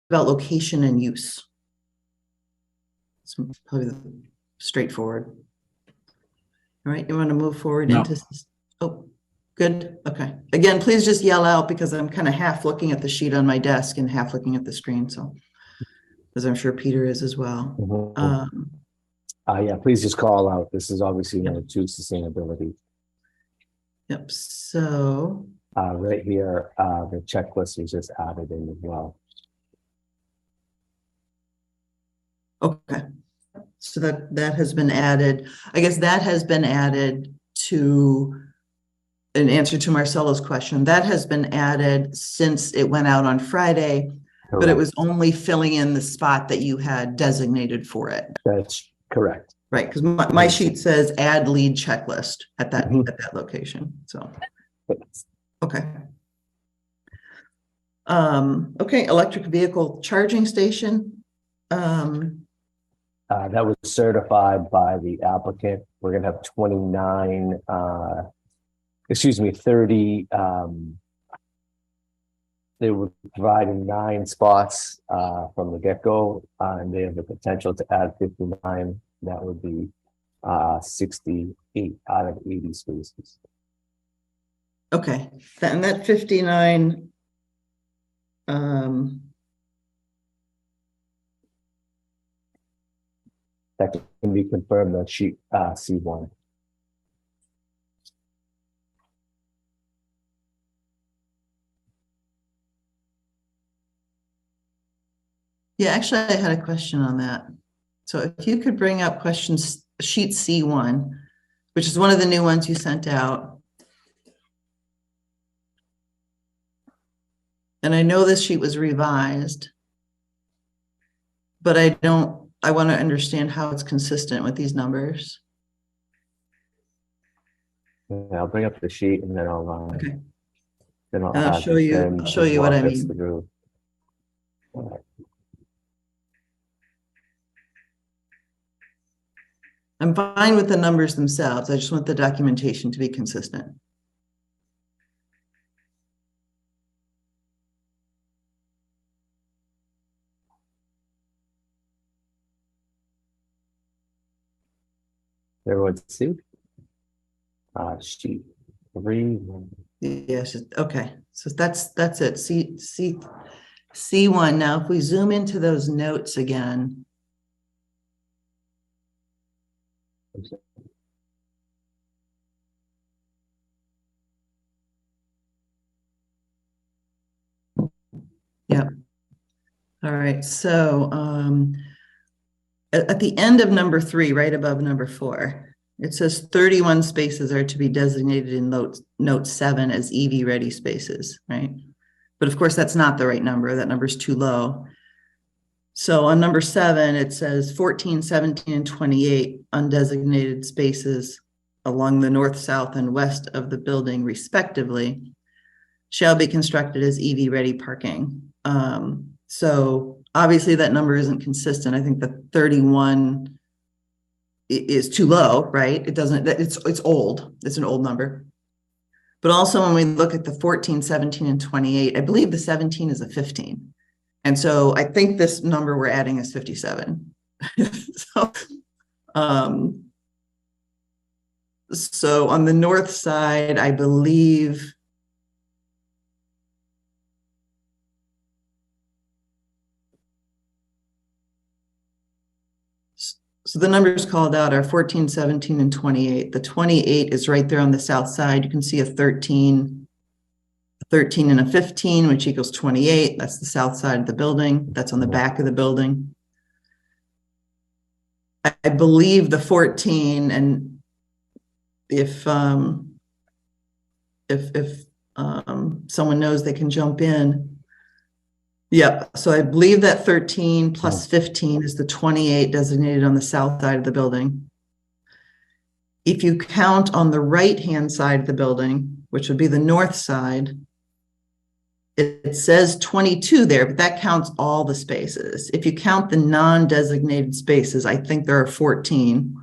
about location and use. It's probably straightforward. All right, you want to move forward into, oh, good, okay. Again, please just yell out because I'm kind of half looking at the sheet on my desk and half looking at the screen, so, as I'm sure Peter is as well. Yeah, please just call out. This is obviously number 2, sustainability. Yep, so. Right here, the checklist is just added in as well. Okay, so that has been added. I guess that has been added to, in answer to Marcelo's question, that has been added since it went out on Friday, correct. But it was only filling in the spot that you had designated for it. That's correct. Right, because my sheet says add lead checklist at that at that location. So, okay. Okay, electric vehicle charging station. That was certified by the applicant. We're going to have 29, 30. They were providing 9 spots from the get-go, and they have the potential to add 59. That would be 68 out of 80 spaces. Okay, and that 59. That can be confirmed on sheet C1. Yeah, actually, I had a question on that. So if you could bring up questions, sheet C1, which is one of the new ones you sent out. And I know this sheet was revised, but I want to understand how it's consistent with these numbers. Yeah, I'll bring up the sheet and then I'll okay. Then I'll show you what I mean. Through. All right. I'm fine with the numbers themselves. I just want the documentation to be consistent. Everyone see? Sheet 3. Yes. Okay. So that's it. C1. Now, if we zoom into those notes again. Yeah. All right. So at the end of number 3, right above number 4, it says 31 spaces are to be designated in note 7 as EV ready spaces, right? But of course, that's not the right number. That number is too low. So on number 7, it says 14, 17, and 28 undesignated spaces along the north, south, and west of the building, respectively, shall be constructed as EV ready parking. So obviously that number isn't consistent. I think the 31 is too low, right? It doesn't, it's old. It's an old number. But also when we look at the 14, 17, and 28, I believe the 17 is a 15. And so I think this number we're adding is 57. So on the north side, I believe so the numbers called out are 14, 17, and 28. The 28 is right there on the south side. You can see a 13 and a 15, which equals 28. That's the south side of the building. That's on the back of the building. I believe the 14, and if someone knows, they can jump in. Yep. So I believe that 13 plus 15 is the 28 designated on the south side of the building. If you count on the right-hand side of the building, which would be the north side, it says 22 there, but that counts all the spaces. If you count the non-designated spaces, I think there are 14.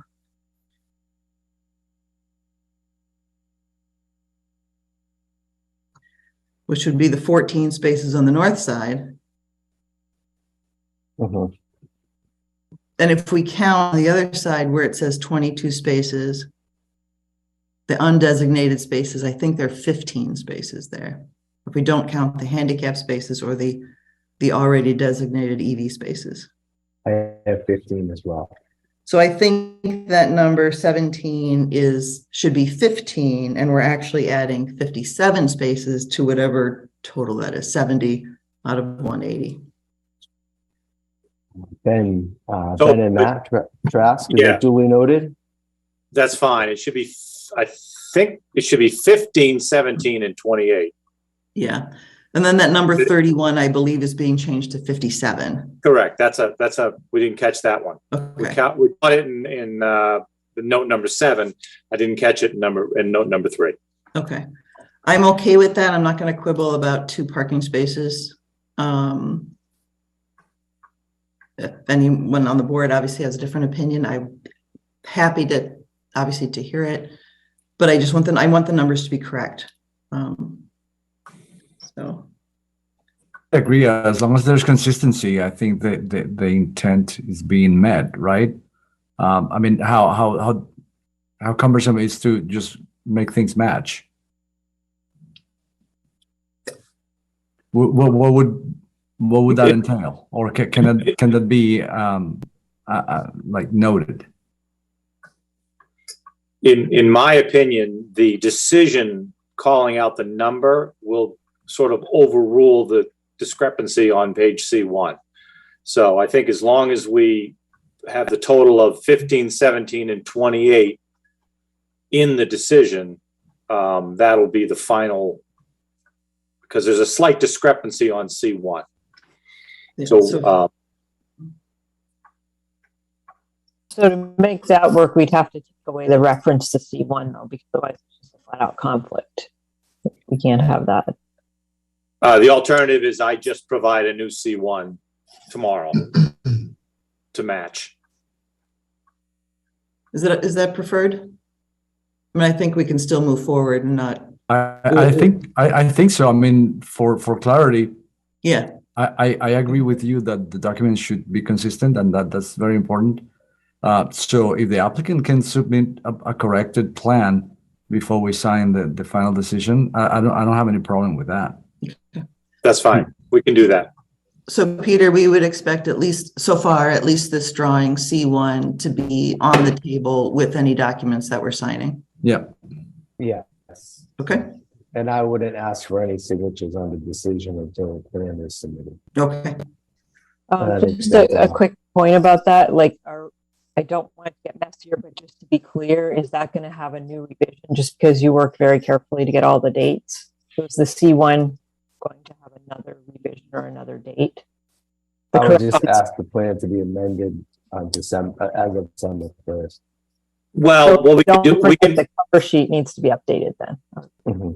Which would be the 14 spaces on the north side. Mhm. And if we count on the other side where it says 22 spaces, the undesignated spaces, I think there are 15 spaces there. If we don't count the handicap spaces or the already designated EV spaces. I have 15 as well. So I think that number 17 should be 15, and we're actually adding 57 spaces to whatever total that is, 70 out of 180. Ben and Matt, Trask, is that duly noted? That's fine. It should be, I think it should be 15, 17, and 28. Yeah. And then that number 31, I believe, is being changed to 57. Correct. We didn't catch that one. Okay. We caught it in the note number 7. I didn't catch it in note number 3. Okay. I'm okay with that. I'm not going to quibble about 2 parking spaces. If anyone on the board obviously has a different opinion, I'm happy to obviously to hear it, but I just want I want the numbers to be correct. So I agree. As long as there's consistency, I think that the intent is being met, right? I mean, how cumbersome it is to just make things match. What would that entail, or can that be like noted? In my opinion, the decision calling out the number will sort of overrule the discrepancy on page C1. So I think as long as we have the total of 15, 17, and 28 in the decision, that'll be the final, because there's a slight discrepancy on C1. So to make that work, we'd have to take away the reference to C1 though, because otherwise it's just a flat out conflict. We can't have that. The alternative is I just provide a new C1 tomorrow to match. is that preferred? I mean, I think we can still move forward and not. I think so. I mean, for clarity, Yeah. I agree with you that the document should be consistent, and that's very important. So if the applicant can submit a corrected plan before we sign the final decision, I don't have any problem with that. That's fine. We can do that. So Peter, we would expect at least this drawing C1 to be on the table with any documents that we're signing. Yeah. Yes. Okay. And I wouldn't ask for any signatures on the decision until the plan is submitted. Okay. Just a quick point about that. Like, I don't want to get messier, but just to be clear, is that going to have a new revision just because you worked very carefully to get all the dates? So is the C1 going to have another revision or another date? I would just ask the plan to be amended on as of December 1st. Well, what we can do, the cover sheet needs to be updated then. Mm-hmm.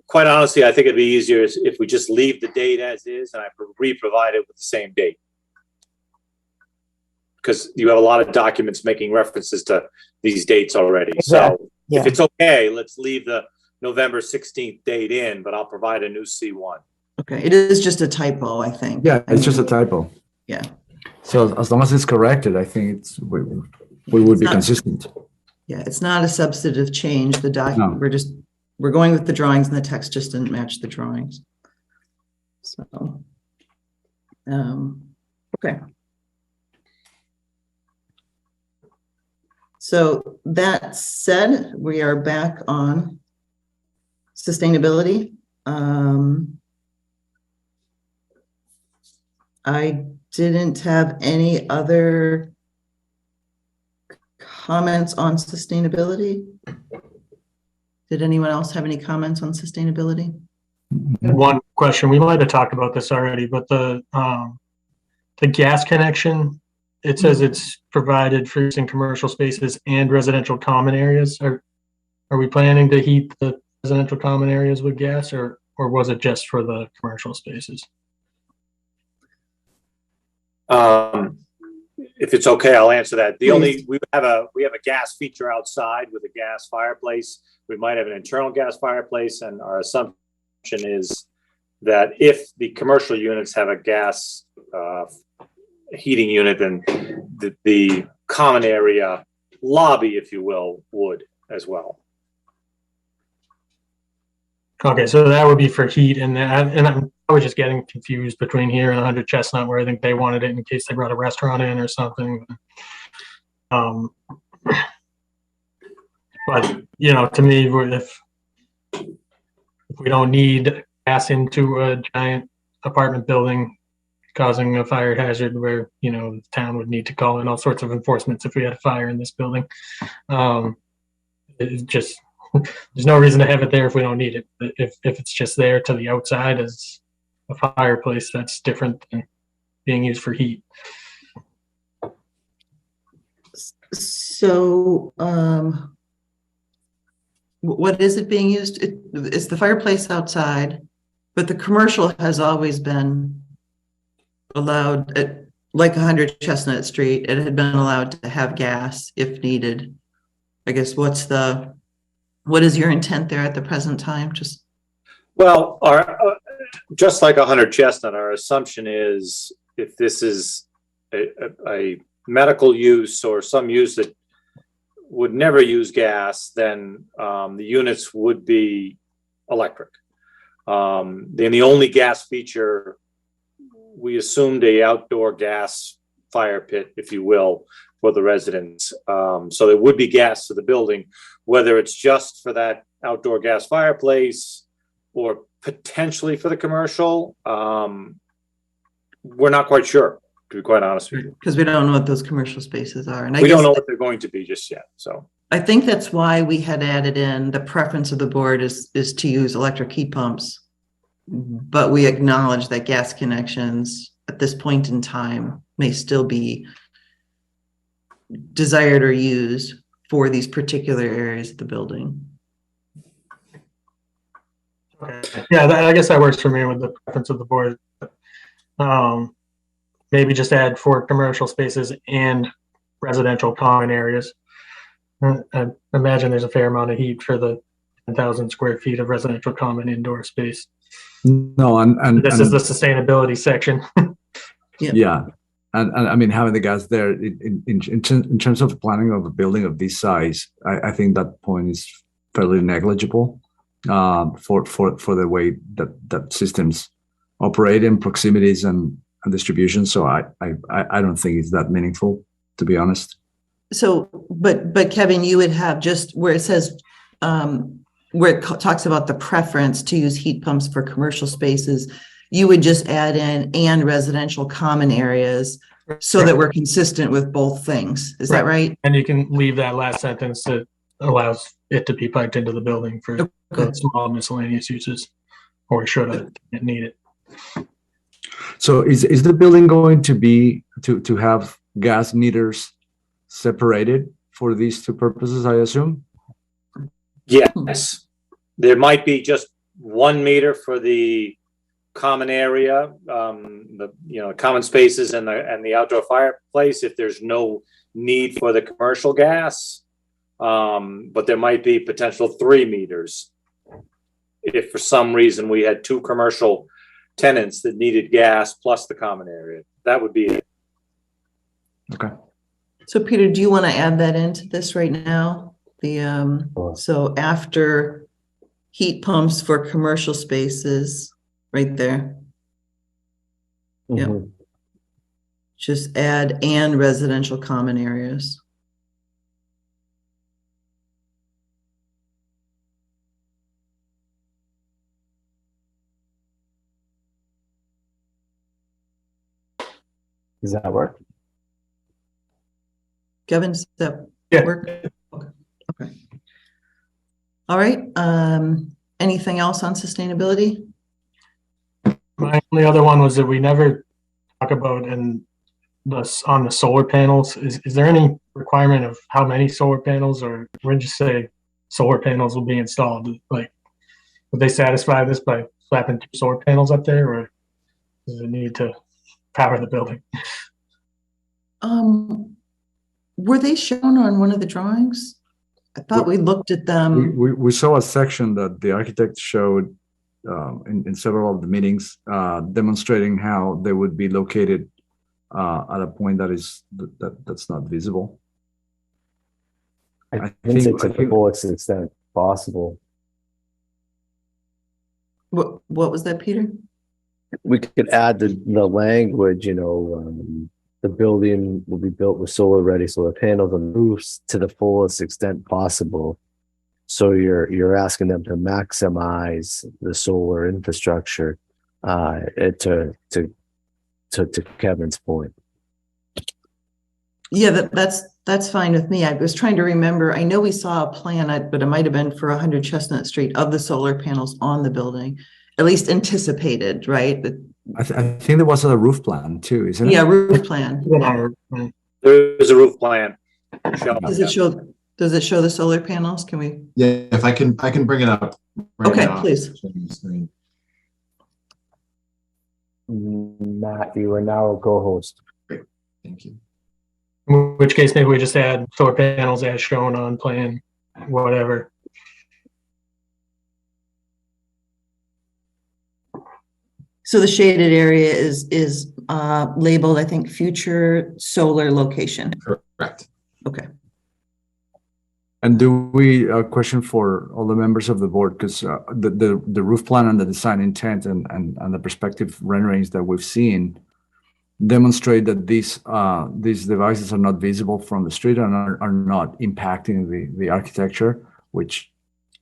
Quite honestly, I think it'd be easier if we just leave the date as is and I re-provide it with the same date. Because you have a lot of documents making references to these dates already. Exactly. So Yeah. if it's okay, let's leave the November 16th date in, but I'll provide a new C1. Okay. It is just a typo, I think. Yeah, it's just a typo. Yeah. So as long as it's corrected, I think we would be consistent. Yeah. It's not a substantive change. The document, No. we're going with the drawings, and the text just didn't match the drawings. So, okay. So that said, we are back on sustainability. I didn't have any other comments on sustainability. Did anyone else have any comments on sustainability? One question, we might have talked about this already, but the gas connection, it says it's provided for use in commercial spaces and residential common areas. Are we planning to heat the residential common areas with gas, or was it just for the commercial spaces? If it's okay, I'll answer that. Please. We have a gas feature outside with a gas fireplace. We might have an internal gas fireplace, and our assumption is that if the commercial units have a gas heating unit, then the common area lobby, if you will, would as well. Okay, so that would be for heat, and I'm probably just getting confused between here and 100 Chestnut, where I think they wanted it in case they brought a restaurant in or something. But you know, to me, if we don't need gas into a giant apartment building causing a fire hazard where, you know, the town would need to call in all sorts of enforcements if we had a fire in this building. It's just, there's no reason to have it there if we don't need it. If it's just there to the outside as a fireplace, that's different than being used for heat. So, what is it being used? It's the fireplace outside, but the commercial has always been allowed at, like 100 Chestnut Street, it had been allowed to have gas if needed. I guess what is your intent there at the present time? Just Well, just like 100 Chestnut, our assumption is if this is a medical use or some use that would never use gas, then the units would be electric. Then the only gas feature, we assumed a outdoor gas fire pit, if you will, for the residents. So there would be gas to the building, whether it's just for that outdoor gas fireplace or potentially for the commercial. We're not quite sure, to be quite honest with you. because we don't know what those commercial spaces are. And I We guess don't know what they're going to be just yet, so. I think that's why we had added in the preference of the board is to use electric heat pumps. But we acknowledge that gas connections at this point in time may still be desired or used for these particular areas of the building. Okay. Yeah, I guess that works for me with the preference of the board. Maybe just add 4 commercial spaces and residential common areas. I imagine there's a fair amount of heat for the 10,000 square feet of residential common indoor space. No, and This is the sustainability section. yeah, and I mean having the gas there in terms of planning of a building of this size, I think that point is fairly negligible for the way that systems operate in proximities and distribution. So I don't think it's that meaningful, to be honest. So, but Kevin, you would have just where it says, where it talks about the preference to use heat pumps for commercial spaces, you would just add in and residential common areas so that we're consistent with both things. Is that right? And you can leave that last sentence that allows it to be piped into the building for the small miscellaneous uses, or should it need it. So is the building going to be to have gas meters separated for these two purposes, I assume? Yes, there might be just 1 meter for the common area, the common spaces and the outdoor fireplace if there's no need for the commercial gas. But there might be potential 3 meters if for some reason we had 2 commercial tenants that needed gas plus the common area. That would be it. Okay. So Peter, do you want to add that into this right now? So after heat pumps for commercial spaces, right there. Yeah. Just add and residential common areas. Does that work? Kevin, does that Yeah. work? Okay. All right. Anything else on sustainability? My only other one was that we never talk about on the solar panels. Is there any requirement of how many solar panels, or would you say solar panels will be installed? Like, would they satisfy this by slapping 2 solar panels up there, or does it need to power the building? Were they shown on one of the drawings? I thought we looked at them. We saw a section that the architect showed in several of the meetings demonstrating how they would be located at a point that's not visible. I think to the fullest extent possible. What was that, Peter? We could add the language, the building will be built with solar ready solar panels on roofs to the fullest extent possible. So you're asking them to maximize the solar infrastructure, to Kevin's point. Yeah, that's fine with me. I was trying to remember. I know we saw a plan, but it might have been for 100 Chestnut Street of the solar panels on the building, at least anticipated, right? I think there was a roof plan too, isn't it? Yeah, roof plan. There's a roof plan. Does it show the solar panels? Can we? Yeah, if I can bring it up. Right Okay, now. please. Matt, you are now a co-host. Great, thank you. In which case, maybe we just add solar panels as shown on plan, whatever. So the shaded area is labeled, I think, future solar location. Correct. Okay. And do we a question for all the members of the board, because the roof plan and the design intent and the perspective renderings that we've seen demonstrate that these devices are not visible from the street and are not impacting the architecture, which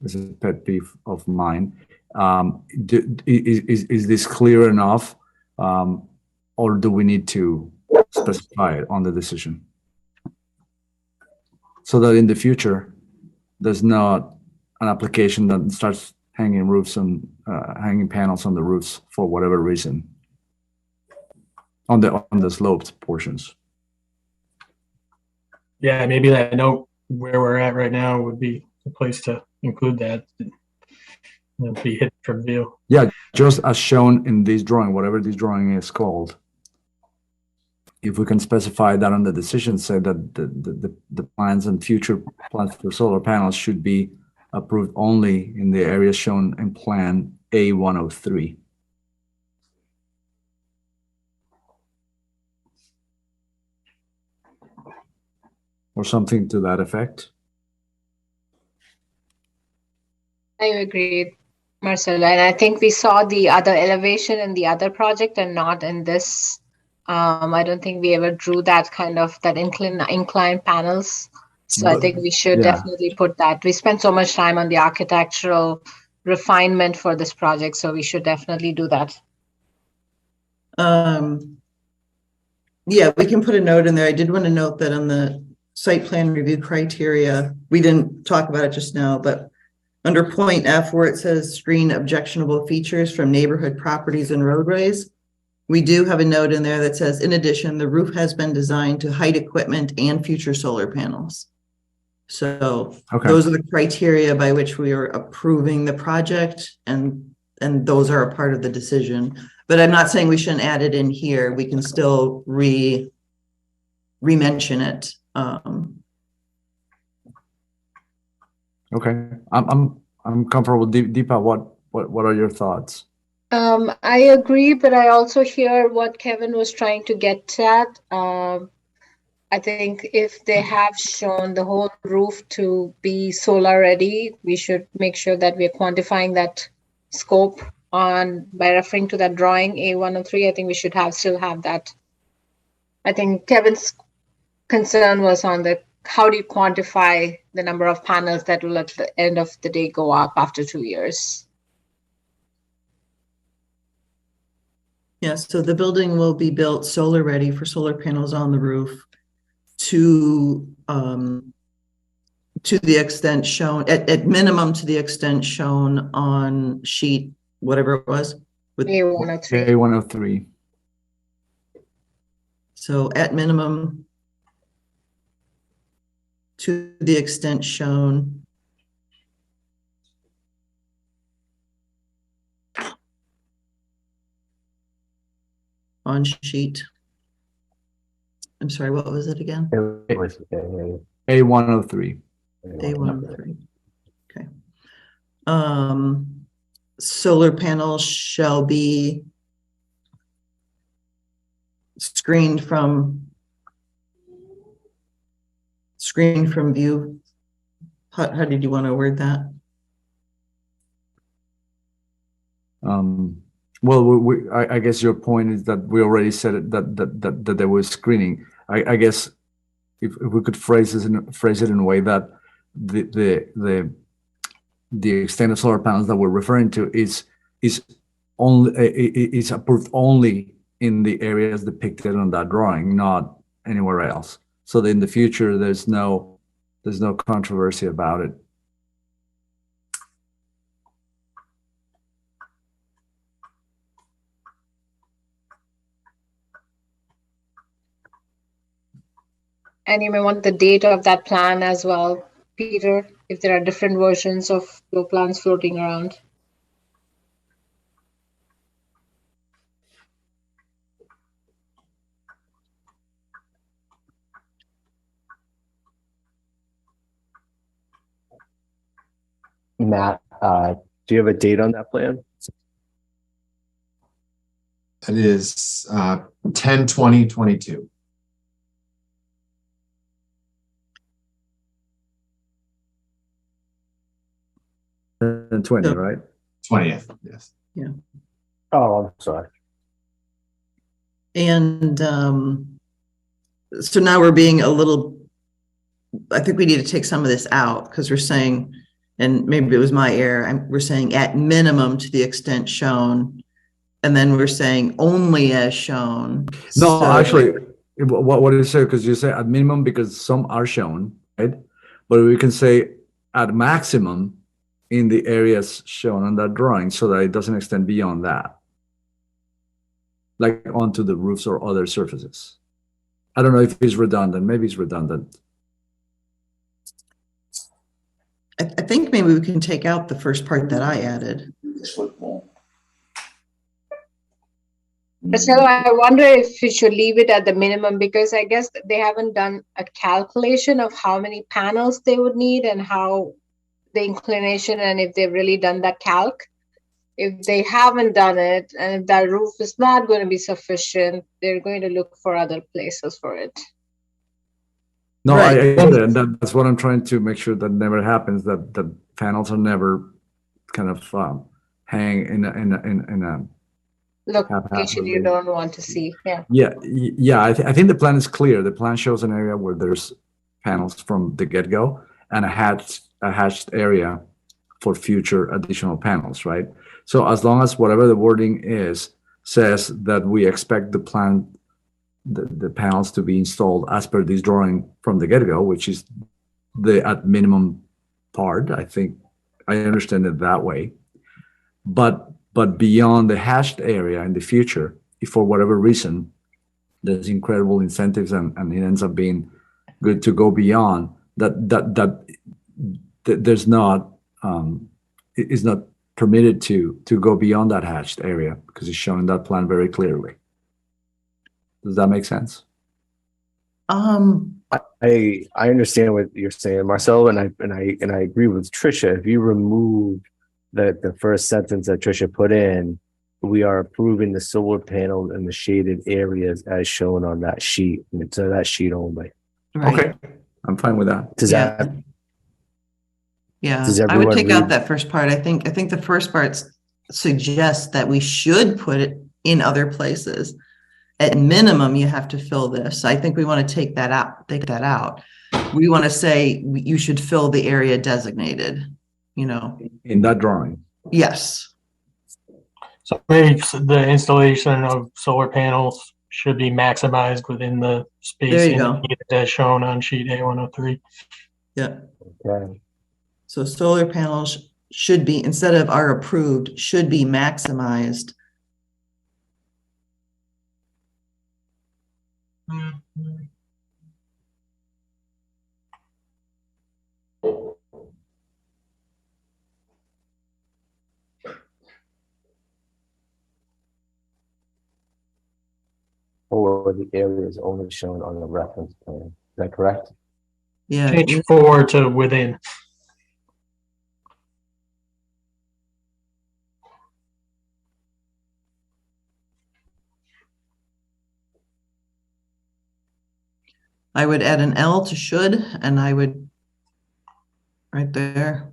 is a pet peeve of mine. Is this clear enough, or do we need to specify it on the decision so that in the future there's not an application that starts hanging roofs and hanging panels on the roofs for whatever reason on the sloped portions? Yeah, maybe that note where we're at right now would be the place to include that. Be hidden from view. Yeah, just as shown in this drawing, whatever this drawing is called. If we can specify that on the decision, say that the plans and future plans for solar panels should be approved only in the areas shown in Plan A103. Or something to that effect. I agree, Marcella, and I think we saw the other elevation in the other project and not in this. I don't think we ever drew that kind of that inclined panels. So I think we should definitely put that. We spent so much time on the architectural refinement for this project, so we should definitely do that. Yeah, we can put a note in there. I did want to note that on the site plan review criteria, we didn't talk about it just now, but under point F, where it says screen objectionable features from neighborhood properties and roadways, we do have a note in there that says, in addition, the roof has been designed to hide equipment and future solar panels. So those are the criteria by which we are approving the project, and those are a part of the decision. But I'm not saying we shouldn't add it in here. We can still re-mention it. Okay, I'm comfortable. Deepa, what are your thoughts? I agree, but I also hear what Kevin was trying to get at. I think if they have shown the whole roof to be solar ready, we should make sure that we're quantifying that scope by referring to that drawing A103. I think we should still have that. I think Kevin's concern was on how do you quantify the number of panels that will at the end of the day go up after 2 years? Yes, so the building will be built solar ready for solar panels on the roof to the extent shown, at minimum to the extent shown on sheet, whatever it was. With A103. A103. So at minimum, to the extent shown on sheet. I'm sorry, what was it again? A103. A103. Okay. Solar panels shall be screened from view. How did you want to word that? Well, I guess your point is that we already said it, that there was screening. I guess if we could phrase it in a way that the extent of solar panels that we're referring to is approved only in the areas depicted on that drawing, not anywhere else. So that in the future, there's no controversy about it. And you may want the date of that plan as well, Peter, if there are different versions of your plans floating around. Matt, do you have a date on that plan? It is 10/20/22. And 20, So- right? 20th, yes. Oh, I'm sorry. And so now we're being a little, I think we need to take some of this out because we're saying, and maybe it was my error, we're saying at minimum to the extent shown, and then we're saying only as shown. No, So- actually, what did you say? Because you say at minimum because some are shown, right? But we can say at maximum in the areas shown on that drawing so that it doesn't extend beyond that, like onto the roofs or other surfaces. I don't know if it's redundant. Maybe it's redundant. I think maybe we can take out the first part that I added. So I wonder if we should leave it at the minimum because I guess they haven't done a calculation of how many panels they would need and how the inclination and if they've really done that calc. If they haven't done it and if that roof is not going to be sufficient, they're going to look for other places for it. No, Right. I get it, and that's what I'm trying to make sure that never happens. That the panels are never kind of hang in a Location you don't want to see. Yeah. Yeah. I think the plan is clear. The plan shows an area where there's panels from the get-go and a hatched area for future additional panels, right? So as long as whatever the wording is says that we expect the panels to be installed as per this drawing from the get-go, which is the at minimum part, I think I understand it that way. But beyond the hatched area in the future, if for whatever reason there's incredible incentives and it ends up being good to go beyond that there's not it is not permitted to go beyond that hatched area because it's shown in that plan very clearly. Does that make sense? I understand what you're saying, Marcelo, and I agree with Tricia. If you remove the first sentence that Tricia put in, we are approving the solar panel and the shaded areas as shown on that sheet. So that sheet only. Right. Okay, I'm fine with that. Does Yeah. that? Yeah, Does I would everyone take out read- that first part. I think the first part suggests that we should put it in other places. At minimum, you have to fill this. I think we want to take that out. We want to say you should fill the area designated, In that drawing. Yes. So maybe the installation of solar panels should be maximized within the space There you go. indicated as shown on sheet A103. Yeah. Okay. So solar panels should be, instead of are approved, should be maximized. Or the area is only shown on the reference plan. Is that correct? Yeah. Change 4 to within. I would add an L to should, and I would, right there.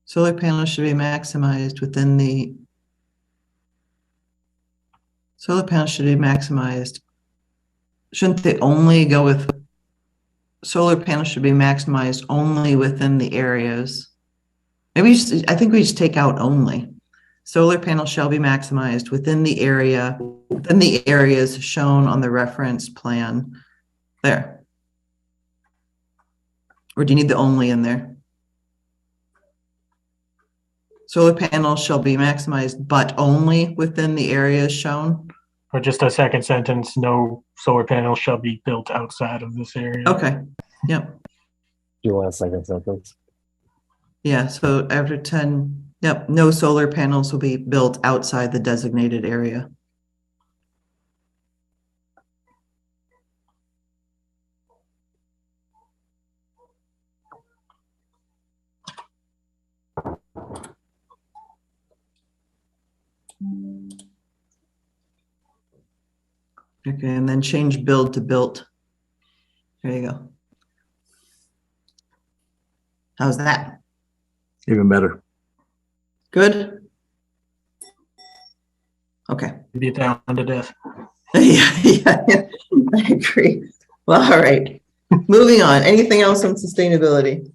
Solar panels should be maximized within the, solar panels should be maximized. Shouldn't they only go with, solar panels should be maximized only within the areas? Maybe I think we just take out only. Solar panels shall be maximized within the area, within the areas shown on the reference plan. There. Or do you need the only in there? Solar panels shall be maximized, but only within the areas shown. Or just a second sentence, no solar panels shall be built outside of this area. Okay. Yep. Do you want a second sentence? Yeah. So after 10, yep, no solar panels will be built outside the designated area. Okay, and then change build to built. There you go. How's that? Even better. Good? Okay. Beat down to death. Yeah, I agree. Well, all right. Moving on. Anything else on sustainability?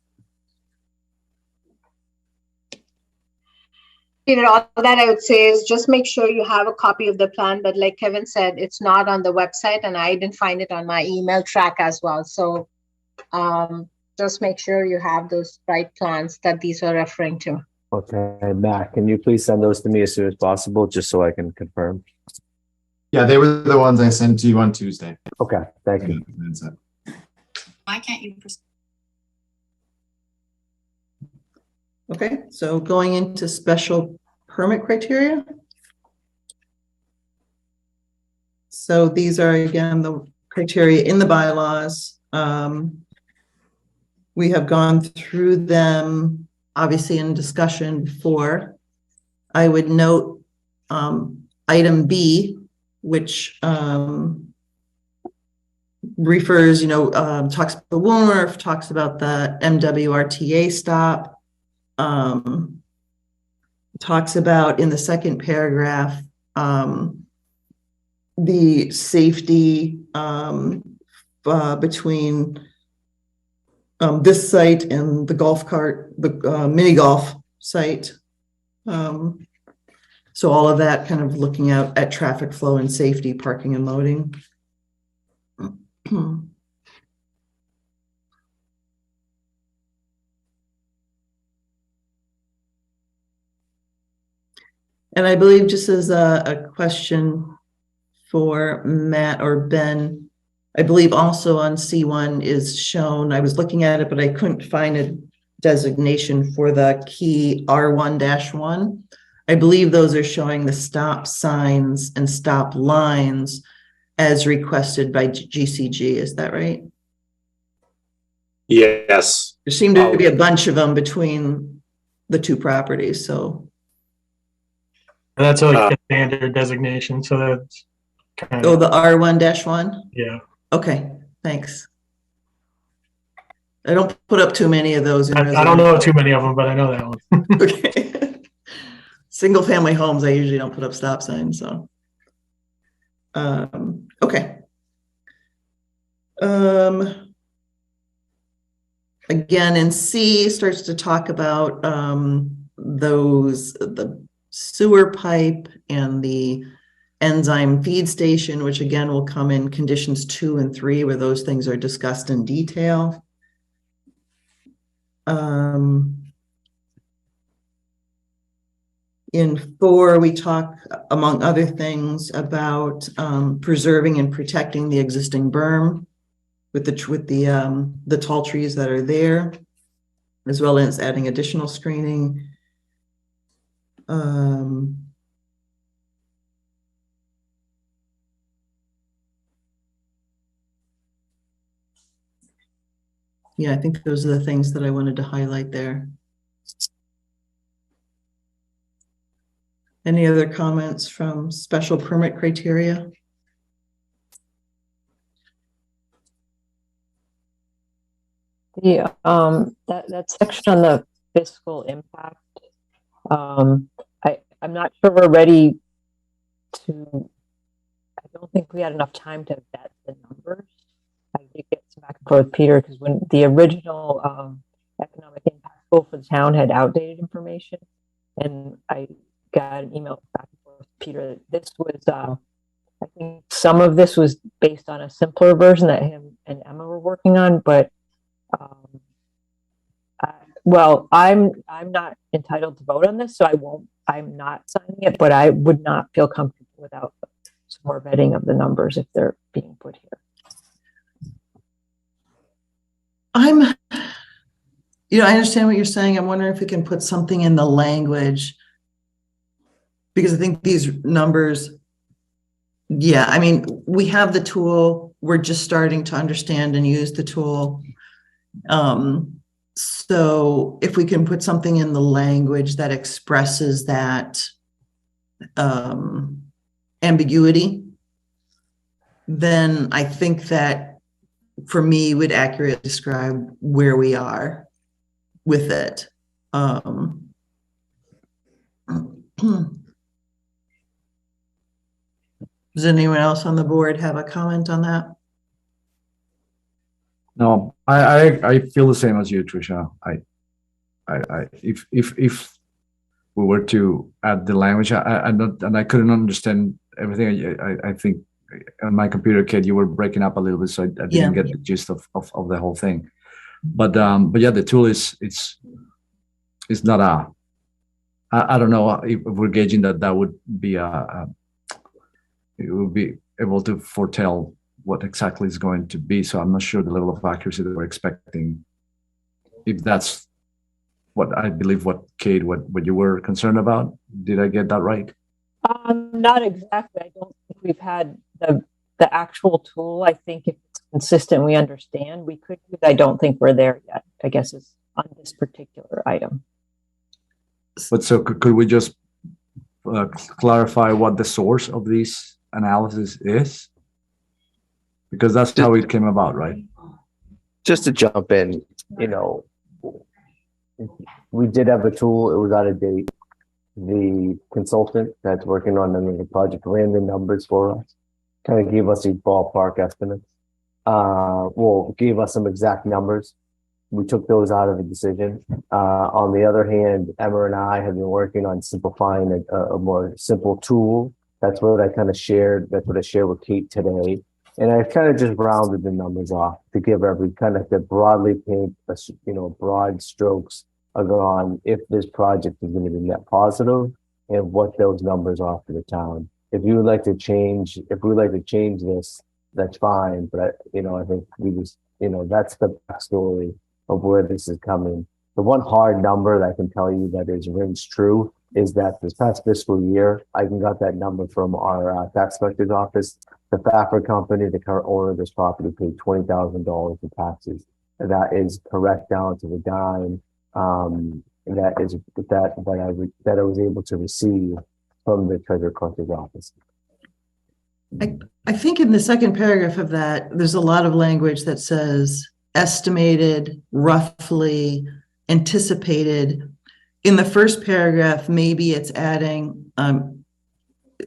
Peter, all that I would say is just make sure you have a copy of the plan, but like Kevin said, it's not on the website and I didn't find it on my email track as well. So just make sure you have those right plans that these are referring to. Okay, Matt, can you please send those to me as soon as possible, just so I can confirm? Yeah, they were the ones I sent to you on Tuesday. Okay, thank you. That's it. Why can't you? Okay, so going into special permit criteria. So these are, again, the criteria in the bylaws. We have gone through them, obviously, in discussion before. I would note item B, which refers, talks about the WUNRF, talks about the MWRTA stop, talks about in the second paragraph the safety between this site and the golf cart, the mini golf site. So all of that kind of looking out at traffic flow and safety, parking and loading. And I believe, just as a question for Matt or Ben, I believe also on C1 is shown, I was looking at it, but I couldn't find a designation for the key R1-1. I believe those are showing the stop signs and stop lines as requested by GCG. Is that right? Yes. There seemed to be a bunch of them between the two properties, so. That's like a standard designation, so that's kind of. Oh, the R1-1? Yeah. Okay, thanks. I don't put up too many of those. I don't know too many of them, but I know that one. Okay. Single family homes, I usually don't put up stop signs, so. Okay. Again, in C starts to talk about the sewer pipe and the enzyme feed station, which again will come in conditions 2 and 3, where those things are discussed in detail. In 4, we talk, among other things, about preserving and protecting the existing berm with the tall trees that are there, as well as adding additional screening. Yeah, I think those are the things that I wanted to highlight there. Any other comments from special permit criteria? That section on the fiscal impact, I'm not sure we're ready to, I don't think we had enough time to vet the numbers. I did get some back and forth with Peter because when the original economic impact goal for the town had outdated information, and I got an email back and forth with Peter that this was, I think some of this was based on a simpler version that him and Emma were working on, but well, I'm not entitled to vote on this, so I'm not signing it, but I would not feel comfortable without some more vetting of the numbers if they're being put here. I understand what you're saying. I'm wondering if we can put something in the language, because I think these numbers, yeah, I mean, we have the tool. We're just starting to understand and use the tool. So if we can put something in the language that expresses that ambiguity, then I think that for me would accurately describe where we are with it. Does anyone else on the board have a comment on that? No, I feel the same as you, Tricia. If we were to add the language, I couldn't understand everything. I think on my computer, Kate, you were breaking up a little bit, so I didn't get the gist of the whole thing. But yeah, the tool is not I don't know if we're gauging that would be it would be able to foretell what exactly is going to be. So I'm not sure the level of accuracy that we're expecting, if that's what I believe, what Kate, what you were concerned about. Did I get that right? Not exactly. I don't think we've had the actual tool. I think if it's consistent, we understand we could use. I don't think we're there yet, I guess, is on this particular item. But so could we just clarify what the source of this analysis is? Because that's how it came about, right? Just to jump in, we did have a tool. It was out of date. The consultant that's working on the project ran the numbers for us, kind of gave us these ballpark estimates. Gave us some exact numbers. We took those out of the decision. On the other hand, Emma and I have been working on simplifying a more simple tool. That's what I kind of shared. That's what I shared with Kate today. And I kind of just rounded the numbers off to give every kind of to broadly paint, broad strokes on if this project is going to be net positive and what those numbers are for the town. If you would like to change, this, that's fine. But I think we just, that's the backstory of where this is coming. The one hard number that I can tell you that rings true is that this past fiscal year, I got that number from our tax collector's office. The Faffer company, the current owner of this property, paid $20,000 in taxes. And that is correct down to the dime. That I was able to receive from the treasurer collector's office. I think in the second paragraph of that, there's a lot of language that says estimated, roughly, anticipated. In the first paragraph, maybe it's adding,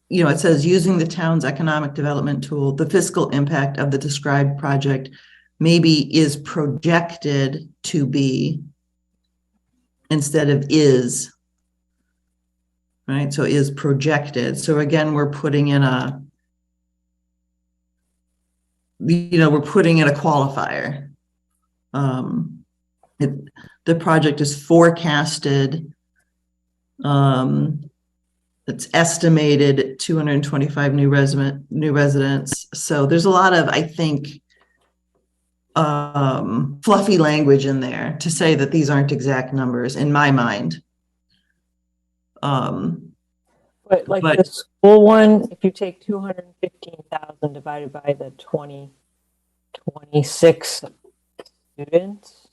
it says using the town's economic development tool, the fiscal impact of the described project maybe is projected to be instead of is, right? So is projected. So again, we're putting in a qualifier. The project is forecasted. It's estimated 225 new residents. So there's a lot of, I think, fluffy language in there to say that these aren't exact numbers in my mind. But the school one, if you take 215,000 divided by the 26 students,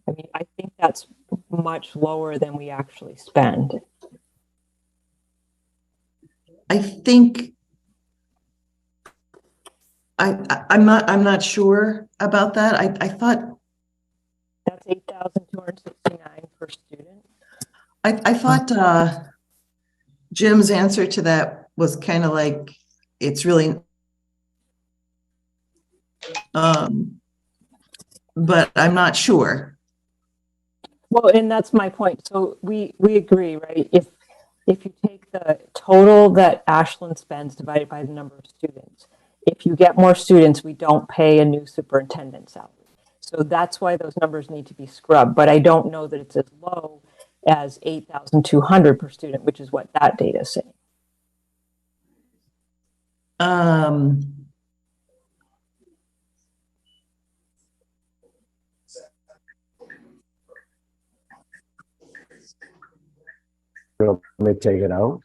I mean, I think that's much lower than we actually spend. I think I'm not sure about that. I thought that's 8,269 per student. I thought Jim's answer to that was kind of like, it's really, but I'm not sure. Well, and that's my point. So we agree, right? If you take the total that Ashland spends divided by the number of students, if you get more students, we don't pay a new superintendent salary. So that's why those numbers need to be scrubbed. But I don't know that it's as low as 8,200 per student, which is what that data is saying. So let me take it out.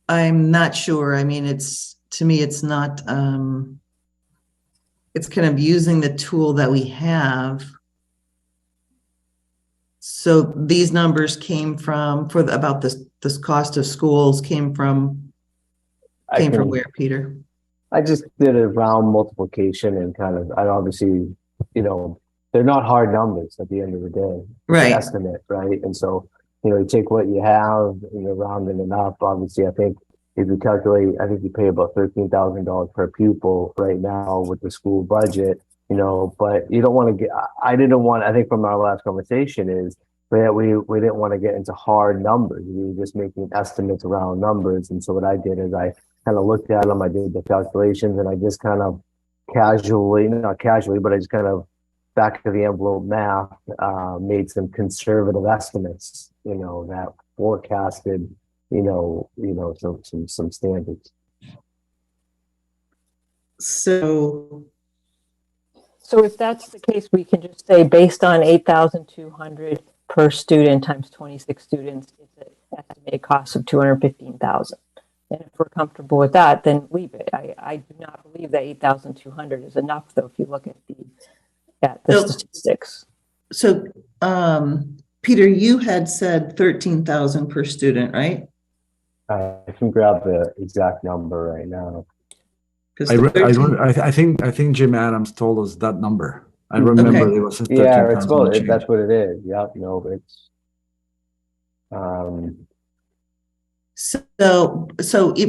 I'm not sure. I mean, to me, it's not, it's kind of using the tool that we have. So these numbers came from, about this cost of schools came from where, Peter? I just did a round multiplication and kind of, I obviously, you know, they're not hard numbers at the end of the day. It's Right. an estimate, right? And so, you know, you take what you have and you're rounding it up. Obviously, I think if you calculate, I think you pay about $13,000 per pupil right now with the school budget, you know, but you don't want to get, I think from our last conversation is that we didn't want to get into hard numbers. We were just making estimates around numbers. And so what I did is I kind of looked at them, I did the calculations, and I just kind of not casually, but I just kind of back of the envelope math, made some conservative estimates, you know, that forecasted, some standards. So if that's the case, we can just say based on 8,200 per student times 26 students, it's an estimated cost of 215,000. And if we're comfortable with that, then leave it. I do not believe that 8,200 is enough, though, if you look at the statistics. So, Peter, you had said 13,000 per student, right? I can grab the exact number right now. I think Jim Adams told us that number. I remember Okay. it was 13,000. Yeah, that's what it is. Yep, no, it's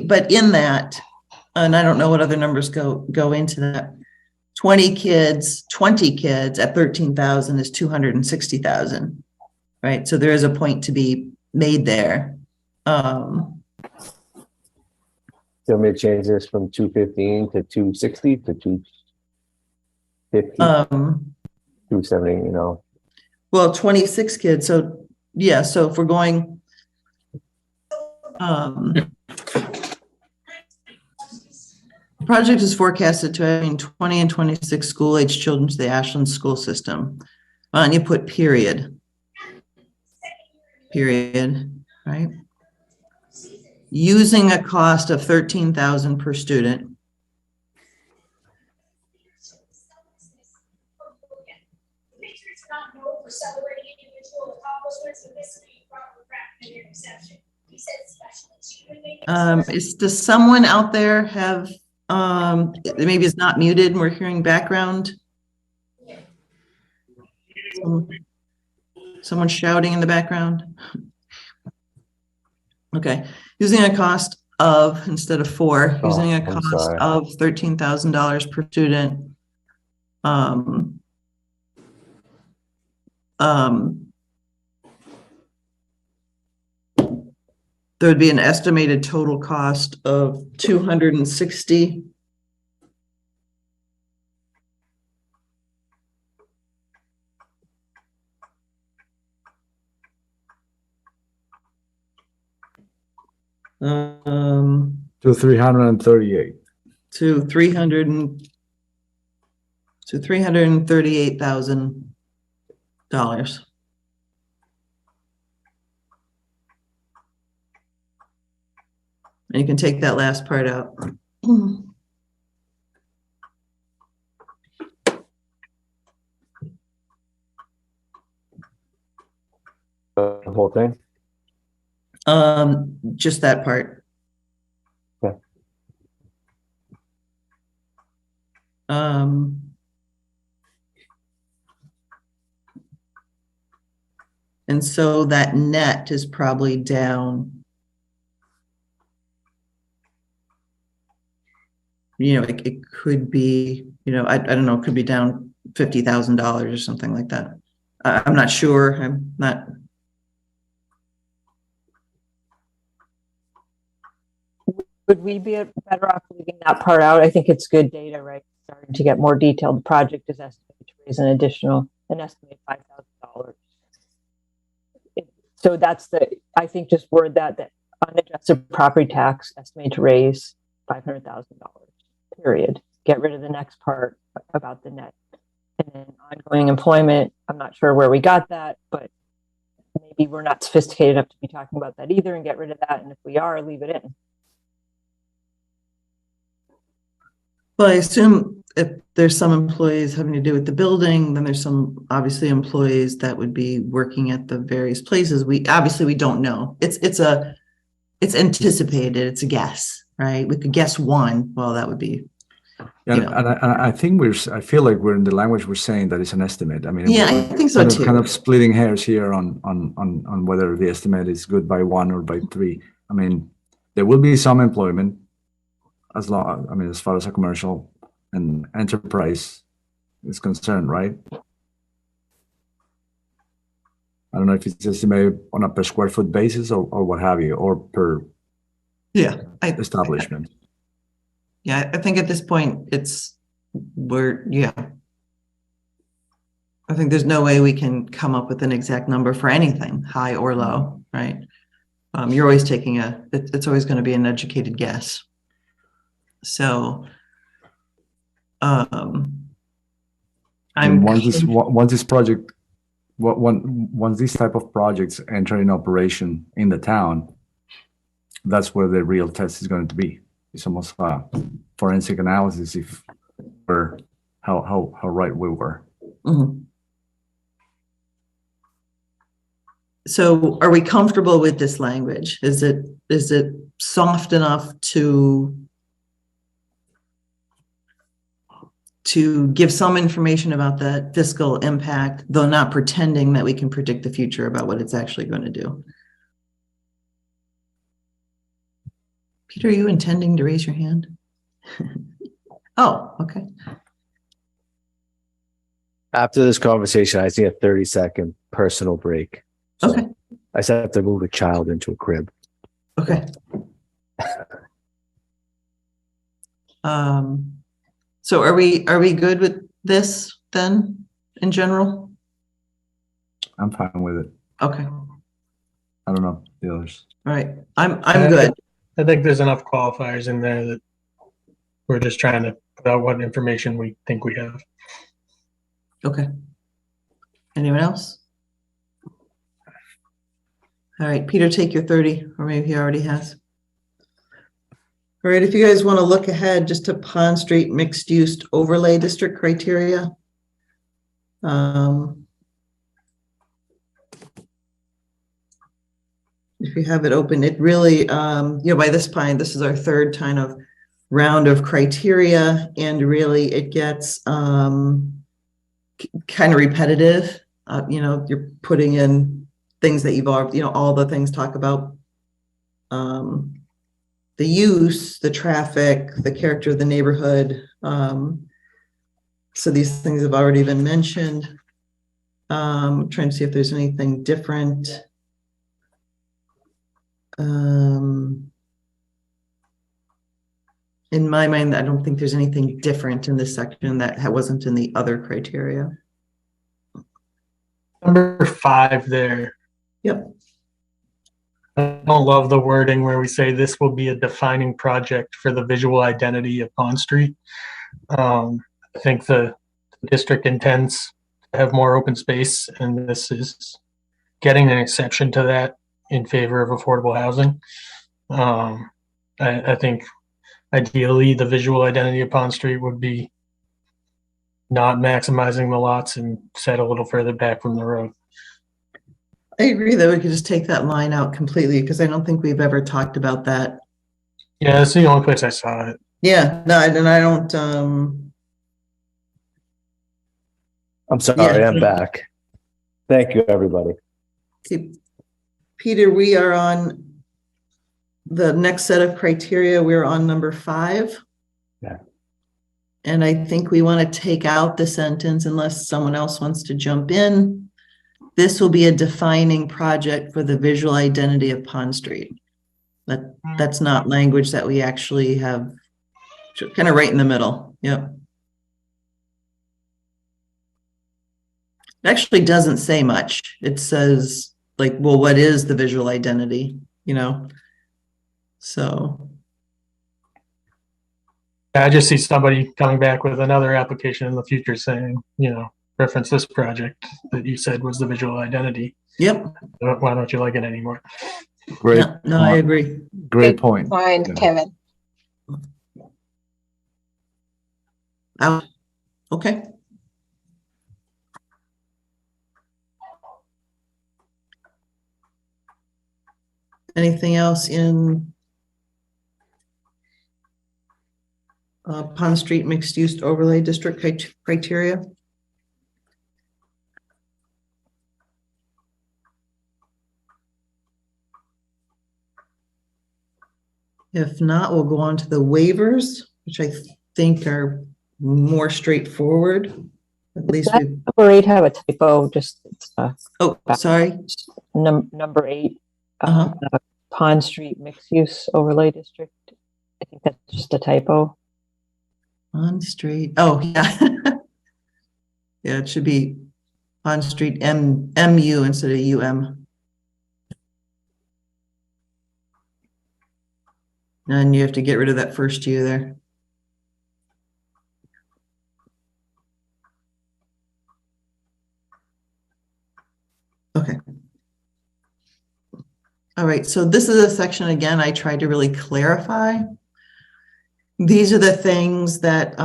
but in that, and I don't know what other numbers go into that. 20 kids at 13,000 is 260,000, right? So there is a point to be made there. You want me to change this from 215 to 260 to 250, 270, you know? Well, 26 kids. So yeah, so if we're going, project is forecasted to having 20 and 26 school-age children to the Ashland school system. And you put period, right? Using a cost of 13,000 per student. Does someone out there have, maybe it's not muted and we're hearing background? Someone shouting in the background? Okay, using a cost of, instead of 4, using a cost of $13,000 per student. There would be an estimated total cost of 260. To 338. To $338,000. And you can take that last part out. The whole thing? Just that part. Okay. And so that net is probably down. You know, it could be, you know, I don't know, it could be down $50,000 or something like that. I'm not sure. I'm not. Would we be better off leaving that part out? I think it's good data, right? Starting to get more detailed. The project is estimated to raise an estimated $5,000. So that's I think just word that unadjusted property tax estimated to raise $500,000, period. Get rid of the next part about the net. And then ongoing employment, I'm not sure where we got that, but maybe we're not sophisticated enough to be talking about that either, and get rid of that. And if we are, leave it in. Well, I assume if there's some employees having to do with the building, then there's some obviously employees that would be working at the various places. We don't know. It's anticipated. It's a guess, right? We could guess one. Well, that would be. And, I think I feel like we're in the language we're saying that it's an estimate. I mean, yeah, I think so too. Kind of splitting hairs here on whether the estimate is good by 1 or by 3. I mean, there will be some employment as far as a commercial and enterprise is concerned, right? I don't know if it's estimated on a per square foot basis or what have you, or per establishment. Yeah, I think at this point I think there's no way we can come up with an exact number for anything, high or low, right? You're always taking it's always going to be an educated guess. So, once these type of projects enter in operation in the town, that's where the real test is going to be. It's almost a forensic analysis if we're how right we were. Mm-hmm. So are we comfortable with this language? Is it soft enough to give some information about the fiscal impact, though not pretending that we can predict the future about what it's actually going to do? Peter, are you intending to raise your hand? Oh, okay. After this conversation, I see a 30-second personal break. So okay. I just have to move a child into a crib. Okay. So are we good with this then in general? I'm fine with it. Okay. I don't know the others. All right. I'm good. I think there's enough qualifiers in there that we're just trying to put out what information we think we have. Okay. Anyone else? All right, Peter, take your 30, or maybe he already has. All right, if you guys want to look ahead just to Pond Street mixed use overlay district criteria. If you have it open, it really, by this point, this is our third kind of round of criteria, and really it gets kind of repetitive. You're putting in things that you've already, all the things talk about the use, the traffic, the character of the neighborhood. So these things have already been mentioned. I'm trying to see if there's anything different. In my mind, I don't think there's anything different in this section that wasn't in the other criteria. Number 5 there. Yep. I don't love the wording where we say this will be a defining project for the visual identity of Pond Street. I think the district intends to have more open space, and this is getting an exception to that in favor of affordable housing. I think ideally the visual identity of Pond Street would be not maximizing the lots and set a little further back from the road. I agree that we could just take that line out completely, because I don't think we've ever talked about that. Yeah, that's the only place I saw it. Yeah, no, and I don't. I'm sorry, I'm back. Thank you, everybody. Okay, Peter, we are on the next set of criteria. We're on number 5. Yeah. And I think we want to take out the sentence unless someone else wants to jump in. This will be a defining project for the visual identity of Pond Street. That's not language that we actually have, kind of right in the middle. Yep. It actually doesn't say much. It says like, well, what is the visual identity? You know? So. I just see somebody coming back with another application in the future saying, reference this project that you said was the visual identity. Yep. Why don't you like it anymore? Great. Yeah, no, I agree. Great point. Fine, Yeah. Kevin. Out. Okay. Anything else in Pond Street mixed use overlay district criteria? If not, we'll go on to the waivers, which I think are more straightforward. At least Does we. number 8 have a typo? Just Oh, sorry. Number 8, Pond Street mixed use overlay district. I think that's just a typo. Pond Street. Oh, yeah. Yeah, it should be Pond Street MU instead of UM. And you have to get rid of that first U there. Okay. All right, so this is a section, again, I tried to really clarify. These are the things that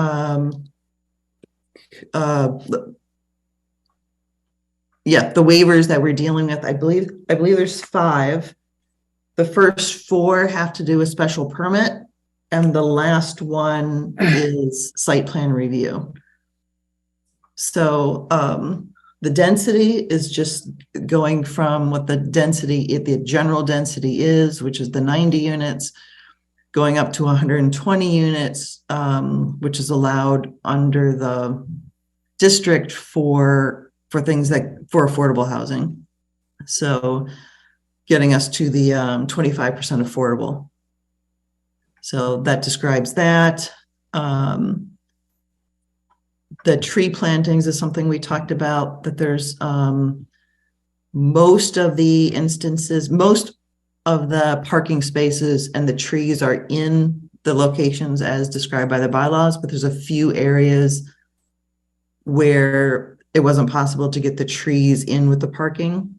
yeah, the waivers that we're dealing with. I believe there's 5. The first 4 have to do with special permit, and the last one is site plan review. So the density is just going from what the general density is, which is the 90 units, going up to 120 units, which is allowed under the district for things for affordable housing. So getting us to the 25% affordable. So that describes that. The tree plantings is something we talked about, that there's most of the parking spaces and the trees are in the locations as described by the bylaws, but there's a few areas where it wasn't possible to get the trees in with the parking,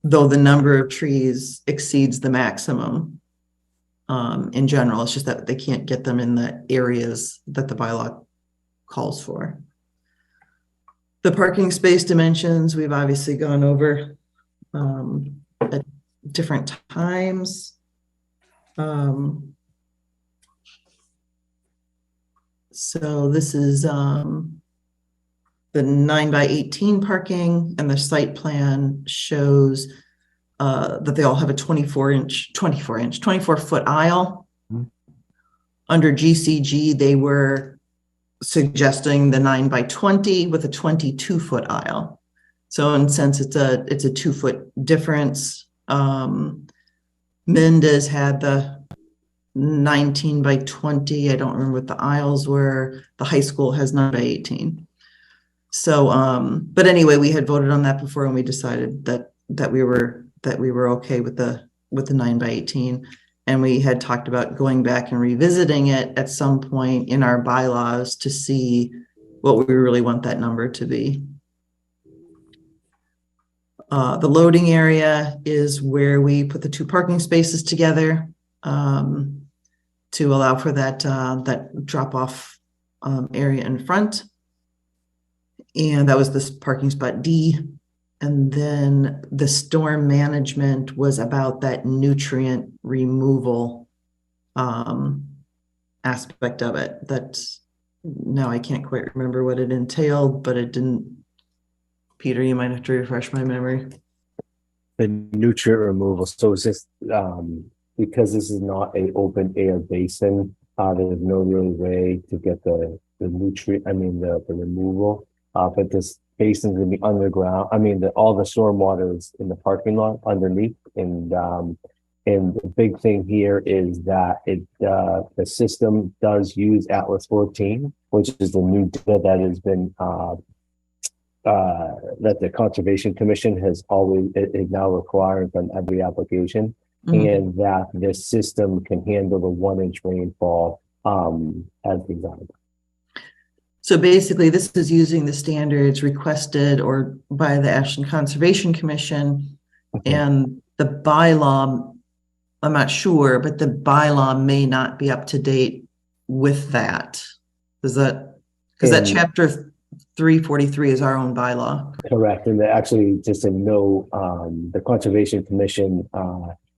though the number of trees exceeds the maximum. In general, it's just that they can't get them in the areas that the bylaw calls for. The parking space dimensions, we've obviously gone over at different times. So this is the 9x18 parking, and the site plan shows that they all have a 24-foot aisle. Mm-hmm. Under GCG, they were suggesting the 9x20 with a 22-foot aisle. So in a sense, it's a 2-foot difference. Mendez had the 19x20. I don't remember what the aisles were. The high school has 9x18. So, but anyway, we had voted on that before, and we decided that we were okay with the 9x18. And we had talked about going back and revisiting it at some point in our bylaws to see what we really want that number to be. The loading area is where we put the 2 parking spaces together to allow for that drop-off area in front. And that was this parking spot D. And then the storm management was about that nutrient removal aspect of it. That's, now I can't quite remember what it entailed, but it didn't. Peter, you might have to refresh my memory. The nutrient removal, so it's just, because this is not a open air basin, there's no really way to get the nutrient, the removal. But this basin's gonna be underground, all the stormwater is in the parking lot underneath, and the big thing here is that the system does use Atlas 14, which is the new data that has been, that the Conservation Commission has always, it now requires on every application, and that this system can handle the 1-inch rainfall as designed. So basically, this is using the standards requested or by the Ashland Conservation Commission, and the bylaw, I'm not sure, but the bylaw may not be up to date with that. Is that, because that chapter 343 is our own bylaw. Correct. And actually, just a note, the Conservation Commission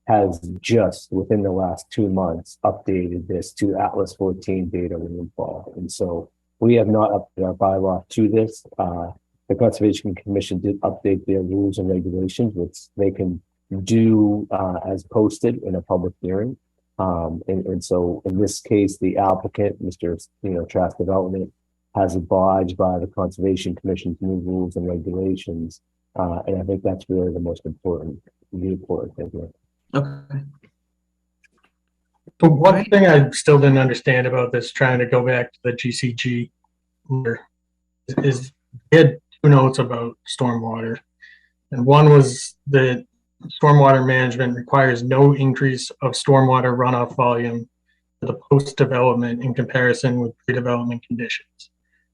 has just within the last 2 months updated this to Atlas 14 data rainfall. And so we have not updated our bylaw to this. The Conservation Commission did update their rules and regulations, which they can do as posted in a public hearing. And so in this case, the applicant, Mr. Trask Development, has abided by the Conservation Commission's new rules and regulations. And I think that's really the most important thing here. Okay. But one thing I still didn't understand about this, trying to go back to the GCG, is we had 2 notes about stormwater. And one was that stormwater management requires no increase of stormwater runoff volume for the post-development in comparison with pre-development conditions.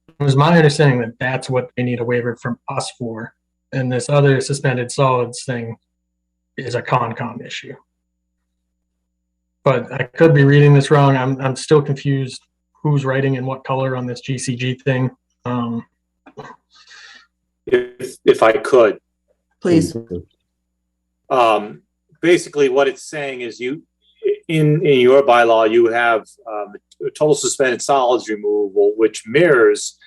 It was my understanding that that's what they need a waiver from us for. And this other suspended solids thing is a Concom issue. But I could be reading this wrong. I'm still confused who's writing in what color on this GCG thing. If I could. Please. Basically what it's saying is you, in your bylaw, you have total suspended solids removal, which mirrors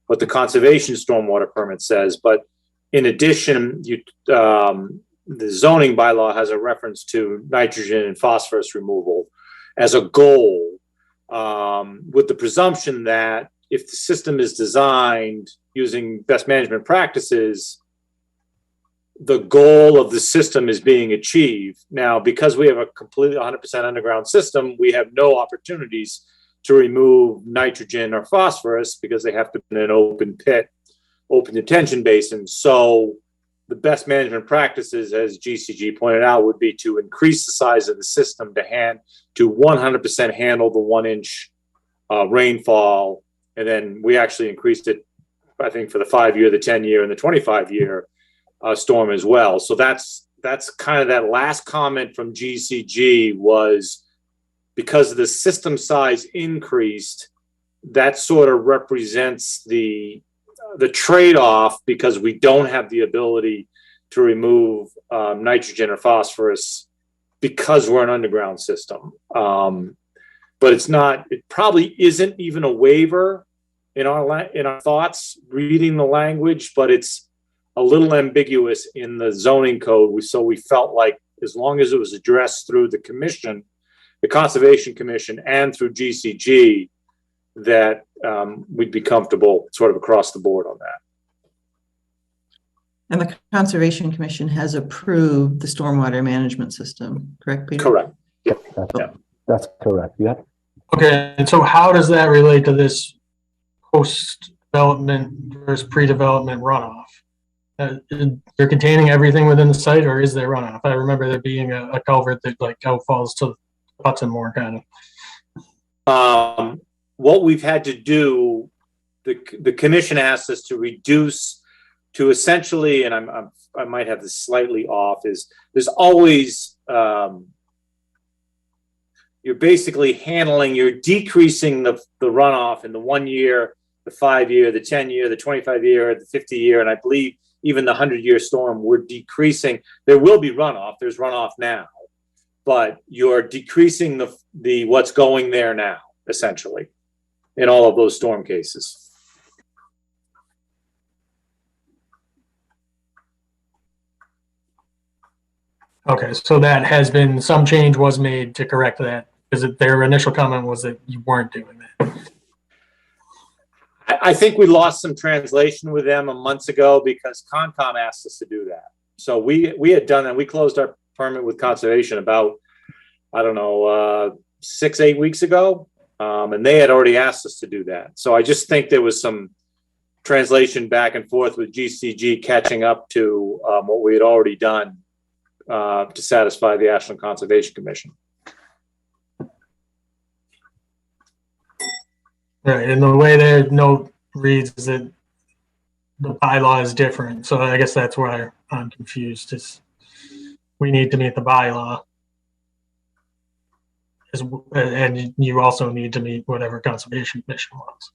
what the conservation stormwater permit says. But in addition, the zoning bylaw has a reference to nitrogen and phosphorus removal as a goal, with the presumption that if the system is designed using best management practices, the goal of the system is being achieved. Now, because we have a completely 100% underground system, we have no opportunities to remove nitrogen or phosphorus because they have to be in an open pit, open detention basin. So the best management practices, as GCG pointed out, would be to increase the size of the system to 100% handle the 1-inch rainfall. And then we actually increased it, I think, for the 5-year, the 10-year, and the 25-year storm as well. So that's kind of that last comment from GCG was because the system size increased, that sort of represents the trade-off, because we don't have the ability to remove nitrogen or phosphorus because we're an underground system. But it probably isn't even a waiver in our thoughts reading the language, but it's a little ambiguous in the zoning code. So we felt like as long as it was addressed through the commission, the Conservation Commission, and through GCG, that we'd be comfortable sort of across the board on that. And the Conservation Commission has approved the stormwater management system, correct, Peter? Correct. Yeah, that's correct. Yeah. Okay, and so how does that relate to this post-development versus pre-development runoff? You're containing everything within the site, or is there runoff? I remember there being a culvert that like outfalls to Hudson more kind of. What we've had to do, the commission asked us to reduce to essentially, and I might have this slightly off, is there's always you're basically you're decreasing the runoff in the 1 year, the 5-year, the 10-year, the 25-year, the 50-year, and I believe even the 100-year storm, we're decreasing. There will be runoff. There's runoff now, but you're decreasing the what's going there now, essentially, in all of those storm cases. Okay, so that has been, some change was made to correct that, because their initial comment was that you weren't doing that. I think we lost some translation with them a month ago because Concom asked us to do that. So we had done that. We closed our permit with conservation about, I don't know, 6-8 weeks ago. And they had already asked us to do that. So I just think there was some translation back and forth with GCG catching up to what we had already done to satisfy the Ashland Conservation Commission. Right, and the way their note reads is that the bylaw is different, so I guess that's where I'm confused, is we need to meet the bylaw. And you also need to meet whatever Conservation Commission wants.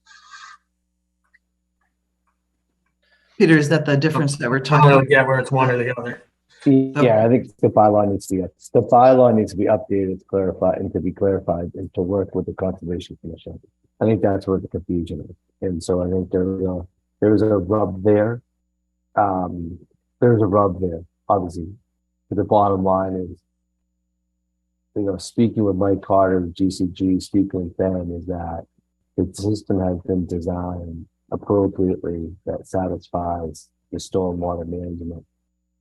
Peter, is that the difference that we're I talking don't about? really get where it's one or the other. Yeah, I think the bylaw needs to be updated to clarify and to be clarified and to work with the Conservation Commission. I think that's where the confusion is. And so I think there's a rub there. There's a rub there, obviously. But the bottom line is, speaking with Mike Carter, GCG, speaking with Ben, is that the system has been designed appropriately that satisfies the stormwater management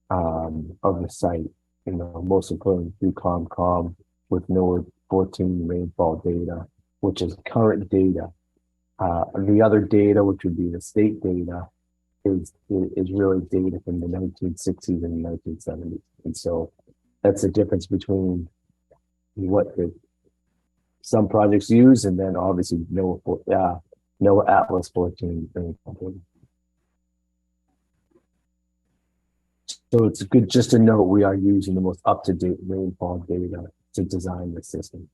of the site, most importantly through COMCOM with NOAA 14 rainfall data, which is current data. And the other data, which would be the state data, is really data from the 1960s and 1970s. And so that's the difference between what some projects use and then obviously NOAA Atlas 14 rainfall data. So it's good just to note we are using the most up-to-date rainfall data to design the system.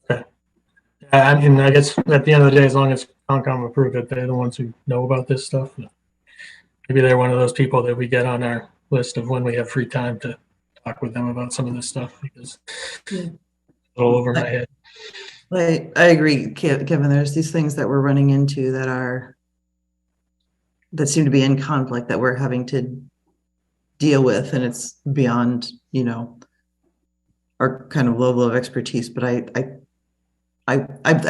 Okay. I mean, I guess at the end of the day, as long as Concom approved it, they're the ones who know about this stuff. Maybe they're one of those people that we get on our list of when we have free time to talk with them about some of this stuff, because it's a little over my head. I agree, Kevin. There's these things that we're running into that seem to be in conflict that we're having to deal with, and it's beyond, our kind of level of expertise. But I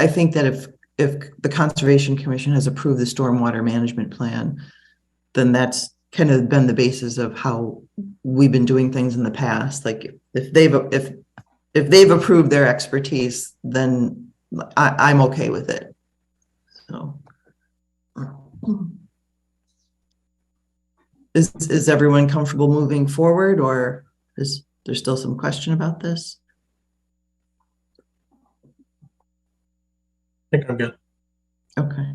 think that if the Conservation Commission has approved the stormwater management plan, then that's kind of been the basis of how we've been doing things in the past. Like if they've approved their expertise, then I'm okay with it. So is everyone comfortable moving forward, or is there still some question about this? I think I'm good. Okay.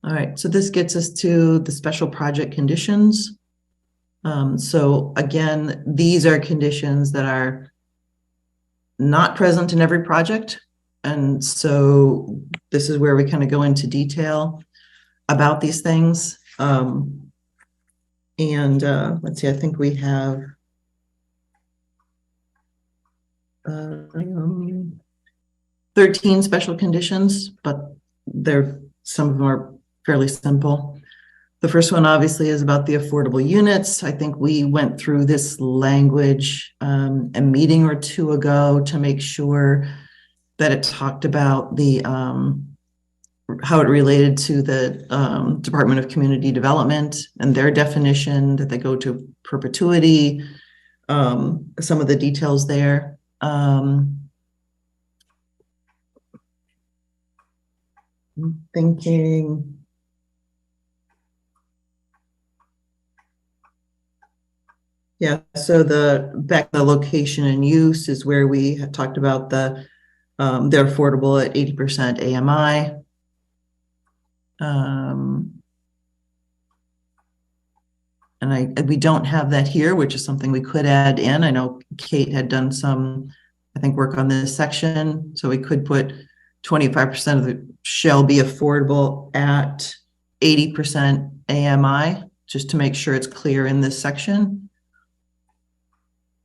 All right, so this gets us to the special project conditions. So again, these are conditions that are not present in every project. And so this is where we kind of go into detail about these things. Let's see, I think we have 13 special conditions, but some of them are fairly simple. The first one obviously is about the affordable units. I think we went through this language a meeting or two ago to make sure that it talked about the how it related to the Department of Community Development and their definition that they go to perpetuity, some of the details there. I'm thinking. Yeah, so the location and use is where we had talked about they're affordable at 80% AMI. And we don't have that here, which is something we could add in. I know Kate had done some, I think, work on this section, so we could put 25% of the shall be affordable at 80% AMI, just to make sure it's clear in this section.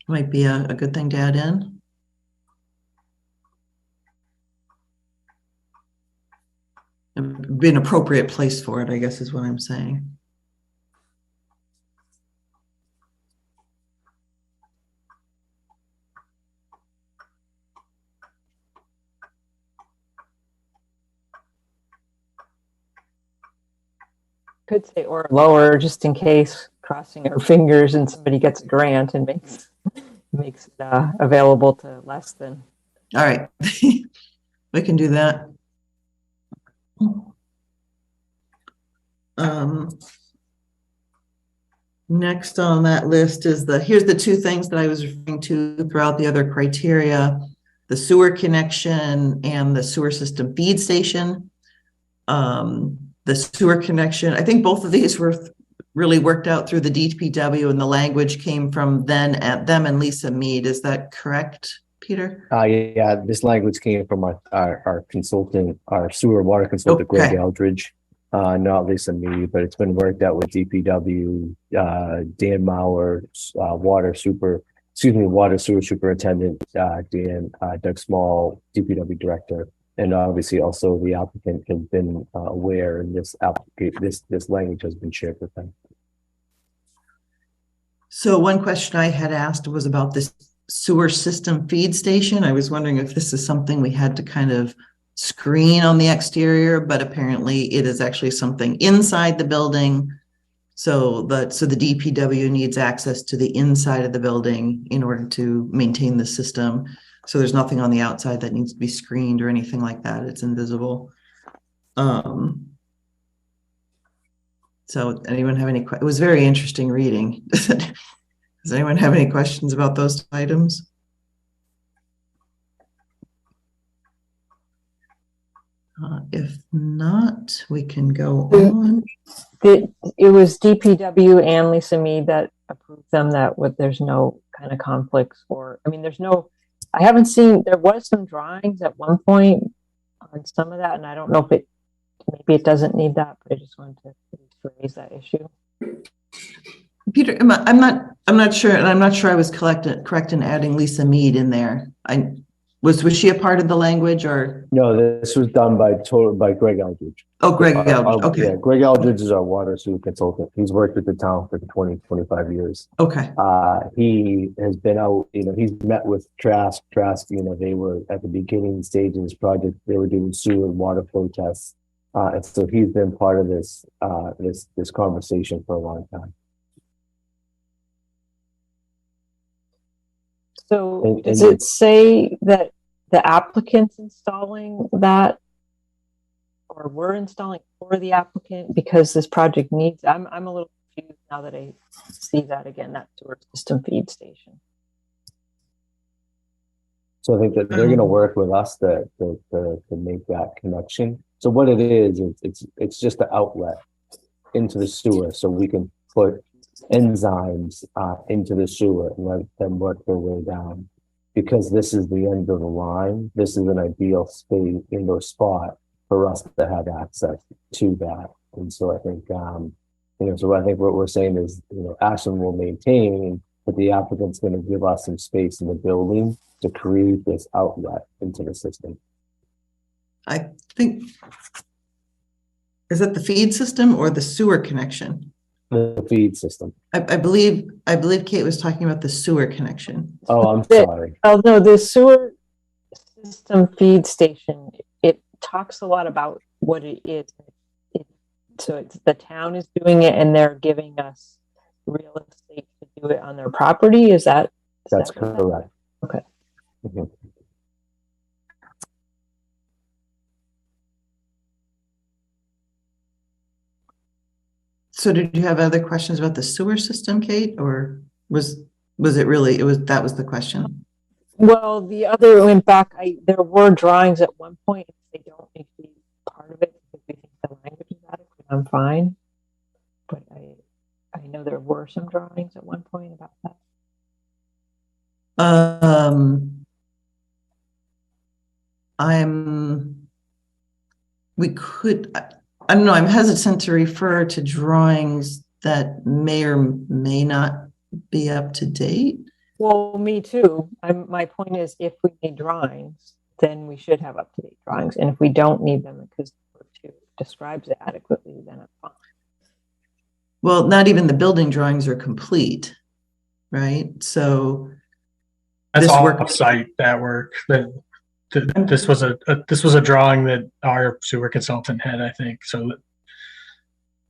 Might be a good thing to add in. be an appropriate place for it, I guess is what I'm saying. Could say or lower, just in case, crossing our fingers and somebody gets a grant and makes it available to less than. All right, we can do that. Next on that list is here's the two things that I was referring to throughout the other criteria, the sewer connection and the sewer system feed station. The sewer connection, I think both of these were really worked out through the DPW, and the language came from them and Lisa Mead. Is that correct, Peter? Yeah, this language came from our consultant, our sewer water consultant, Okay. Greg Eldridge, not Lisa Mead, but it's been worked out with DPW, Dan Mauer, water sewer superintendent, Doug Small, DPW director. And obviously also the applicant has been aware, and this language has been shared with them. So one question I had asked was about this sewer system feed station. I was wondering if this is something we had to kind of screen on the exterior, but apparently it is actually something inside the building. So the DPW needs access to the inside of the building in order to maintain the system. So there's nothing on the outside that needs to be screened or anything like that. It's invisible. So anyone have any, it was very interesting reading. Does anyone have any questions about those items? If not, we can go on. It was DPW and Lisa Mead that approved them, there's no kind of conflicts, or, I mean, I haven't seen, there was some drawings at one point on some of that, and I don't know if maybe it doesn't need that, but I just wanted to raise that issue. Peter, I'm not sure, and I'm not sure I was correct in adding Lisa Mead in there. Was she a part of the language, or? No, this was done by Greg Eldridge. Oh, Greg Eldridge, okay. Yeah, Greg Eldridge is our water sewer consultant. He's worked with the town for 25 years. Okay. He has been out, he's met with Trask. They were at the beginning stage of this project. They were doing sewer and water flow tests. And so he's been part of this conversation for a long time. So does it say that the applicant's installing that, or we're installing for the applicant because this project needs? I'm a little confused now that I see that again, that sewer system feed station. So I think that they're going to work with us to make that connection. So what it is, it's just the outlet into the sewer, so we can put enzymes into the sewer and let them work their way down. Because this is the end of the line, this is an ideal space, indoor spot for us to have access to that. And so I think, so I think what we're saying is, Ashland will maintain, but the applicant's going to give us some space in the building to create this outlet into the system. I think, is that the feed system or the sewer connection? The feed system. I believe Kate was talking about the sewer connection. Oh, I'm sorry. Oh no, the sewer system feed station, it talks a lot about what it is. So it's the town is doing it and they're giving us real estate to do it on their property. That's correct. Okay. Mm-hmm. So did you have other questions about the sewer system, Kate, or was it really, that was the question? Well, the other went back, there were drawings at one point. If they don't make the part of it because we think the language is adequate, I'm fine. But I know there were some drawings at one point about that. I don't know, I'm hesitant to refer to drawings that may or may not be up to date. Well, me too. My point is, if we need drawings, then we should have up-to-date drawings. And if we don't need them, because we're too describes it adequately, then it's fine. Well, not even the building drawings are complete, right? So That's this all work- site that work. This was a drawing that our sewer consultant had, I think. So that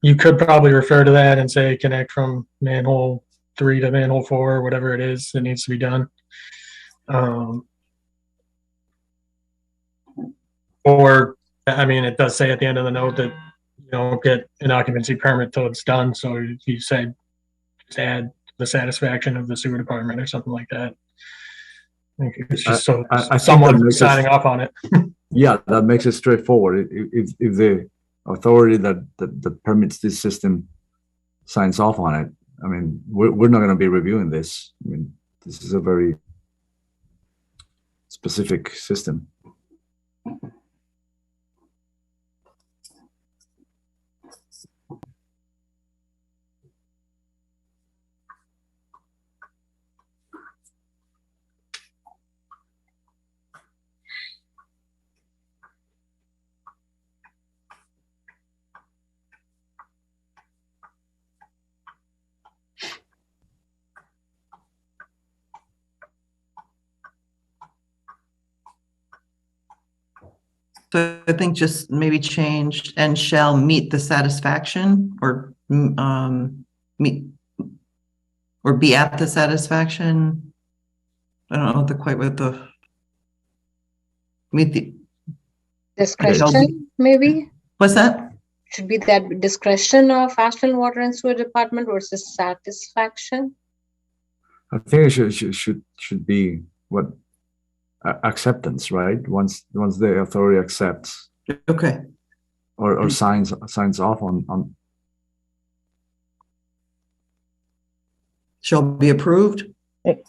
you could probably refer to that and say connect from manhole 3 to manhole 4, whatever it is that needs to be done. Or, I mean, it does say at the end of the note that you don't get an occupancy permit till it's done. So you say just add the satisfaction of the sewer department or something like that. I think it's just so I think that someone makes signing us- off on it. Yeah, that makes it straightforward. If the authority that permits this system signs off on it, I mean, we're not going to be reviewing this. I mean, this is a very specific system. So I think just maybe change and shall meet the satisfaction or meet or be at the satisfaction. I don't know quite what the meet the Discretion, maybe? what's that? Should be that discretion of Ashland Water and Sewer Department versus satisfaction. I think it should be what acceptance, right? Once the authority accepts Okay. or signs off on Shall be approved.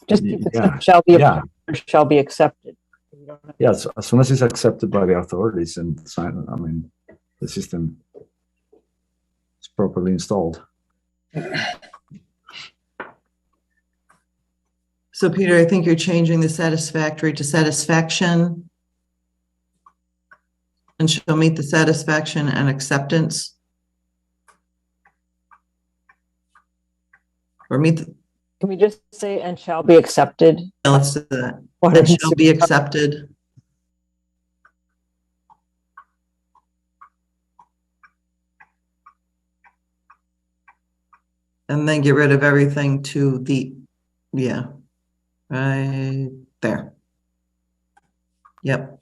Just keep it Yeah. shall be Yeah. approved or shall be accepted. You don't have- yes, as soon as it's accepted by the authorities and sign, I mean, the system is properly installed. So Peter, I think you're changing the satisfactory to satisfaction. And shall meet the satisfaction and acceptance. Or meet, Can we just say and shall be accepted? let's do that. Water And and shall sewer be department. accepted. And then get rid of everything to the, yeah, right there. Yep.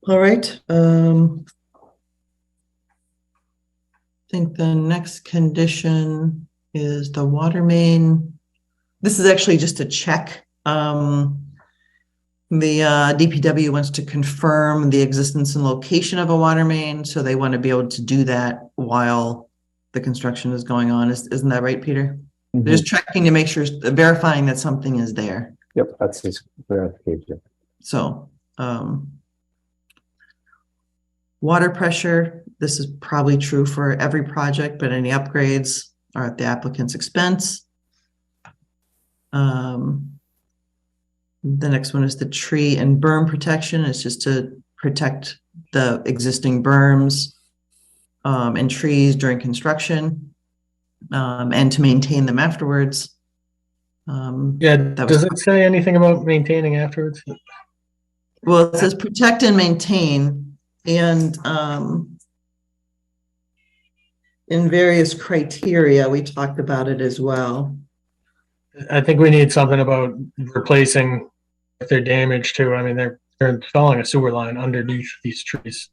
All right. I think the next condition is the water main. This is actually just a check. The DPW wants to confirm the existence and location of a water main, so they want to be able to do that while the construction is going on. Isn't that right, Peter? They're just checking to make sure, verifying that something is there. Yep, that's his verification. So, water pressure, this is probably true for every project, but any upgrades are at the applicant's expense. The next one is the tree and berm protection. It's just to protect the existing berms and trees during construction and to maintain them afterwards. Yeah, That was- does it say anything about maintaining afterwards? Well, it says protect and maintain, and in various criteria, we talked about it as well. I think we need something about replacing if they're damaged too. I mean, they're installing a sewer line underneath these trees.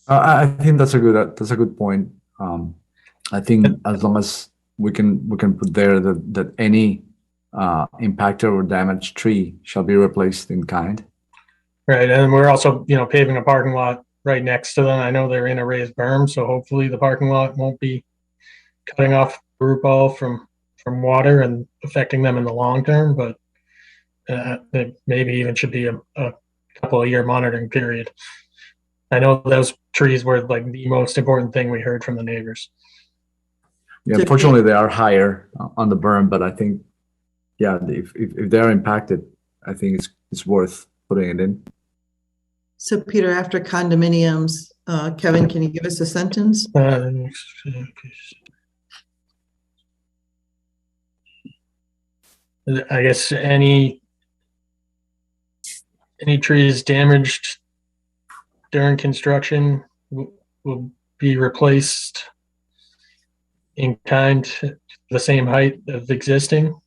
I think that's a good point. I think as long as we can put there that any impacted or damaged tree shall be replaced in kind. Right, and we're also, paving a parking lot right next to them. I know they're in a raised berm, so hopefully the parking lot won't be cutting off the root ball from water and affecting them in the long term, but it maybe even should be a couple of year monitoring period. I know those trees were like the most important thing we heard from the neighbors. Yeah, unfortunately, they are higher on the berm, but I think, yeah, if they are impacted, I think it's worth putting it in. So Peter, after condominiums, Kevin, can you give us a sentence? I guess any trees damaged during construction will be replaced in kind the same height of existing.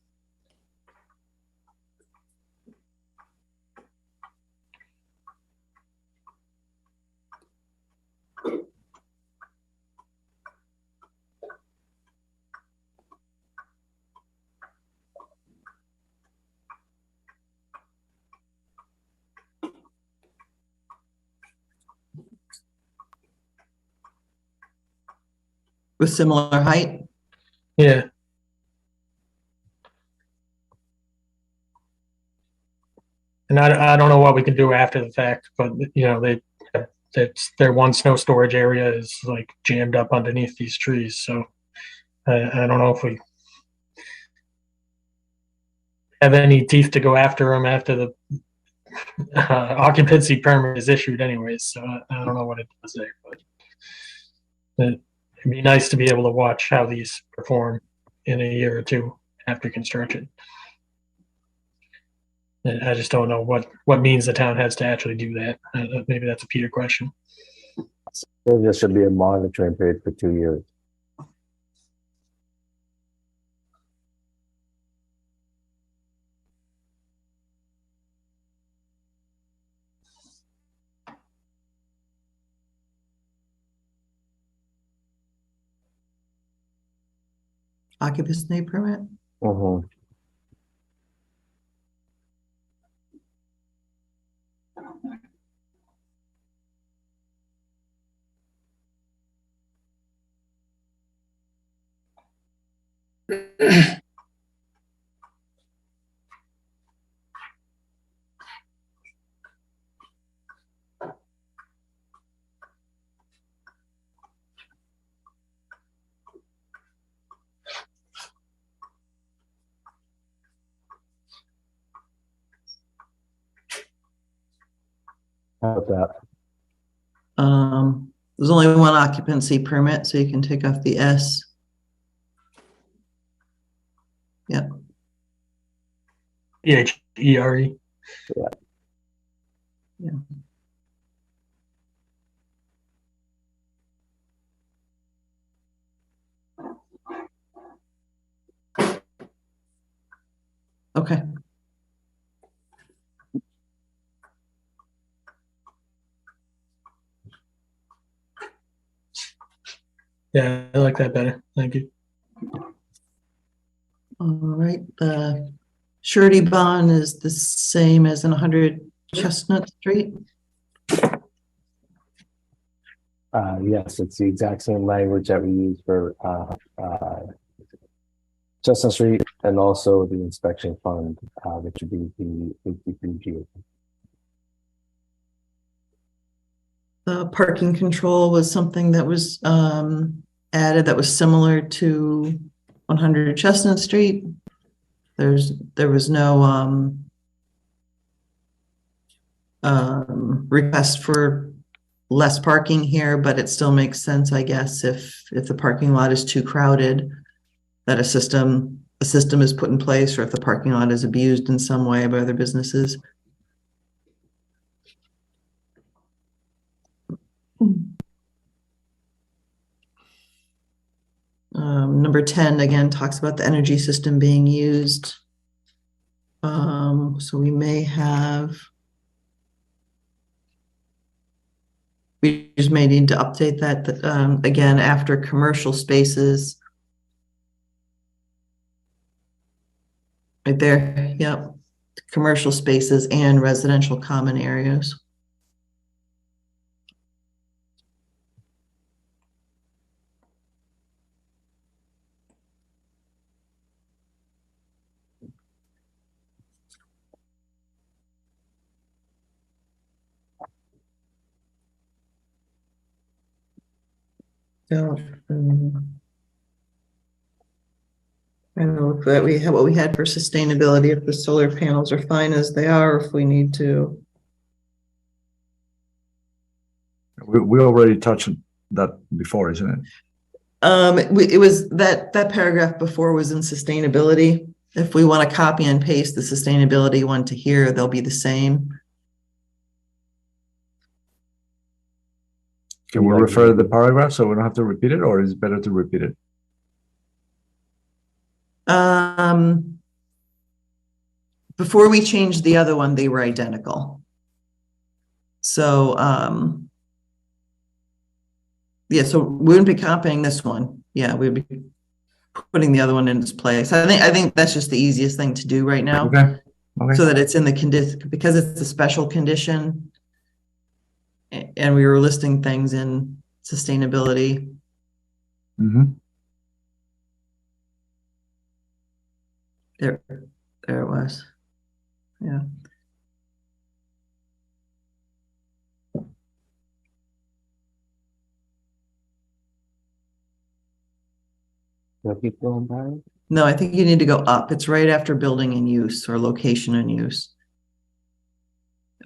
With similar height? Yeah. And I don't know what we can do after the fact, but you know, their one snow storage area is like jammed up underneath these trees. So I don't know if we have any teeth to go after them after the occupancy permit is issued anyways. So I don't know what it does there, but it'd be nice to be able to watch how these perform in a year or two after construction. And I just don't know what means the town has to actually do that. Maybe that's a Peter question. There should be a monitoring period for 2 years. Occupancy permit? Mm-hmm. How about that? There's only one occupancy permit, so you can take off the S. Yeah. PHERE. Yeah. Yeah. Okay. Yeah, I like that better. Thank you. All right. The surety bond is the same as in 100 Chestnut Street. Yes, it's the exact same language that we use for Chestnut Street and also the inspection fund, which would be the HDPG. The parking control was something that was added that was similar to 100 Chestnut Street. There was no request for less parking here, but it still makes sense, I guess, if the parking lot is too crowded, that a system is put in place, or if the parking lot is abused in some way by other businesses. Number 10 again talks about the energy system being used. So we just may need to update that, again, after commercial spaces. Right there, yep. Commercial spaces and residential common areas. So, I don't know if that we have what we had for sustainability, if the solar panels are fine as they are, if we need to. We already touched that before, isn't it? It was that paragraph before was in sustainability. If we want to copy and paste the sustainability one to here, they'll be the same. Can we refer to the paragraph so we don't have to repeat it, or is it better to repeat it? Before we changed the other one, they were identical. So, yeah, so we wouldn't be copying this one. Yeah, we'd be putting the other one in its place. I think that's just the easiest thing to do right now. Okay. Okay. So that it's in the condition, because it's a special condition. And we were listing things in sustainability. Mm-hmm. There it was. Yeah. Keep going by. No, I think you need to go up. It's right after building and use or location and use.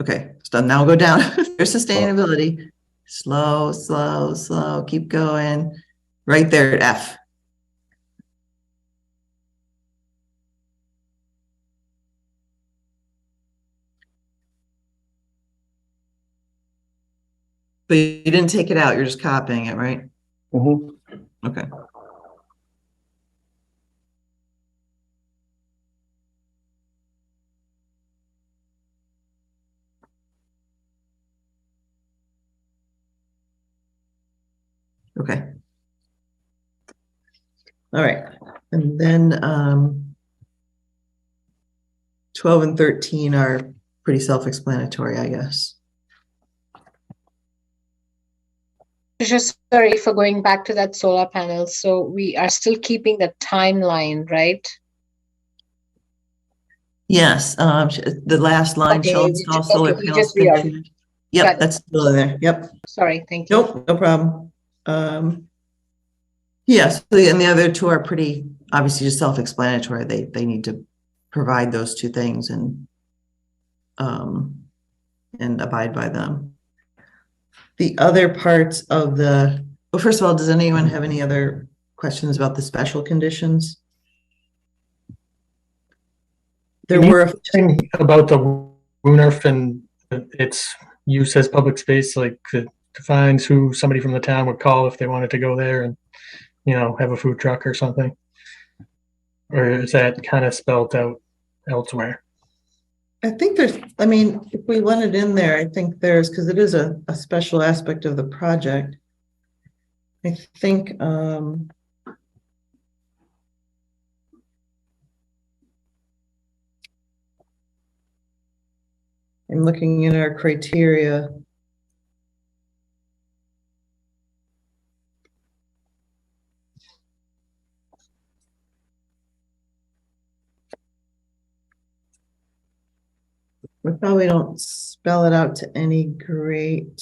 Okay, so now go down. There's sustainability. Slow, slow, slow. Keep going. Right there at F. But you didn't take it out. You're just copying it, right? Mm-hmm. Okay. Okay. All right. And then 12 and 13 are pretty self-explanatory, I guess. Just sorry for going back to that solar panel. So we are still keeping the timeline, right? Yes, the last line Okay, shall we install just- solar okay, we panels. just realized. Yep, Got it. that's still in there. Yep. Sorry, thank you. Nope, no problem. Yes, and the other two are pretty obviously just self-explanatory. They need to provide those two things and abide by them. The other parts of the, well, first of all, does anyone have any other questions about the special conditions? There were a Thing about the WUNRF and its use as public space, like it defines who somebody from the town would call if they wanted to go there and, you know, have a food truck or something. Or is that kind of spelled out elsewhere? I think there's, I mean, if we want it in there, I think there's, because it is a special aspect of the project. I think, I'm looking in our criteria. We probably don't spell it out to any great.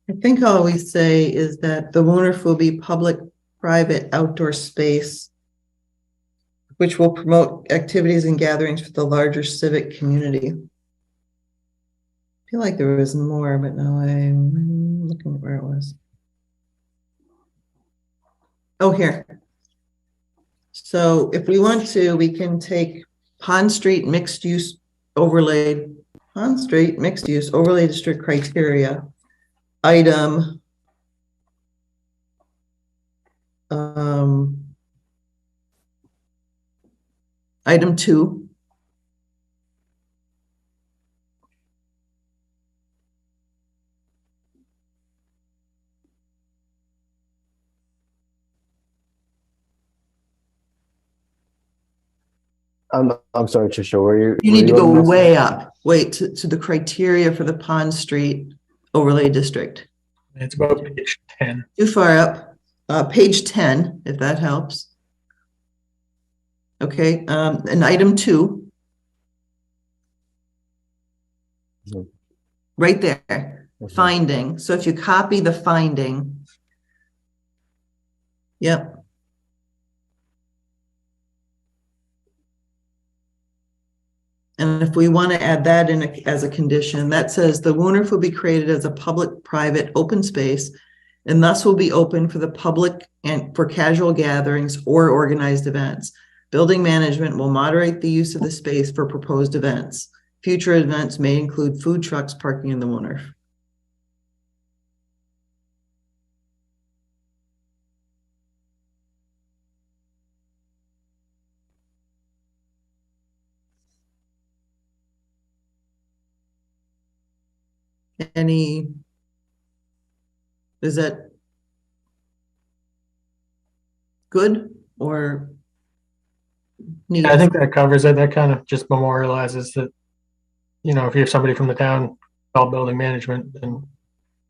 I think all we say is that the WUNRF will be public-private outdoor space which will promote activities and gatherings for the larger civic community. I feel like there was more, but now I'm looking at where it was. Oh, here. So if we want to, we can take Pond Street mixed use overlay, Pond Street mixed use overlay district criteria, item item 2. I'm sorry, Trisha, where You need to go way up. Wait, to the criteria for the Pond Street overlay district. It's about page 10. Too far up, page 10, if that helps. Okay, and item 2. Mhm. Right there, Okay. finding. So if you copy the finding. Yep. And if we want to add that in as a condition, that says the Wooners will be created as a public-private open space and thus will be open for the public and for casual gatherings or organized events. Building management will moderate the use of the space for proposed events. Future events may include food trucks parking in the Wooners. Is that good or neat? I think that covers it. That kind of just memorializes that, you know, if you're somebody from the town, call building management and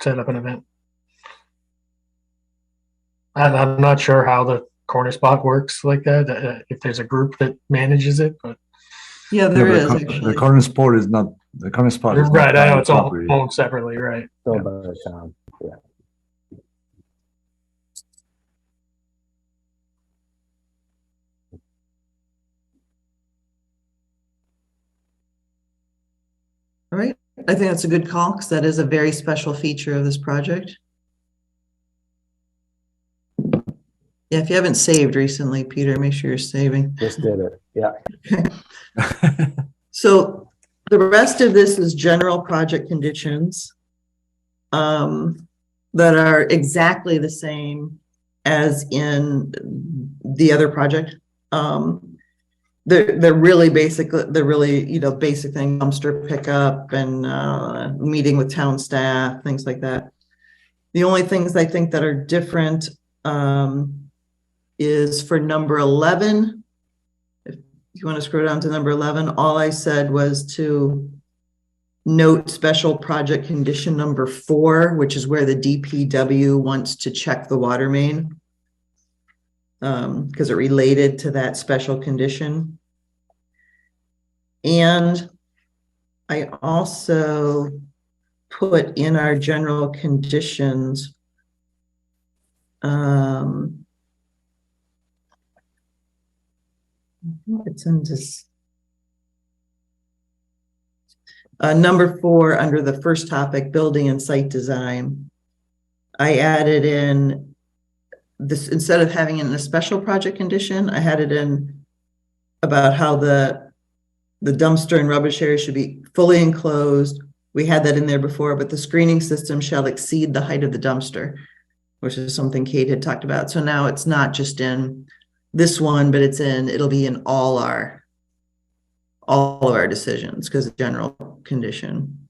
set up an event. I'm not sure how the corner spot works like that, if there's a group that manages it, but. Yeah, there Yeah, is the actually. current spot is not the current spot. Is not Right, I know private it's all property. owned separately, right? Still Yeah. by the town, yeah. All right, I think that's a good call because that is a very special feature of this project. Yeah, if you haven't saved recently, Peter, make sure you're saving. Just did it, yeah. So the rest of this is general project conditions that are exactly the same as in the other project. They're really basic. They're really, you know, basic thing, dumpster pickup and meeting with town staff, things like that. The only things I think that are different is for number 11. If you want to scroll down to number 11, all I said was to note special project condition number 4, which is where the DPW wants to check the water main. Because it related to that special condition. And I also put in our general conditions it's in this number 4 under the first topic, building and site design. I added in this, instead of having it in a special project condition, I had it in about how the dumpster and rubbish area should be fully enclosed. We had that in there before, but the screening system shall exceed the height of the dumpster, which is something Kate had talked about. So now it's not just in this one, but it'll be in all of our decisions because it's general condition.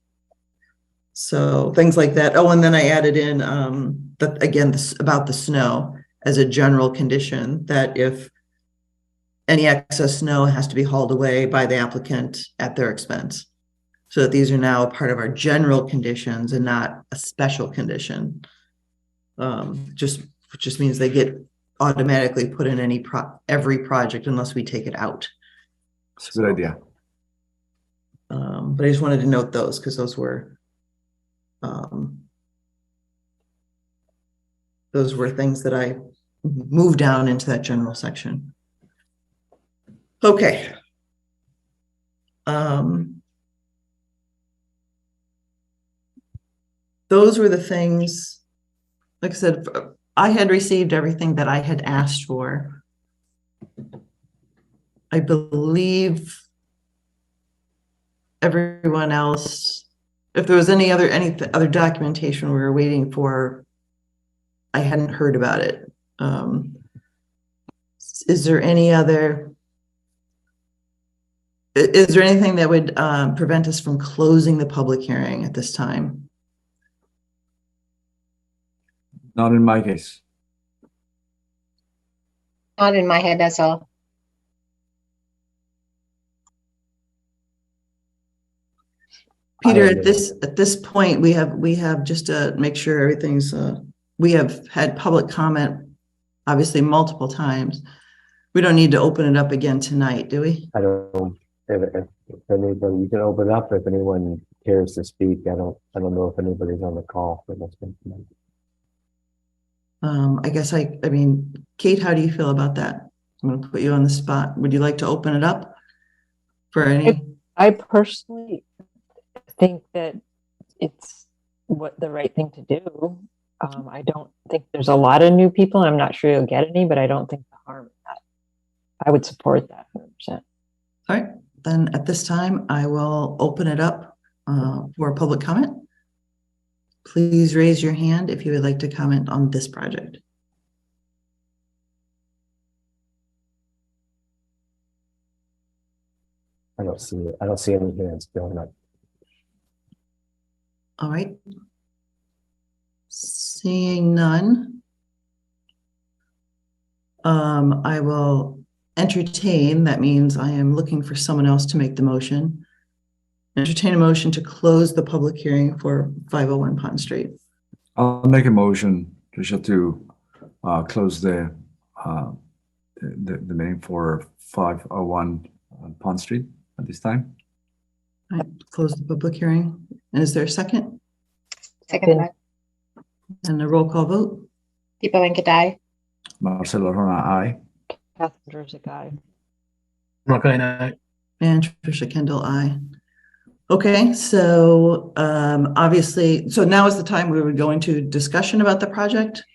So things like that. Oh, and then I added in about the snow as a general condition, that if any excess snow has to be hauled away by the applicant at their expense. So that these are now a part of our general conditions and not a special condition. Just means they get automatically put in every project unless we take it out. It's a good idea. But I just wanted to note those because those were things that I moved down into that general section. Okay. Those were the things, like I said, I had received everything that I had asked for. I believe everyone else, if there was any other documentation we were waiting for, I hadn't heard about it. Is there anything that would prevent us from closing the public hearing at this time? Not in my case. Not in my head, that's all. Peter, I at this point, we have just to make sure everything's, we have had public comment, obviously multiple times. We don't need to open it up again tonight, do we? I don't, if anybody, you can open up if anyone cares to speak. I don't know if anybody's on the call for this one tonight. I guess I mean, Kate, how do you feel about that? I'm going to put you on the spot. Would you like to open it up for any? I personally think that it's what the right thing to do. I don't think there's a lot of new people, and I'm not sure you'll get any, but I don't think the harm in that. I would support that 100%. All right, then at this time, I will open it up for public comment. Please raise your hand if you would like to comment on this project. I don't see any hands going up. All right. Seeing none, I will entertain, that means I am looking for someone else to make the motion. Entertain a motion to close the public hearing for 501 Pond Street. I'll make a motion, Tricia, to close the meeting for 501 Pond Street at this time. All right, close the public hearing. And is there a second? Second. And a roll call vote? Deepa Venkatai. Marcelo Rona, aye. Catherine Jersey guy. Okay, night. And Tricia Kendall, aye. Okay, so obviously, so now is the time we would go into discussion about the project.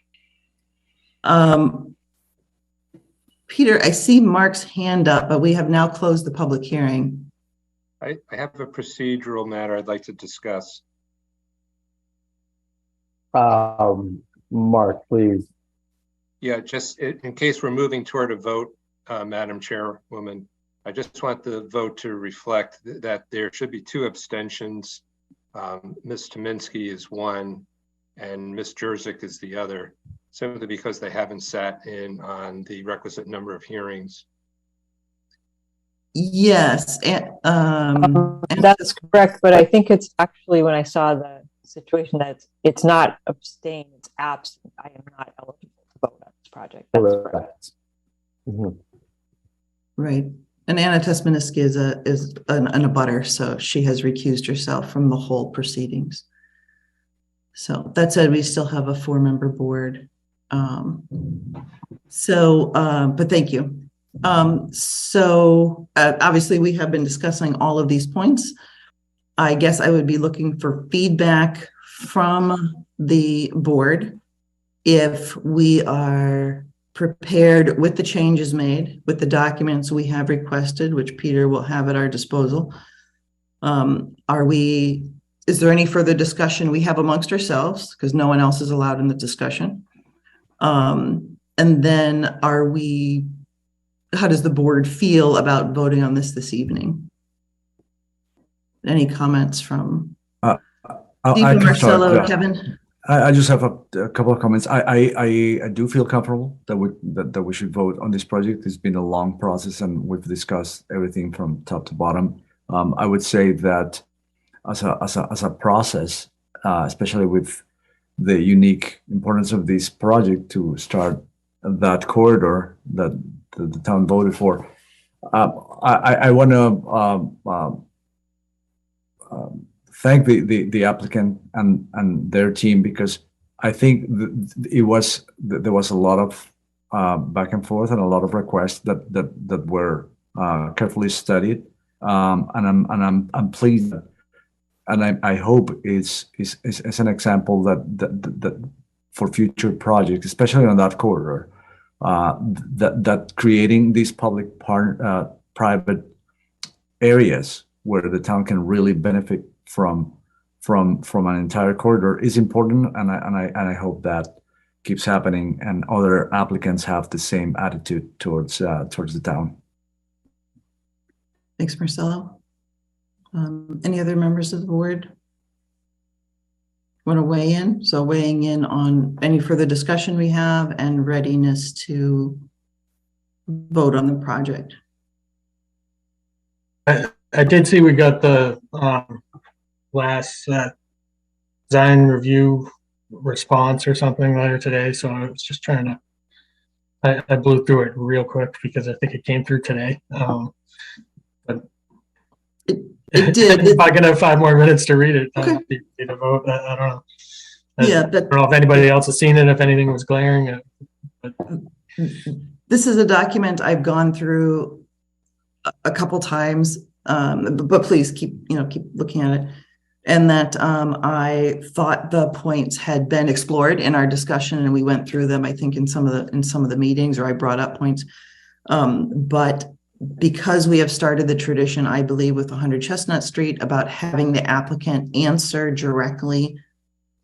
Peter, I see Mark's hand up, but we have now closed the public hearing. I have a procedural matter I'd like to discuss. Mark, please. Yeah, just in case we're moving toward a vote, Madam Chairwoman, I just want the vote to reflect that there should be 2 abstentions. Ms. Tominski is one and Ms. Jerzyk is the other, simply because they haven't sat in on the requisite number of hearings. Yes, and that's correct, but I think it's actually, when I saw the situation, that it's not abstain, it's absent. I am not eligible to vote on this project. That's correct. Mm-hmm. Right. And Anna Tesmaniski is an abutter, so she has recused herself from the whole proceedings. So that said, we still have a 4-member board. But thank you. Obviously we have been discussing all of these points. I guess I would be looking for feedback from the board if we are prepared with the changes made, with the documents we have requested, which Peter will have at our disposal. Is there any further discussion we have amongst ourselves, because no one else is allowed in the discussion? And then how does the board feel about voting on this evening? Any comments from Stephen, Marcelo, Kevin? I just have a couple of comments. I do feel comfortable that we should vote on this project. It's been a long process, and we've discussed everything from top to bottom. I would say that as a process, especially with the unique importance of this project to start that corridor that the town voted for, I want to thank the applicant and their team, because I think there was a lot of back and forth and a lot of requests that were carefully studied, and I'm pleased, and I hope it's an example that for future projects, especially on that corridor, that creating these public private areas where the town can really benefit from an entire corridor is important, and I hope that keeps happening and other applicants have the same attitude towards the town. Thanks, Marcelo. Any other members of the board want to weigh in? So weighing in on any further discussion we have and readiness to vote on the project. I did see we got the last design review response or something later today. So I was just trying to, I blew through it real quick because I think it came through today. But It did. if I can have 5 more minutes to read it, Okay. I'd be ready to vote. I don't know. Yeah, I don't know if anybody else has seen it, if anything was glaring. But this is a document I've gone through a couple times, but please keep looking at it. And that I thought the points had been explored in our discussion, and we went through them, I think, in some of the meetings, or I brought up points. But because we have started the tradition, I believe, with 100 Chestnut Street about having the applicant answer directly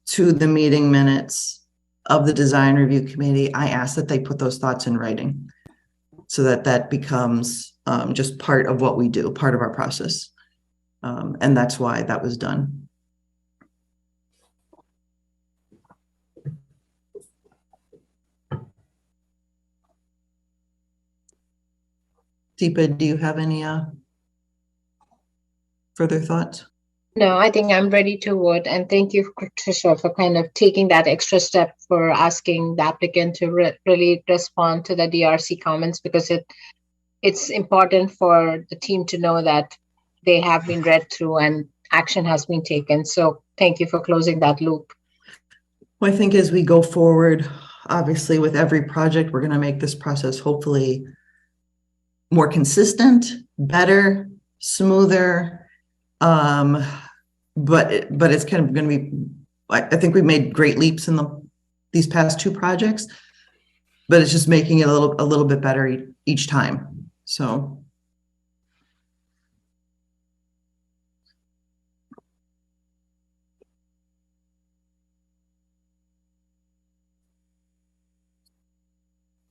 to the meeting minutes of the design review committee, I ask that they put those thoughts in writing so that that becomes just part of what we do, part of our process. And that's why that was done. Deepa, do you have any further thoughts? No, I think I'm ready to vote. And thank you, Tricia, for kind of taking that extra step for asking the applicant to really respond to the DRC comments, because it's important for the team to know that they have been read through and action has been taken. So thank you for closing that loop. Well, I think as we go forward, obviously with every project, we're going to make this process hopefully more consistent, better, smoother. But it's kind of going to be, I think we've made great leaps in these past 2 projects, but it's just making it a little bit better each time. So.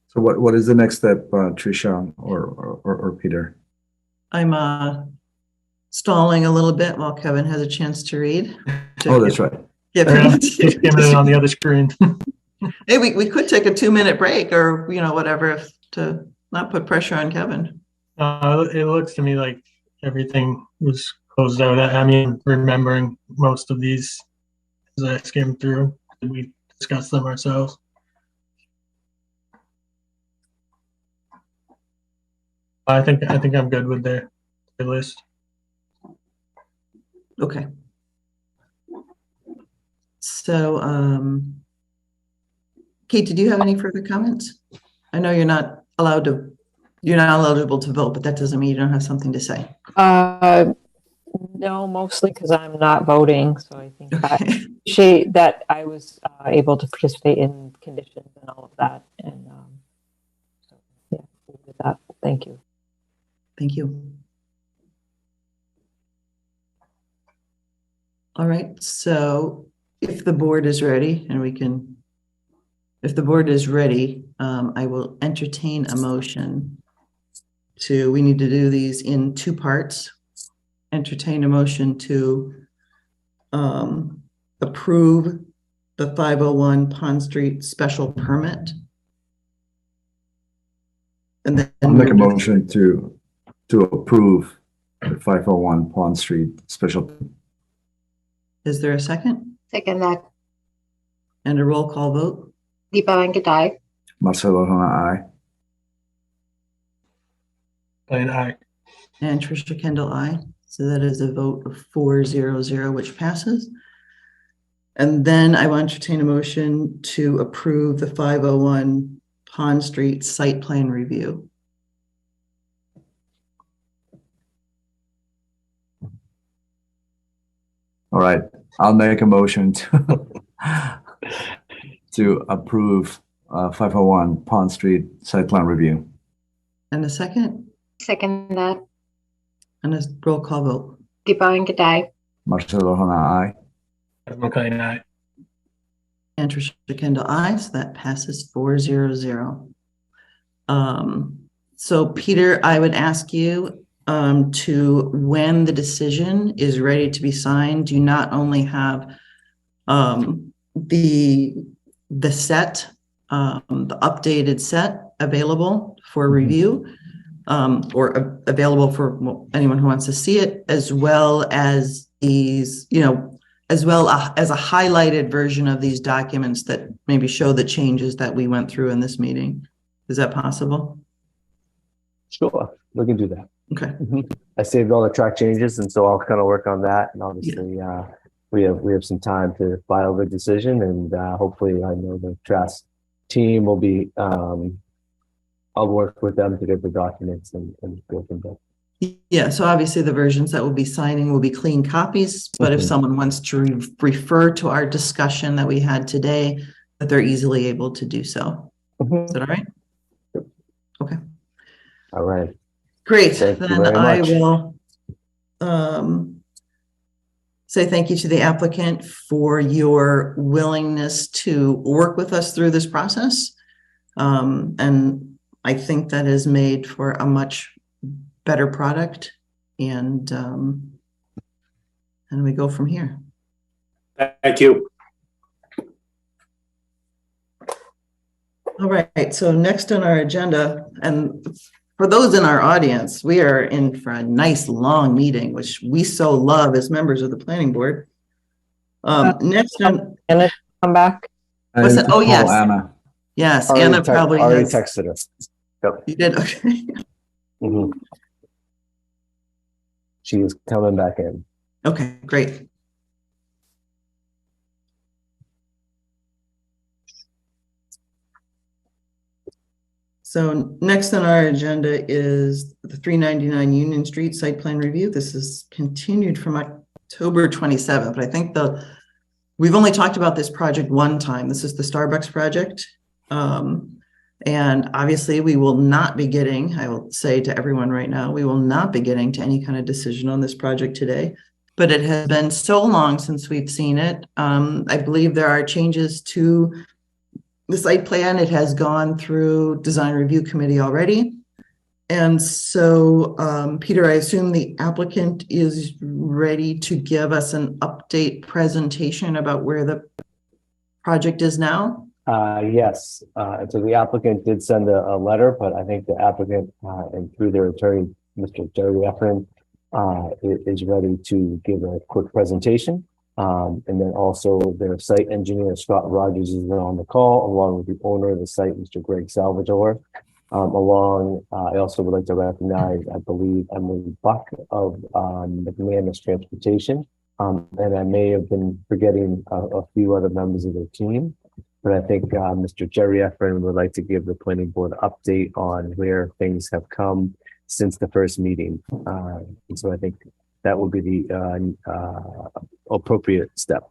So what is the next step, Tricia or Peter? I'm stalling a little bit while Kevin has a chance to read. Oh, that's right. Yeah, just skimming it on the other screen. hey, we could take a 2-minute break, or whatever, to not put pressure on Kevin. It looks to me like everything was closed out. I mean, remembering most of these as I skimmed through, we discussed them ourselves. I think I'm good with the list. Okay. So, Kate, did you have any further comments? I know you're not eligible to vote, but that doesn't mean you don't have something to say. No, mostly because I'm not voting. So I think Okay. that I was able to participate in conditions and all of that. And so, yeah, with that, thank you. Thank you. All right, so if the board is ready, and if the board is ready, I will entertain a motion we need to do these in 2 parts. Entertain a motion to approve the 501 Pond Street special permit. And then I'll make a motion to approve the 501 Pond Street special. Is there a second? Second that. And a roll call vote? Deepa Venkatai. Marcelo Hona, aye. Plain aye. And Trisha Kendall, aye. So that is a vote of 4-0-0, which passes. And then I will entertain a motion to approve the 501 Pond Street site plan review. All right, I'll make a motion to approve 501 Pond Street site plan review. And a second? Second that. And a roll call vote? Deepa Venkatai. Marcelo Hona, aye. McLean aye. And Trisha Kendall, aye. So that passes 4-0-0. So Peter, I would ask you to, when the decision is ready to be signed, you not only have the set, the updated set available for review, or available for anyone who wants to see it, as well as these, as well as a highlighted version of these documents that maybe show the changes that we went through in this meeting. Is that possible? Sure, we can do that. Okay. I saved all the track changes, and so I'll kind of work on that. And obviously, we have some time to file the decision, and hopefully, I know the TRAS team will be. I'll work with them to get the documents and go from there. Yeah, so obviously the versions that we'll be signing will be clean copies, but if someone wants to refer to our discussion that we had today, that they're easily able to do so. Is that all right? Okay. All right. Great. Thank you Then very I much. will say thank you to the applicant for your willingness to work with us through this process. And I think that is made for a much better product, and we go from here. Thank you. All right, so next on our agenda, and for those in our audience, we are in for a nice long meeting, which we so love as members of the planning board. Next on, And it come back. what's that? Oh, yes. Anna. Yes, Already Anna probably already has. texted her. Yep. You did, okay. She is coming back in. Okay, great. So next on our agenda is the 399 Union Street site plan review. This is continued from October 27th, but I think we've only talked about this project one time. This is the Starbucks project. And obviously we will not be getting, I will say to everyone right now, we will not be getting to any kind of decision on this project today, but it has been so long since we've seen it. I believe there are changes to the site plan. It has gone through design review committee already. And so, Peter, I assume the applicant is ready to give us an update presentation about where the project is now? Yes. So the applicant did send a letter, but I think the applicant and through their attorney, Mr. Jerry Efren, is ready to give a quick presentation. And then also their site engineer, Scott Rogers, is on the call, along with the owner of the site, Mr. Greg Salvatore. I also would like to recognize, I believe, Emily Buck of McManus Transportation. And I may have been forgetting a few other members of their team. But I think Mr. Jerry Efren would like to give the planning board an update on where things have come since the first meeting. And so I think that would be the appropriate step.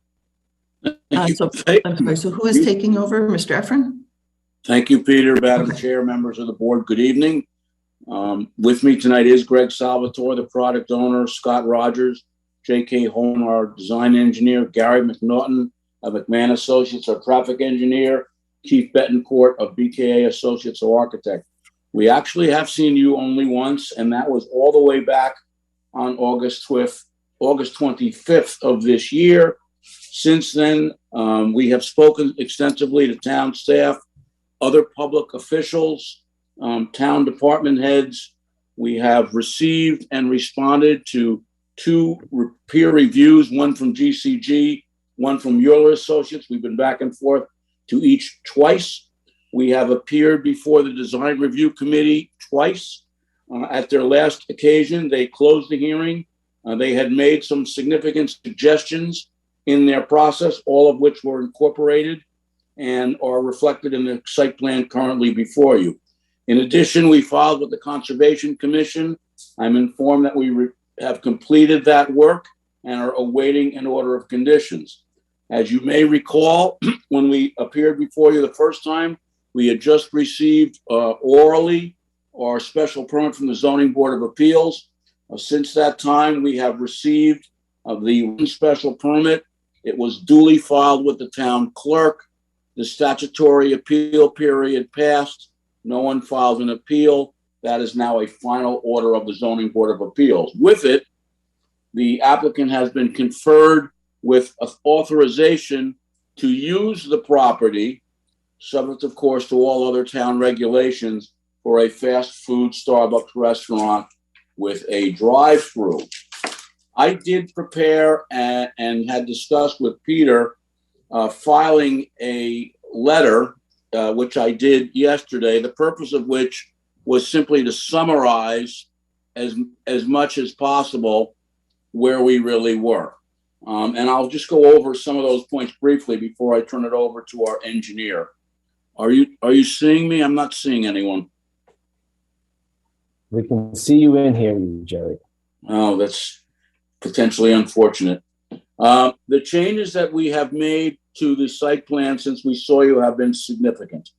I'm sorry, so who is taking over, Mr. Efren? Thank you, Peter, Madam Chair, members of the board. Good evening. With me tonight is Greg Salvatore, the product owner, Scott Rogers, J.K. Holm, our design engineer, Gary McNaughton of McMahon Associates, our traffic engineer, Keith Betancourt of BKA Associates, our architect. We actually have seen you only once, and that was all the way back on August 25th of this year. Since then, we have spoken extensively to town staff, other public officials, town department heads. We have received and responded to 2 peer reviews, one from GCG, one from Euler Associates. We've been back and forth to each twice. We have appeared before the design review committee twice. At their last occasion, they closed the hearing. They had made some significant suggestions in their process, all of which were incorporated and are reflected in the site plan currently before you. In addition, we filed with the Conservation Commission. I'm informed that we have completed that work and are awaiting an order of conditions. As you may recall, when we appeared before you the first time, we had just received orally our special permit from the Zoning Board of Appeals. Since that time, we have received the special permit. It was duly filed with the town clerk. The statutory appeal period passed. No one filed an appeal. That is now a final order of the Zoning Board of Appeals. With it, the applicant has been conferred with authorization to use the property, subject, of course, to all other town regulations, for a fast food Starbucks restaurant with a drive-through. I did prepare and had discussed with Peter filing a letter, which I did yesterday, the purpose of which was simply to summarize as much as possible where we really were. And I'll just go over some of those points briefly before I turn it over to our engineer. Are you seeing me? I'm not seeing anyone. We can see you and hear you, Jerry. Oh, that's potentially unfortunate. The changes that we have made to the site plan since we saw you have been significant.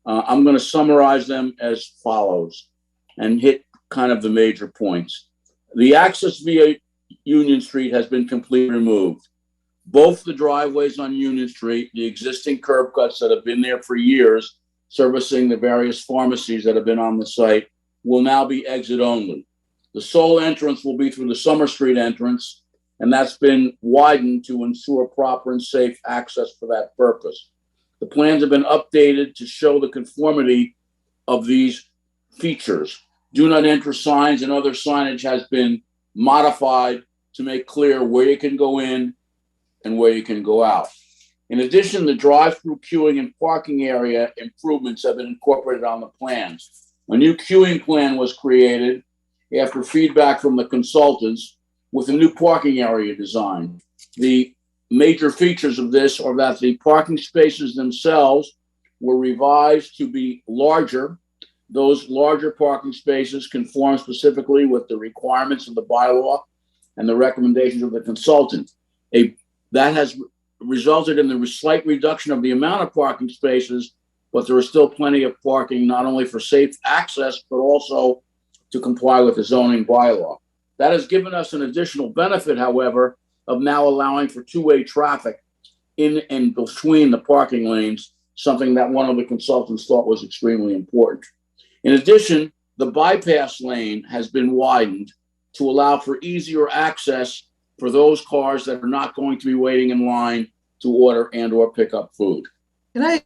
I'm going to summarize them as follows and hit kind of the major points. The access via Union Street has been completely removed. Both the driveways on Union Street, the existing curb cuts that have been there for years, servicing the various pharmacies that have been on the site, will now be exit only. The sole entrance will be through the Summer Street entrance, and that's been widened to ensure proper and safe access for that purpose. The plans have been updated to show the conformity of these features. Do not enter signs and other signage has been modified to make clear where you can go in and where you can go out. In addition, the drive-through queuing and parking area improvements have been incorporated on the plans. A new queuing plan was created after feedback from the consultants with a new parking area design. The major features of this are that the parking spaces themselves were revised to be larger. Those larger parking spaces conform specifically with the requirements of the bylaw and the recommendations of the consultant. That has resulted in the slight reduction of the amount of parking spaces, but there is still plenty of parking, not only for safe access, but also to comply with the zoning bylaw. That has given us an additional benefit, however, of now allowing for two-way traffic in and between the parking lanes, something that one of the consultants thought was extremely important. In addition, the bypass lane has been widened to allow for easier access for those cars that are not going to be waiting in line to order and or pick up food. Can I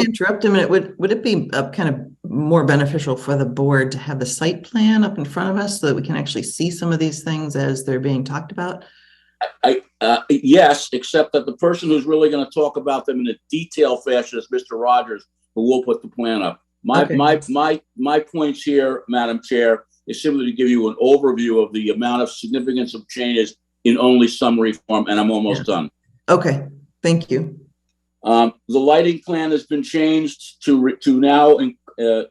interrupt a minute? Would it be kind of more beneficial for the board to have the site plan up in front of us so that we can actually see some of these things as they're being talked about? Yes, except that the person who's really going to talk about them in a detailed fashion is Mr. Rogers, who will put the plan up. My points here, Madam Chair, is simply to give you an overview of the amount of significance of changes in only summary form, and I'm almost done. Okay, thank you. The lighting plan has been changed to now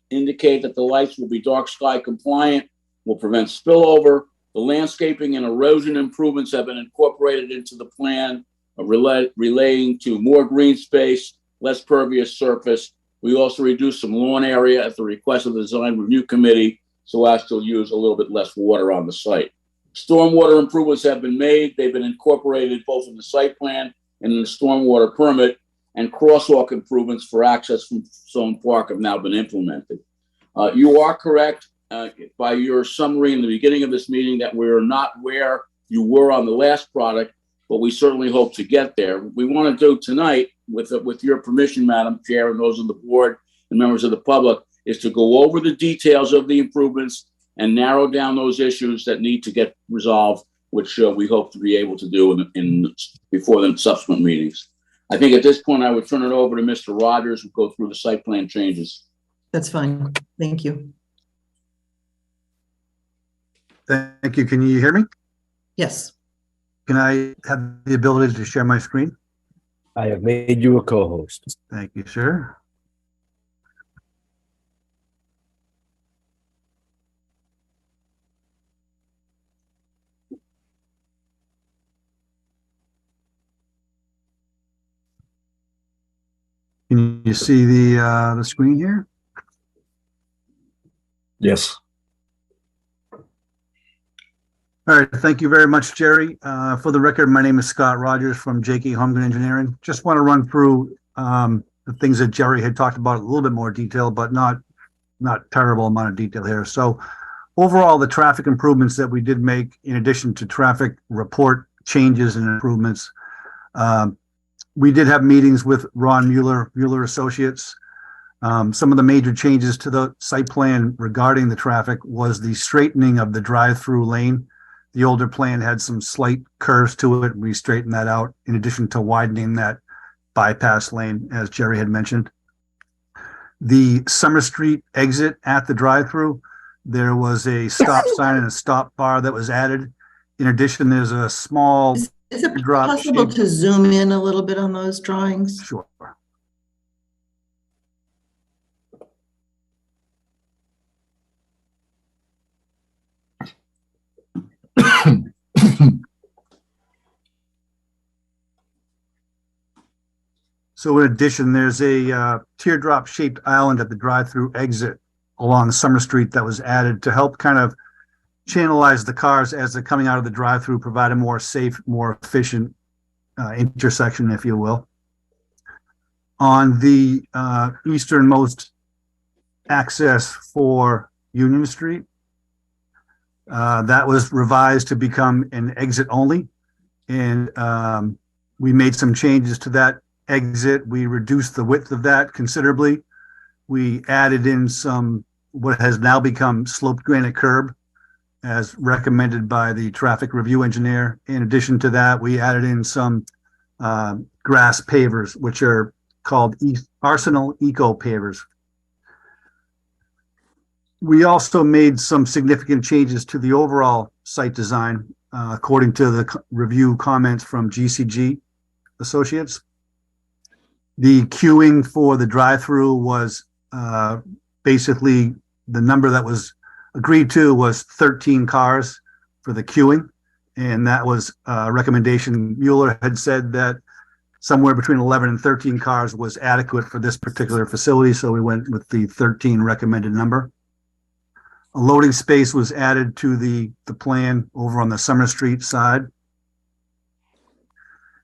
indicate that the lights will be dark sky compliant, will prevent spillover. The landscaping and erosion improvements have been incorporated into the plan, relating to more green space, less pervious surface. We also reduced some lawn area at the request of the Design Review Committee so as to use a little bit less water on the site. Stormwater improvements have been made. They've been incorporated both in the site plan and in the stormwater permit, and crosswalk improvements for access from Stone Park have now been implemented. You are correct by your summary in the beginning of this meeting that we're not where you were on the last product, but we certainly hope to get there. What we want to do tonight, with your permission, Madam Chair, and those on the board and members of the public, is to go over the details of the improvements and narrow down those issues that need to get resolved, which we hope to be able to do before the subsequent meetings. I think at this point, I would turn it over to Mr. Rogers, who will go through the site plan changes. That's fine. Thank you. Thank you. Can you hear me? Yes. Can I have the ability to share my screen? I have made you a co-host. Thank you, sir. Can you see the screen here? Yes. All right, thank you very much, Jerry. For the record, my name is Scott Rogers from J.K. Holmgren Engineering. Just want to run through the things that Jerry had talked about in a little bit more detail, but not terrible amount of detail here. So overall, the traffic improvements that we did make, in addition to traffic report changes and improvements, we did have meetings with Ron Mueller Associates. Some of the major changes to the site plan regarding the traffic was the straightening of the drive-through lane. The older plan had some slight curves to it. We straightened that out in addition to widening that bypass lane, as Jerry had mentioned. The Summer Street exit at the drive-through, there was a stop sign and a stop bar that was added. In addition, there's a small Is it drop possible shape. to zoom in a little bit on those drawings? Sure. So in addition, there's a teardrop shaped island at the drive-through exit along Summer Street that was added to help kind of channelize the cars as they're coming out of the drive-through, provide a more safe, more efficient intersection, if you will. On the easternmost access for Union Street, that was revised to become an exit only. And we made some changes to that exit. We reduced the width of that considerably. We added in some what has now become sloped granite curb as recommended by the traffic review engineer. In addition to that, we added in some grass pavers, which are called Arsenal Eco Pavers. We also made some significant changes to the overall site design, according to the review comments from GCG Associates. The queuing for the drive-through was basically the number that was agreed to was 13 cars for the queuing. And that was a recommendation. Mueller had said that somewhere between 11 and 13 cars was adequate for this particular facility. So we went with the 13 recommended number. A loading space was added to the plan over on the Summer Street side.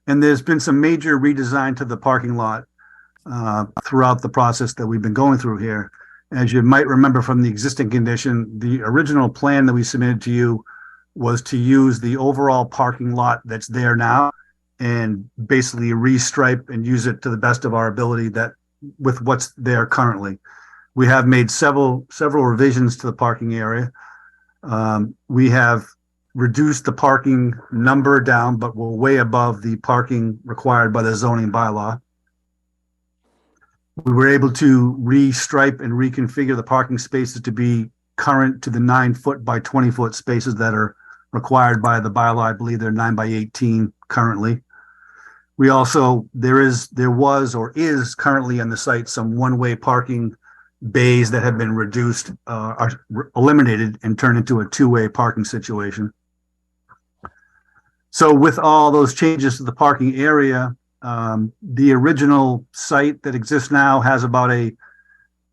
And there's been some major redesign to the parking lot throughout the process that we've been going through here. As you might remember from the existing condition, the original plan that we submitted to you was to use the overall parking lot that's there now and basically restripe and use it to the best of our ability that with what's there currently. We have made several revisions to the parking area. We have reduced the parking number down, but we're way above the parking required by the zoning bylaw. We were able to restripe and reconfigure the parking spaces to be current to the 9-foot by 20-foot spaces that are required by the bylaw. I believe they're 9 by 18 currently. We also, there was or is currently on the site some one-way parking bays that have been reduced, are eliminated and turned into a two-way parking situation. So with all those changes to the parking area, the original site that exists now has about a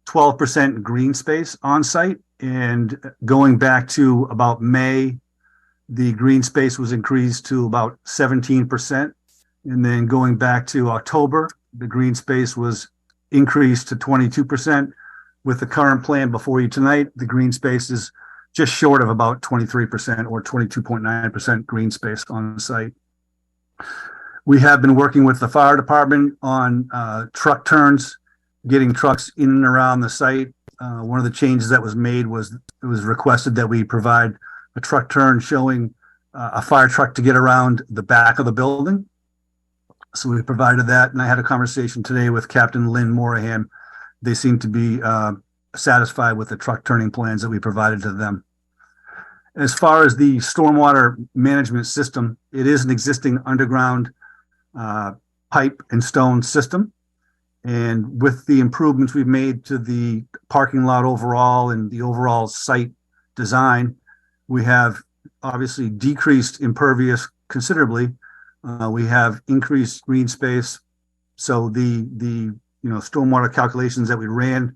12% green space on site. And going back to about May, the green space was increased to about 17%. And then going back to October, the green space was increased to 22%. With the current plan before you tonight, the green space is just short of about 23% or 22.9% green space on site. We have been working with the fire department on truck turns, getting trucks in and around the site. One of the changes that was made was it was requested that we provide a truck turn showing a fire truck to get around the back of the building. So we provided that, and I had a conversation today with Captain Lynn Morahan. They seem to be satisfied with the truck turning plans that we provided to them. As far as the stormwater management system, it is an existing underground pipe and stone system. And with the improvements we've made to the parking lot overall and the overall site design, we have obviously decreased impervious considerably. We have increased green space. So the stormwater calculations that we ran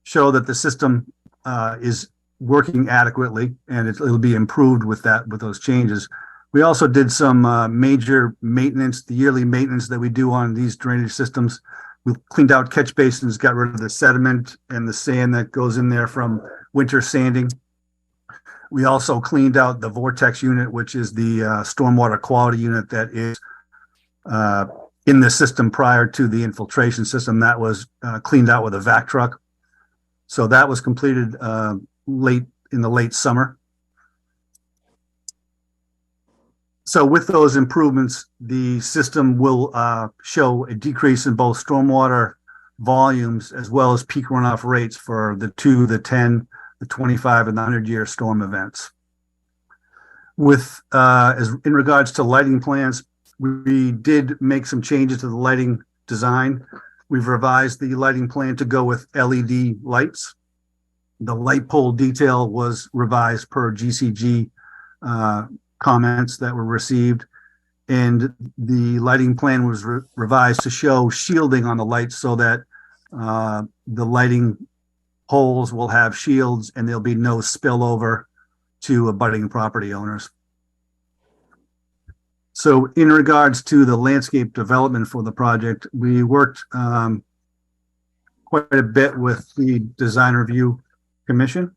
show that the system is working adequately, and it'll be improved with those changes. We also did some major maintenance, the yearly maintenance that we do on these drainage systems. We cleaned out catch basins, got rid of the sediment and the sand that goes in there from winter sanding. We also cleaned out the vortex unit, which is the stormwater quality unit that is in the system prior to the infiltration system. That was cleaned out with a vac truck. So that was completed late summer. So with those improvements, the system will show a decrease in both stormwater volumes as well as peak runoff rates for the 2, the 10, the 25, and the 100-year storm events. With as in regards to lighting plans, we did make some changes to the lighting design. We've revised the lighting plan to go with LED lights. The light pole detail was revised per GCG comments that were received, and the lighting plan was revised to show shielding on the lights so that the lighting poles will have shields and there'll be no spillover to abutting property owners. So in regards to the landscape development for the project, we worked quite a bit with the Design Review Commission.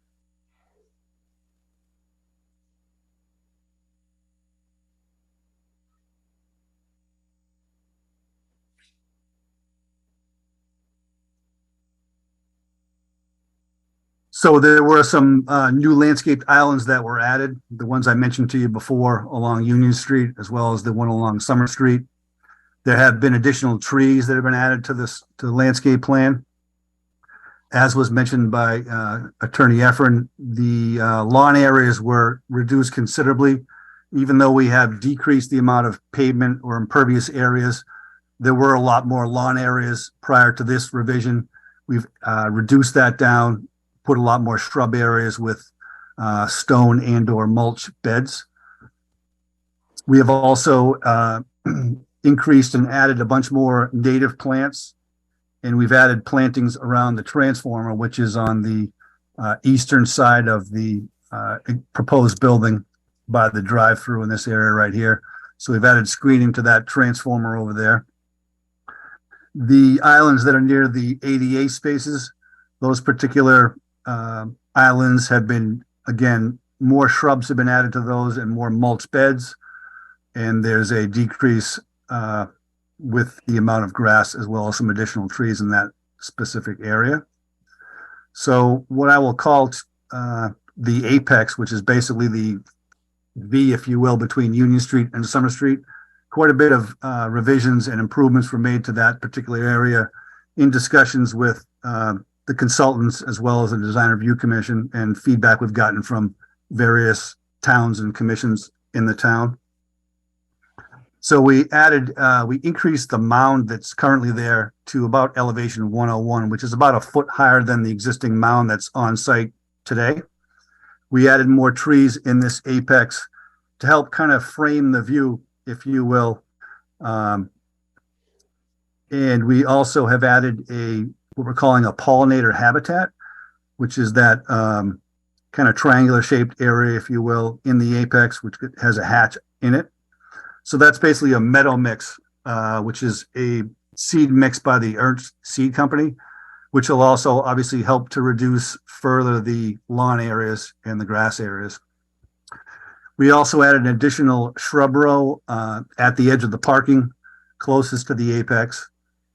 So there were some new landscaped islands that were added, the ones I mentioned to you before along Union Street, as well as the one along Summer Street. There have been additional trees that have been added to the landscape plan. As was mentioned by Attorney Efron, the lawn areas were reduced considerably. Even though we have decreased the amount of pavement or impervious areas, there were a lot more lawn areas prior to this revision. We've reduced that down, put a lot more shrub areas with stone and or mulch beds. We have also increased and added a bunch more native plants, and we've added plantings around the transformer, which is on the eastern side of the proposed building by the drive-through in this area right here. So we've added screening to that transformer over there. The islands that are near the ADA spaces, those particular islands have been, again, more shrubs have been added to those and more mulch beds. And there's a decrease with the amount of grass as well as some additional trees in that specific area. So what I will call the apex, which is basically the V, if you will, between Union Street and Summer Street, quite a bit of revisions and improvements were made to that particular area in discussions with the consultants as well as the Design Review Commission and feedback we've gotten from various towns and commissions in the town. So we increased the mound that's currently there to about elevation 101, which is about a foot higher than the existing mound that's on site today. We added more trees in this apex to help kind of frame the view, if you will. And we also have added what we're calling a pollinator habitat, which is that kind of triangular shaped area, if you will, in the apex, which has a hatch in it. So that's basically a meadow mix, which is a seed mix by the Ernst Seed Company, which will also obviously help to reduce further the lawn areas and the grass areas. We also added an additional shrub row at the edge of the parking closest to the apex,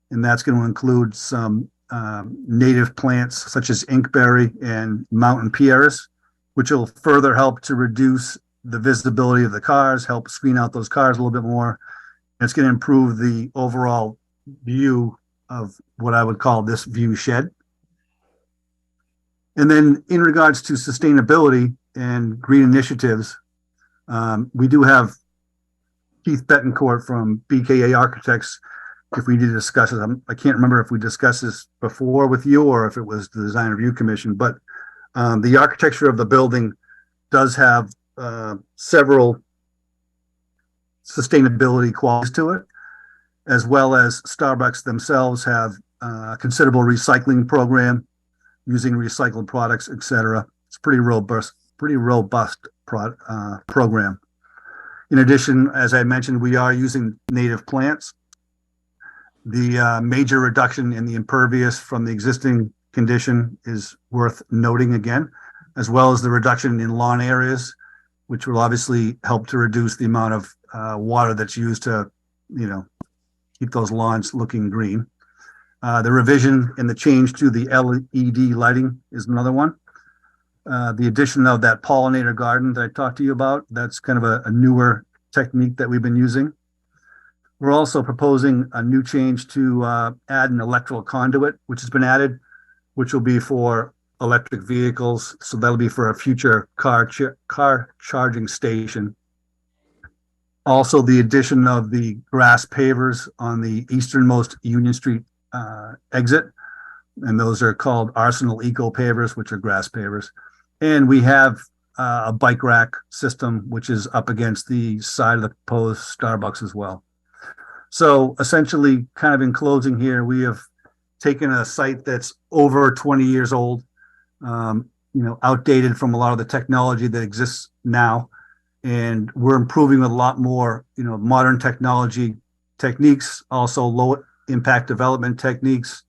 and that's going to include some native plants such as inkberry and mountain pieris, which will further help to reduce the visibility of the cars, help screen out those cars a little bit more. And it's going to improve the overall view of what I would call this view shed. And then in regards to sustainability and green initiatives, we do have Keith Betancourt from BKA Architects. If we need to discuss it, I can't remember if we discussed this before with you or if it was the Design Review Commission, but the architecture of the building does have several sustainability qualities to it, as well as Starbucks themselves have a considerable recycling program using recycled products, etc. It's pretty robust program. In addition, as I mentioned, we are using native plants. The major reduction in the impervious from the existing condition is worth noting again, as well as the reduction in lawn areas, which will obviously help to reduce the amount of water that's used to, keep those lawns looking green. The revision and the change to the LED lighting is another one. The addition of that pollinator garden that I talked to you about, that's kind of a newer technique that we've been using. We're also proposing a new change to add an electrical conduit, which has been added, which will be for electric vehicles. So that'll be for a future car charging station. Also, the addition of the grass pavers on the easternmost Union Street exit. And those are called Arsenal Eco pavers, which are grass pavers. And we have a bike rack system, which is up against the side of the proposed Starbucks as well. So essentially, kind of in closing here, we have taken a site that's over 20 years old, outdated from a lot of the technology that exists now. And we're improving with a lot more, modern technology techniques, also low impact development techniques,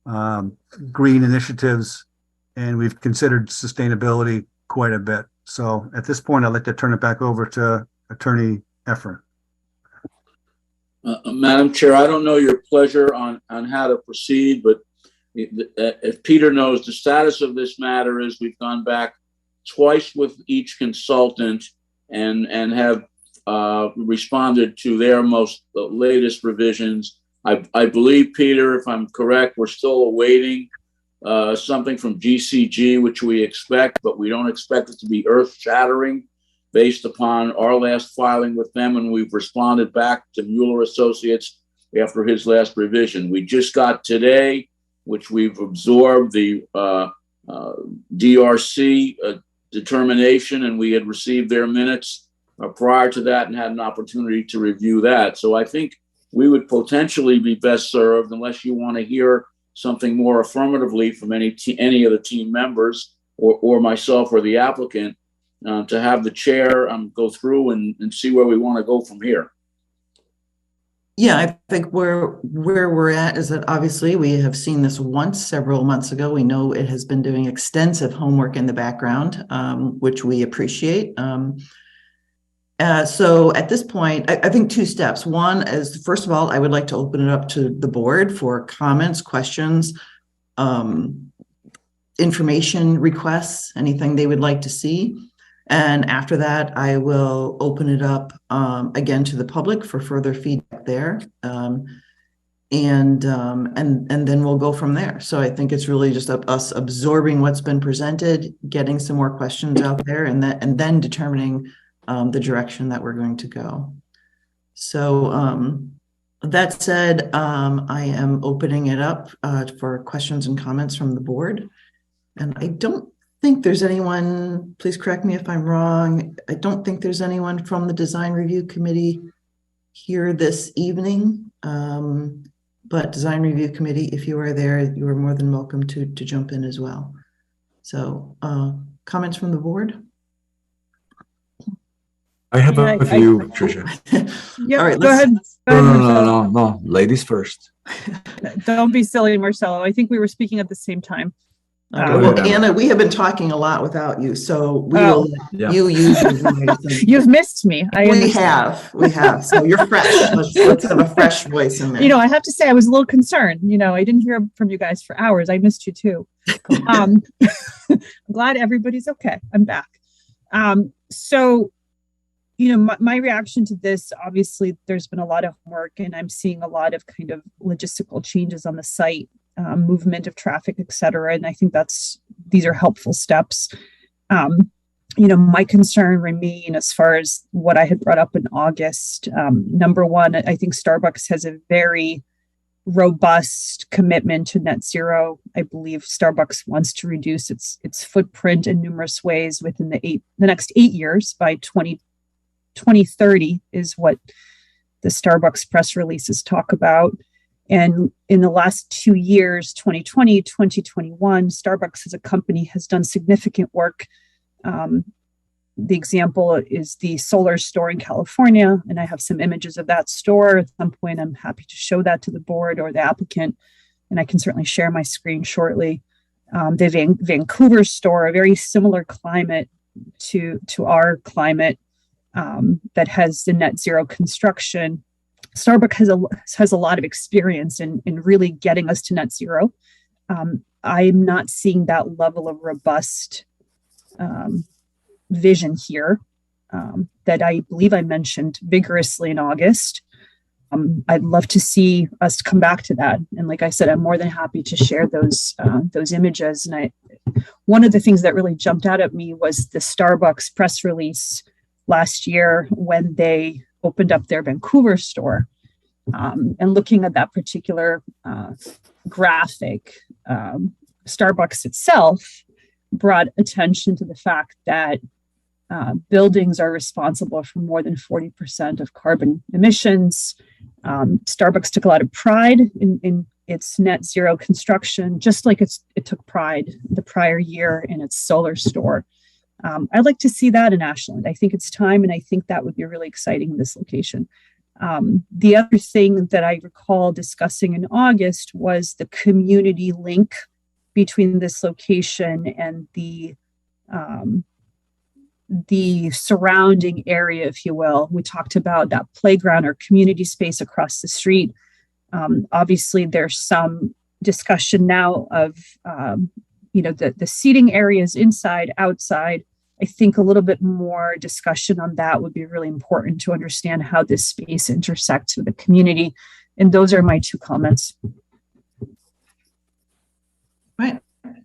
green initiatives, and we've considered sustainability quite a bit. So at this point, I'd like to turn it back over to Attorney Efron. Madam Chair, I don't know your pleasure on how to proceed, but if Peter knows, the status of this matter is we've gone back twice with each consultant and have responded to their latest revisions. I believe, Peter, if I'm correct, we're still awaiting something from GCG, which we expect, but we don't expect it to be earth-shattering based upon our last filing with them, and we've responded back to Mueller Associates after his last revision. We just got today, which we've absorbed, the DRC determination, and we had received their minutes prior to that and had an opportunity to review that. So I think we would potentially be best served, unless you want to hear something more affirmatively from any of the team members or myself or the applicant, to have the chair go through and see where we want to go from here. Yeah, I think where we're at is that obviously we have seen this once several months ago. We know it has been doing extensive homework in the background, which we appreciate. So at this point, I think two steps. One is, first of all, I would like to open it up to the board for comments, questions, information requests, anything they would like to see. And after that, I will open it up again to the public for further feedback there. And then we'll go from there. So I think it's really just us absorbing what's been presented, getting some more questions out there, and then determining the direction that we're going to go. So that said, I am opening it up for questions and comments from the board. And I don't think there's anyone, please correct me if I'm wrong, I don't think there's anyone from the Design Review Committee here this evening. But Design Review Committee, if you are there, you are more than welcome to jump in as well. So comments from the board? I have a few, Tricia. Yep, All right, go ahead. No, ladies first. Don't be silly, Marcelo. I think we were speaking at the same time. Okay, well, Anna, we have been talking a lot without you, so we will let you use your voice. You've missed me. We have. So you're fresh. Let's have a fresh voice in there. I have to say I was a little concerned. I didn't hear from you guys for hours. I missed you too. I'm glad everybody's okay. I'm back. So, my reaction to this, obviously, there's been a lot of homework, and I'm seeing a lot of kind of logistical changes on the site. Movement of traffic, et cetera. And I think these are helpful steps. My concern remain as far as what I had brought up in August. Number one, I think Starbucks has a very robust commitment to net zero. I believe Starbucks wants to reduce its footprint in numerous ways within the next 8 years. By 2030 is what the Starbucks press releases talk about. And in the last 2 years, 2020, 2021, Starbucks as a company has done significant work. The example is the solar store in California, and I have some images of that store. At some point, I'm happy to show that to the board or the applicant, and I can certainly share my screen shortly. The Vancouver store, a very similar climate to our climate that has the net zero construction. Starbucks has a lot of experience in really getting us to net zero. I'm not seeing that level of robust vision here. that I believe I mentioned vigorously in August. I'd love to see us come back to that. And like I said, I'm more than happy to share those images. And one of the things that really jumped out at me was the Starbucks press release last year when they opened up their Vancouver store. And looking at that particular graphic, Starbucks itself brought attention to the fact that buildings are responsible for more than 40% of carbon emissions. Starbucks took a lot of pride in its net zero construction, just like it took pride the prior year in its solar store. I'd like to see that in Ashland. I think it's time, and I think that would be really exciting in this location. The other thing that I recall discussing in August was the community link between this location and the surrounding area, if you will. We talked about that playground or community space across the street. Obviously, there's some discussion now of the seating areas inside, outside. I think a little bit more discussion on that would be really important to understand how this space intersects with the community. And those are my two comments. Right.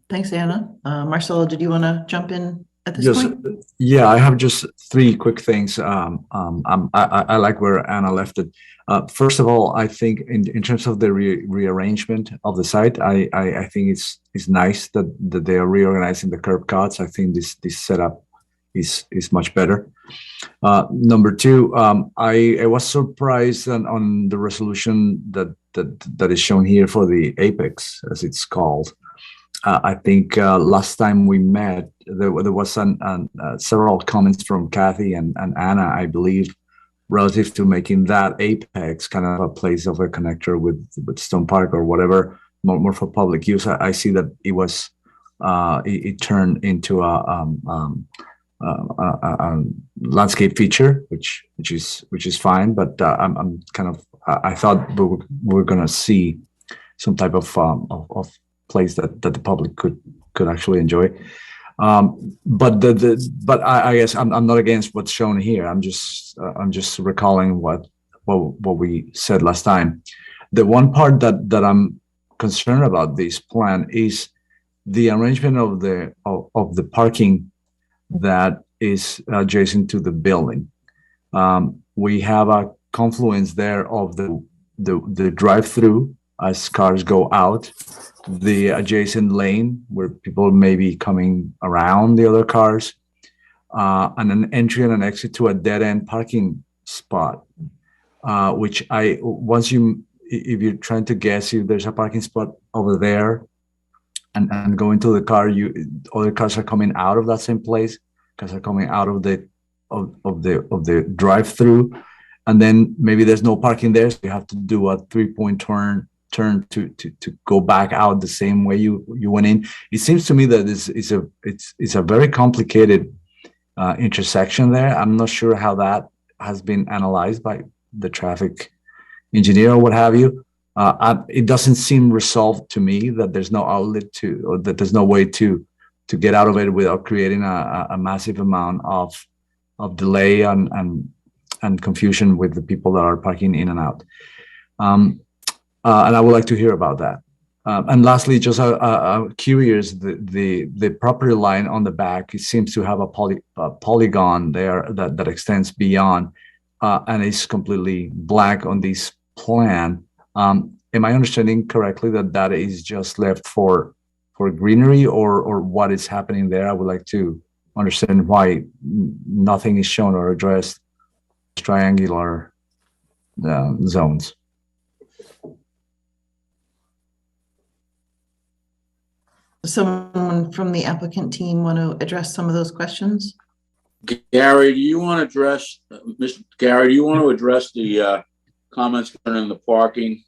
Thanks, Anna. Marcelo, did you want to jump in at this Yes. point? Yeah, I have just three quick things. I like where Anna left it. First of all, I think in terms of the rearrangement of the site, I think it's nice that they are reorganizing the curb cuts. I think this setup is much better. Number two, I was surprised on the resolution that is shown here for the Apex, as it's called. I think last time we met, there was several comments from Kathy and Anna, I believe, relative to making that Apex kind of a place of a connector with Stone Park or whatever, more for public use. I see that it was it turned into a landscape feature, which is fine. But I'm kind of I thought we were going to see some type of place that the public could actually enjoy. But I guess I'm not against what's shown here. I'm just recalling what we said last time. The one part that I'm concerned about this plan is the arrangement of the parking that is adjacent to the building. We have a confluence there of the drive-through as cars go out, the adjacent lane where people may be coming around the other cars, and an entry and an exit to a dead-end parking spot, which if you're trying to guess if there's a parking spot over there and go into the car, other cars are coming out of that same place, cars are coming out of the drive-through, and then maybe there's no parking there, so you have to do a 3-point turn to go back out the same way you went in. It seems to me that it's a very complicated intersection there. I'm not sure how that has been analyzed by the traffic engineer or what have you. It doesn't seem resolved to me that there's no outlet or that there's no way to get out of it without creating a massive amount of delay and confusion with the people that are parking in and out. And I would like to hear about that. And lastly, just curious, the property line on the back, it seems to have a polygon there that extends beyond, and is completely black on this plan. Am I understanding correctly that is just left for greenery, or what is happening there? I would like to understand why nothing is shown or addressed triangular zones. Someone from the applicant team want to address some of those questions? Gary, do you want to address, Mr. Gary, do you want to address the comments concerning the parking?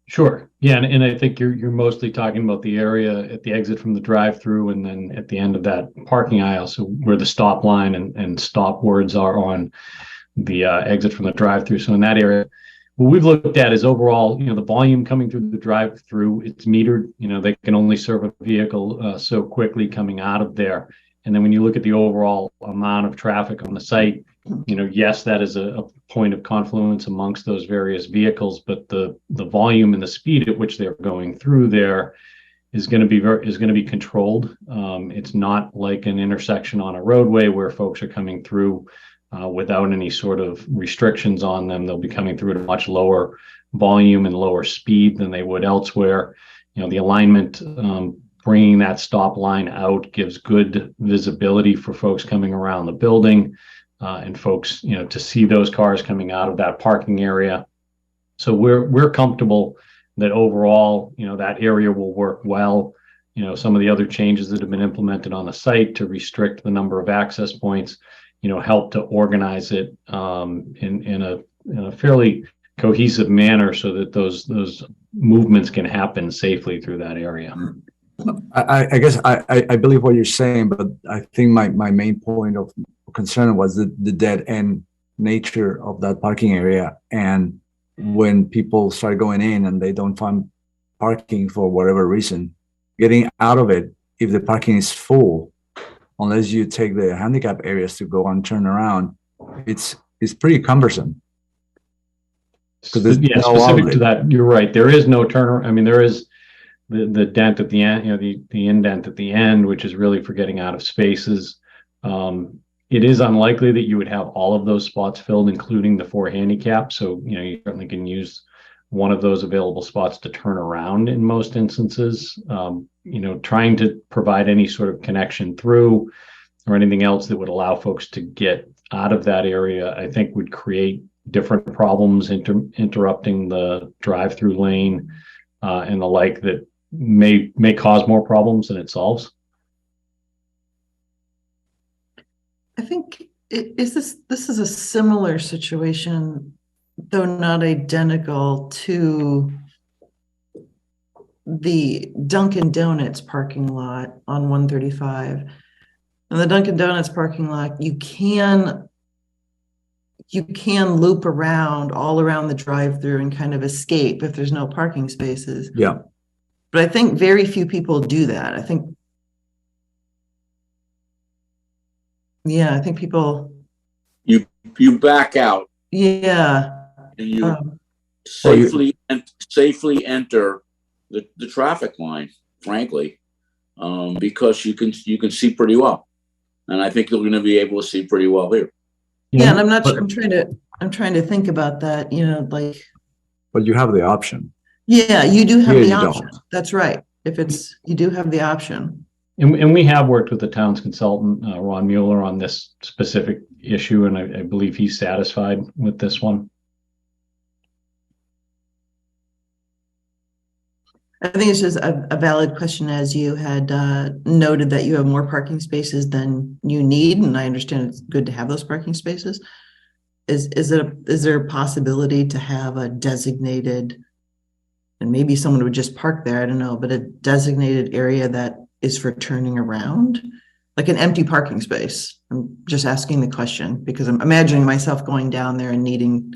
Sure. Yeah, and I think you're mostly talking about the area at the exit from the drive-through, and then at the end of that parking aisle, so where the stop line and stop words are on the exit from the drive-through. So in that area, what we've looked at is overall, the volume coming through the drive-through, it's metered. They can only serve a vehicle so quickly coming out of there. And then when you look at the overall amount of traffic on the site, yes, that is a point of confluence amongst those various vehicles, but the volume and the speed at which they're going through there is going to be controlled. It's not like an intersection on a roadway where folks are coming through without any sort of restrictions on them. They'll be coming through at a much lower volume and lower speed than they would elsewhere. The alignment, bringing that stop line out gives good visibility for folks coming around the building, and folks, to see those cars coming out of that parking area. So we're comfortable that overall, that area will work well. Some of the other changes that have been implemented on the site to restrict the number of access points, help to organize it in a fairly cohesive manner so that those movements can happen safely through that area. I guess I believe what you're saying, but I think my main point of concern was the dead end nature of that parking area. And when people start going in and they don't find parking for whatever reason, getting out of it, if the parking is full, unless you take the handicap areas to go and turn around, it's pretty cumbersome. Yeah, specific to that, you're right. There is no turnaround. I mean, there is the dent at the end, the indent at the end, which is really for getting out of spaces. It is unlikely that you would have all of those spots filled, including the 4 handicap. So, you certainly can use one of those available spots to turn around in most instances. Trying to provide any sort of connection through or anything else that would allow folks to get out of that area, I think would create different problems, interrupting the drive-through lane and the like, that may cause more problems than it solves. I think this is a similar situation, though not identical, to the Dunkin' Donuts parking lot on 135. In the Dunkin' Donuts parking lot, you can loop around all around the drive-through and kind of escape if there's no parking spaces. Yeah. But I think very few people do that. I think people. You back out. Yeah. And you safely enter the traffic line, frankly, because you can see pretty well, and I think you're going to be able to see pretty well here. Yeah, and I'm not sure. I'm trying to think about that. But you have the option. Yeah, you do have the option. Don't. That's right. You do have the option. And we have worked with the town's consultant, Ron Mueller, on this specific issue, and I believe he's satisfied with this one. I think it's just a valid question, as you had noted that you have more parking spaces than you need, and I understand it's good to have those parking spaces. Is there a possibility to have a designated, and maybe someone would just park there, I don't know, but a designated area that is for turning around, like an empty parking space? I'm just asking the question because I'm imagining myself going down there and needing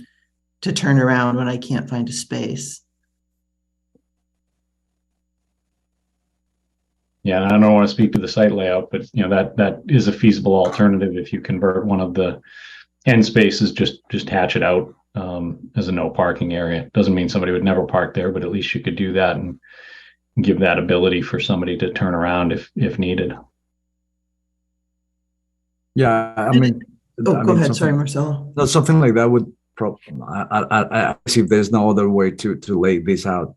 to turn around when I can't find a space. Yeah, and I don't want to speak to the site layout, but that is a feasible alternative if you convert one of the 10 spaces, just hatch it out as a no parking area. Doesn't mean somebody would never park there, but at least you could do that and give that ability for somebody to turn around if needed. Yeah, I mean, go ahead. Sorry, Marcelo. No, something like that would I see if there's no other way to lay this out,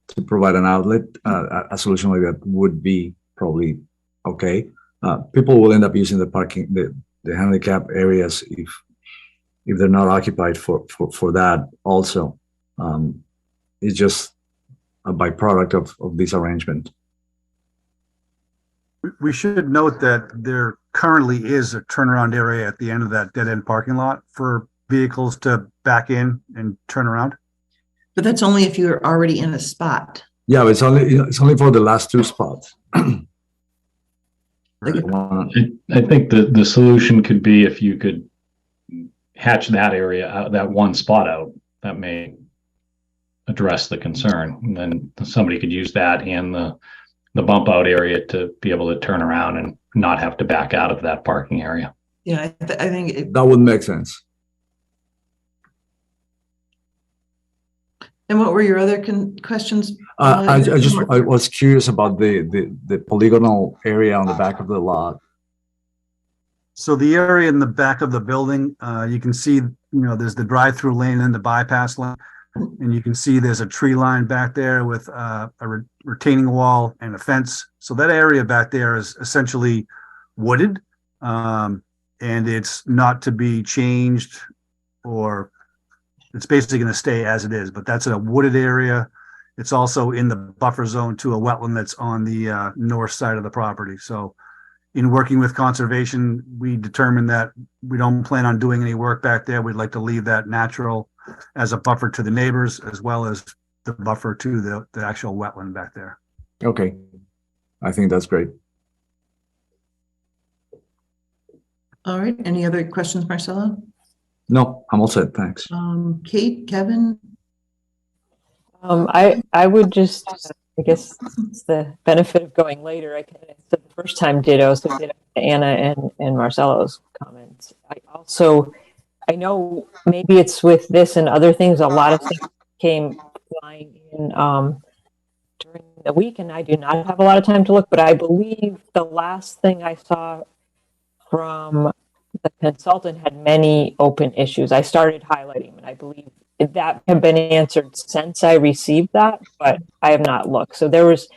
to provide an outlet. A solution like that would be probably okay. People will end up using the parking, the handicap areas if they're not occupied for that also. It's just a byproduct of this arrangement. We should note that there currently is a turnaround area at the end of that dead end parking lot for vehicles to back in and turn around. But that's only if you're already in a spot. Yeah, but it's only for the last 2 spots. I think the solution could be if you could hatch that area out, that one spot out, that may address the concern. And then somebody could use that and the bump out area to be able to turn around not have to back out of that parking area. Yeah, I think That would make sense. And what were your other questions? I was curious about the polygonal area on the back of the lot. So the area in the back of the building, you can see, there's the drive-through lane and the bypass lane. And you can see there's a tree line back there with a retaining wall and a fence. So that area back there is essentially wooded. And it's not to be changed, or it's basically going to stay as it is, but that's a wooded area. It's also in the buffer zone to a wetland that's on the north side of the property. So in working with conservation, we determined that we don't plan on doing any work back there. We'd like to leave that natural as a buffer to the neighbors, as well as the buffer to the actual wetland back there. Okay. I think that's great. All right. Any other questions, Marcelo? No, I'm all set. Thanks. Kate, Kevin? I would just, I guess it's the benefit of going later. I kind of said the first time ditto, so ditto Anna and Marcelo's comments. I know maybe it's with this and other things, a lot of things came flying in during the week, and I do not have a lot of time to look, but I believe the last thing I saw from the consultant had many open issues. I started highlighting them, and I believe that have been answered since I received that, but I have not looked. So there was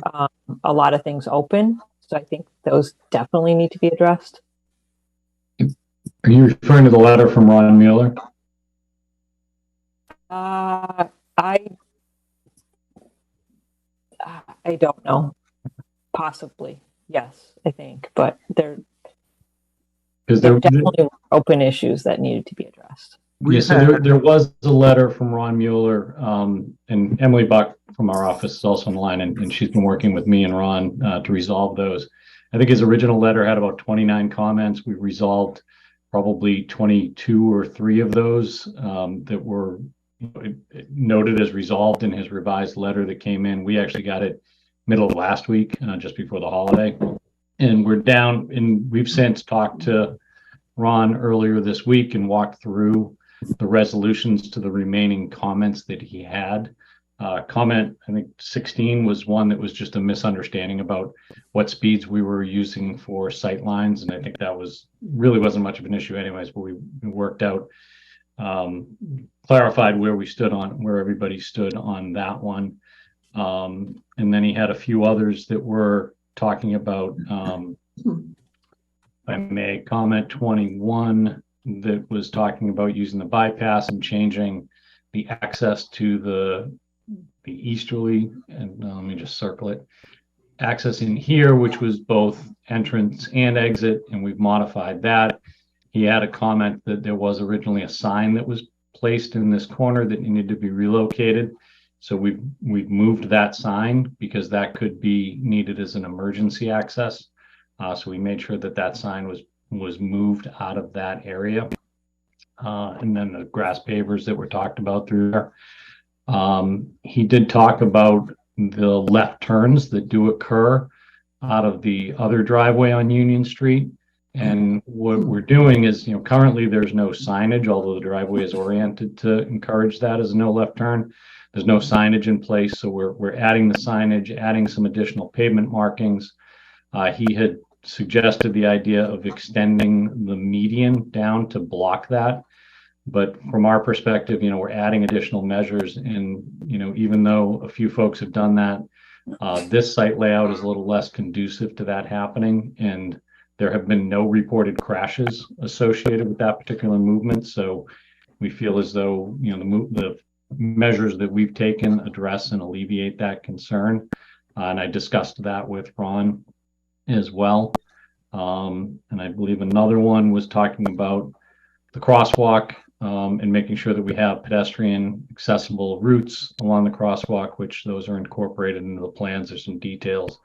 a lot of things open. So I think those definitely need to be addressed. Are you referring to the letter from Ron Mueller? I don't know. Possibly, yes, I think, but there definitely were open issues that needed to be addressed. Yes, so there was a letter from Ron Mueller, and Emily Buck from our office is also on the line, and she's been working with me and Ron to resolve those. I think his original letter had about 29 comments. We resolved probably 22 or 3 of those that were noted as resolved in his revised letter that came in. We actually got it middle of last week, just before the holiday. And we're down, and we've since talked to Ron earlier this week and walked through the resolutions to the remaining comments that he had. Comment, I think 16 was one that was just a misunderstanding about what speeds we were using for sight lines. And I think that really wasn't much of an issue anyways, but we worked out, clarified where everybody stood on that one. And then he had a few others that were talking about, if I may, comment 21 that was talking about using the bypass and changing the access to the easterly, and let me just circle it, access in here, which was both entrance and exit, and we've modified that. He had a comment that there was originally a sign that was placed in this corner that needed to be relocated. So we've moved that sign because that could be needed as an emergency access. So we made sure that sign was moved out of that area. And then the grass pavers that were talked about through there. He did talk about the left turns that do occur out of the other driveway on Union Street. And what we're doing is, currently there's no signage, although the driveway is oriented to encourage that as a no left turn. There's no signage in place, so we're adding the signage, adding some additional pavement markings. He had suggested the idea of extending the median down to block that. But from our perspective, we're adding additional measures, and even though a few folks have done that, this site layout is a little less conducive to that happening, and there have been no reported crashes associated with that particular movement. So we feel as though the measures that we've taken address and alleviate that concern, and I discussed that with Ron as well. And I believe another one was talking about the crosswalk. And making sure that we have pedestrian accessible routes along the crosswalk, which those are incorporated into the plans. There's some details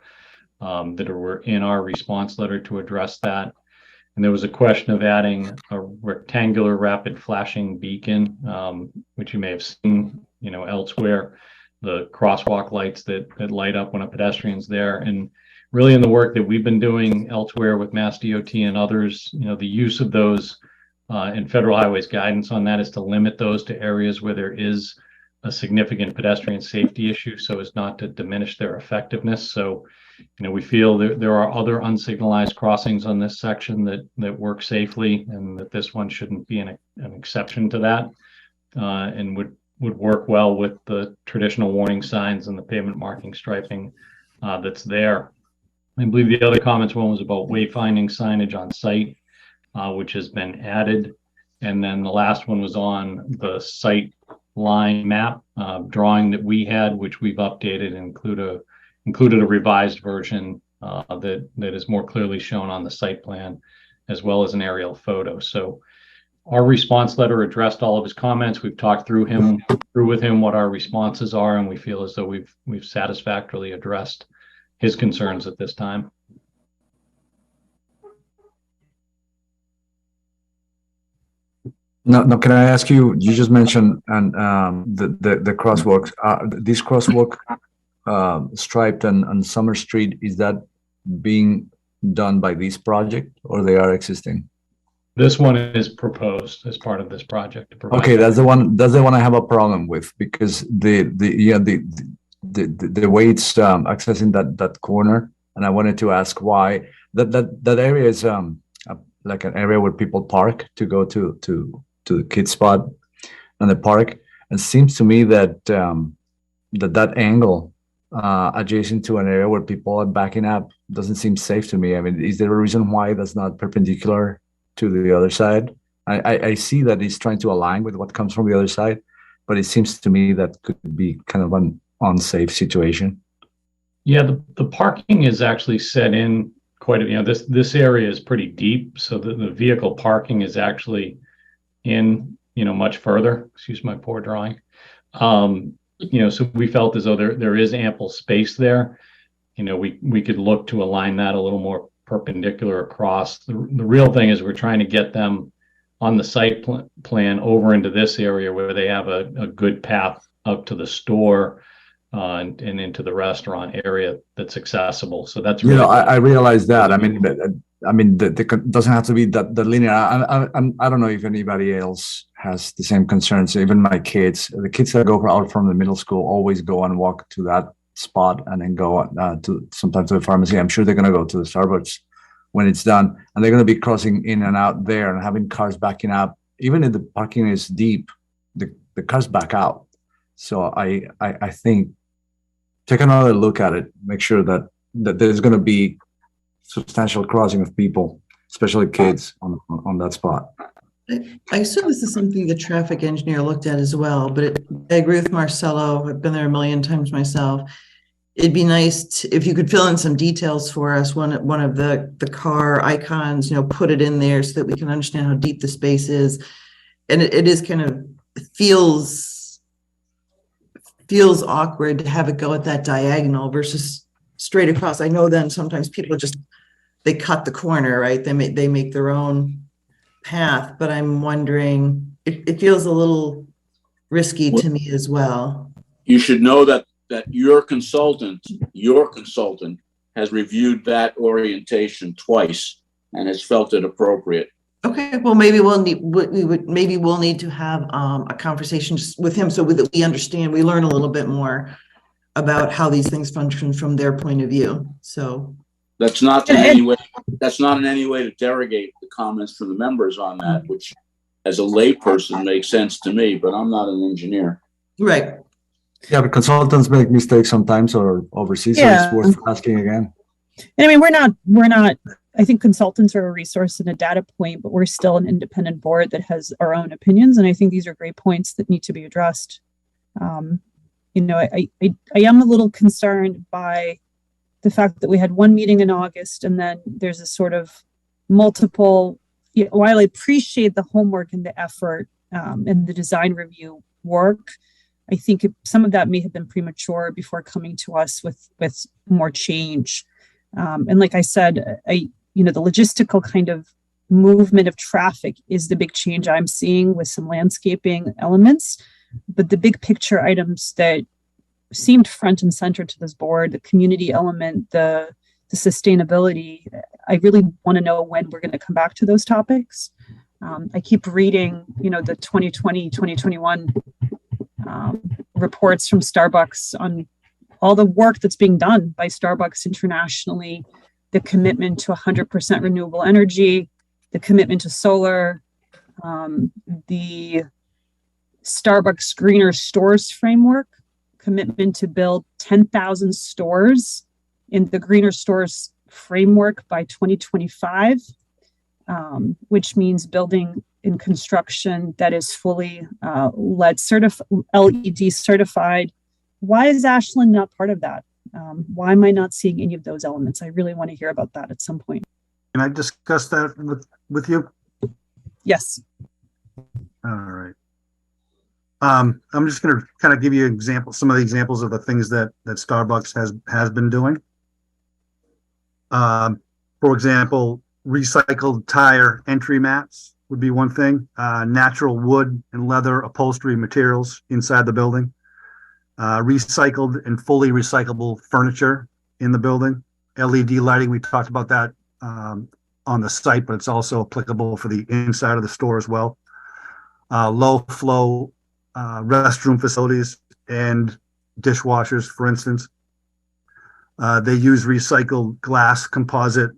that were in our response letter to address that. And there was a question of adding a rectangular rapid flashing beacon, which you may have seen, elsewhere, the crosswalk lights that light up when a pedestrian's there. And really in the work that we've been doing elsewhere with Mass DOT and others, the use of those and Federal Highways guidance on that is to limit those to areas where there is a significant pedestrian safety issue so as not to diminish their effectiveness. So, we feel there are other unsignalized crossings on this section that work safely, and that this one shouldn't be an exception to that, and would work well with the traditional warning signs and the pavement marking striping that's there. I believe the other comments, one was about wayfinding signage on site, which has been added. And then the last one was on the site line map drawing that we had, which we've updated and included a revised version that is more clearly shown on the site plan, as well as an aerial photo. So our response letter addressed all of his comments. We've talked through with him what our responses are, and we feel as though we've satisfactorily addressed his concerns at this time. No, can I ask you? You just mentioned and the crosswalks. This crosswalk striped on Summer Street, is that being done by this project or they are existing? This one is proposed as part of this project. Okay, that's the one. That's the one I have a problem with, because the way it's accessing that corner, and I wanted to ask why that area is like an area where people park to go to the kids spot and the park. It seems to me that that angle adjacent to an area where people are backing up doesn't seem safe to me. I mean, is there a reason why that's not perpendicular to the other side? I see that he's trying to align with what comes from the other side, but it seems to me that could be kind of an unsafe situation. Yeah, the parking is actually set in quite a, this area is pretty deep, so the vehicle parking is actually in, much further. Excuse my poor drawing. So we felt as though there is ample space there. We could look to align that a little more perpendicular across. The real thing is we're trying to get them on the site plan over into this area where they have a good path up to the store and into the restaurant area that's accessible. So that's really I realize that. I mean, doesn't have to be that linear. I don't know if anybody else has the same concerns. Even my kids, the kids that go out from the middle school always go and walk to that spot and then go sometimes to the pharmacy. I'm sure they're going to go to the Starbucks when it's done, and they're going to be crossing in and out there and having cars backing up. Even if the parking is deep, the cars back out. So I think take another look at it. Make sure that there's going to be substantial crossing of people, especially kids, on that spot. I assume this is something the traffic engineer looked at as well, but I agree with Marcelo. I've been there a million times myself. It'd be nice if you could fill in some details for us. One of the car icons, put it in there so that we can understand how deep the space is. And it is kind of feels awkward to have it go at that diagonal versus straight across. I know then sometimes people they cut the corner, right? They make their own path, but I'm wondering, it feels a little risky to me as well. You should know that your consultant has reviewed that orientation twice and has felt it appropriate. Okay, well, maybe we'll need to have a conversation just with him so that we understand, we learn a little bit more about how these things function from their point of view. So that's not in any way to derogate the comments from the members on that, which as a layperson makes sense to me, but I'm not an engineer. Right. Yeah, but consultants make mistakes sometimes or overseas, so it's worth asking again. And I mean, we're not, I think consultants are a resource and a data point, but we're still an independent board that has our own opinions. And I think these are great points that need to be addressed. I am a little concerned by the fact that we had one meeting in August and then there's a sort of multiple, while I appreciate the homework and the effort and the design review work, I think some of that may have been premature before coming to us with more change. And like I said, the logistical kind of movement of traffic is the big change I'm seeing with some landscaping elements. But the big picture items that seemed front and center to this board, the community element, the the sustainability, I really want to know when we're going to come back to those topics. I keep reading, the 2020, 2021 reports from Starbucks on all the work that's being done by Starbucks internationally, the commitment to 100% renewable energy, the commitment to solar, the Starbucks Greener Stores framework, commitment to build 10,000 stores in the Greener Stores framework by 2025, which means building in construction that is fully LED certified. Why is Ashland not part of that? Why am I not seeing any of those elements? I really want to hear about that at some point. Can I discuss that with you? Yes. All right. I'm just going to kind of give you some of the examples of the things that Starbucks has been doing. For example, recycled tire entry mats would be one thing. Natural wood and leather upholstery materials inside the building. Recycled and fully recyclable furniture in the building. LED lighting, we talked about that on the site, but it's also applicable for the inside of the store as well. Low flow restroom facilities and dishwashers, for instance. They use recycled glass composite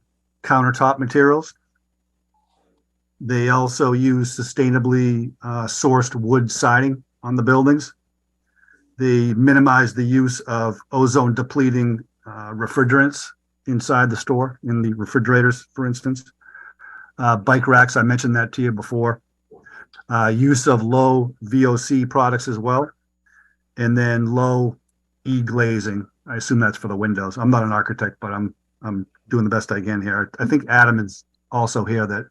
countertop materials. They also use sustainably sourced wood siding on the buildings. They minimize the use of ozone depleting refrigerants inside the store, in the refrigerators, for instance. Bike racks, I mentioned that to you before. Use of low VOC products as well. And then low e-glazing. I assume that's for the windows. I'm not an architect, but I'm doing the best I can here. I think Adam is also here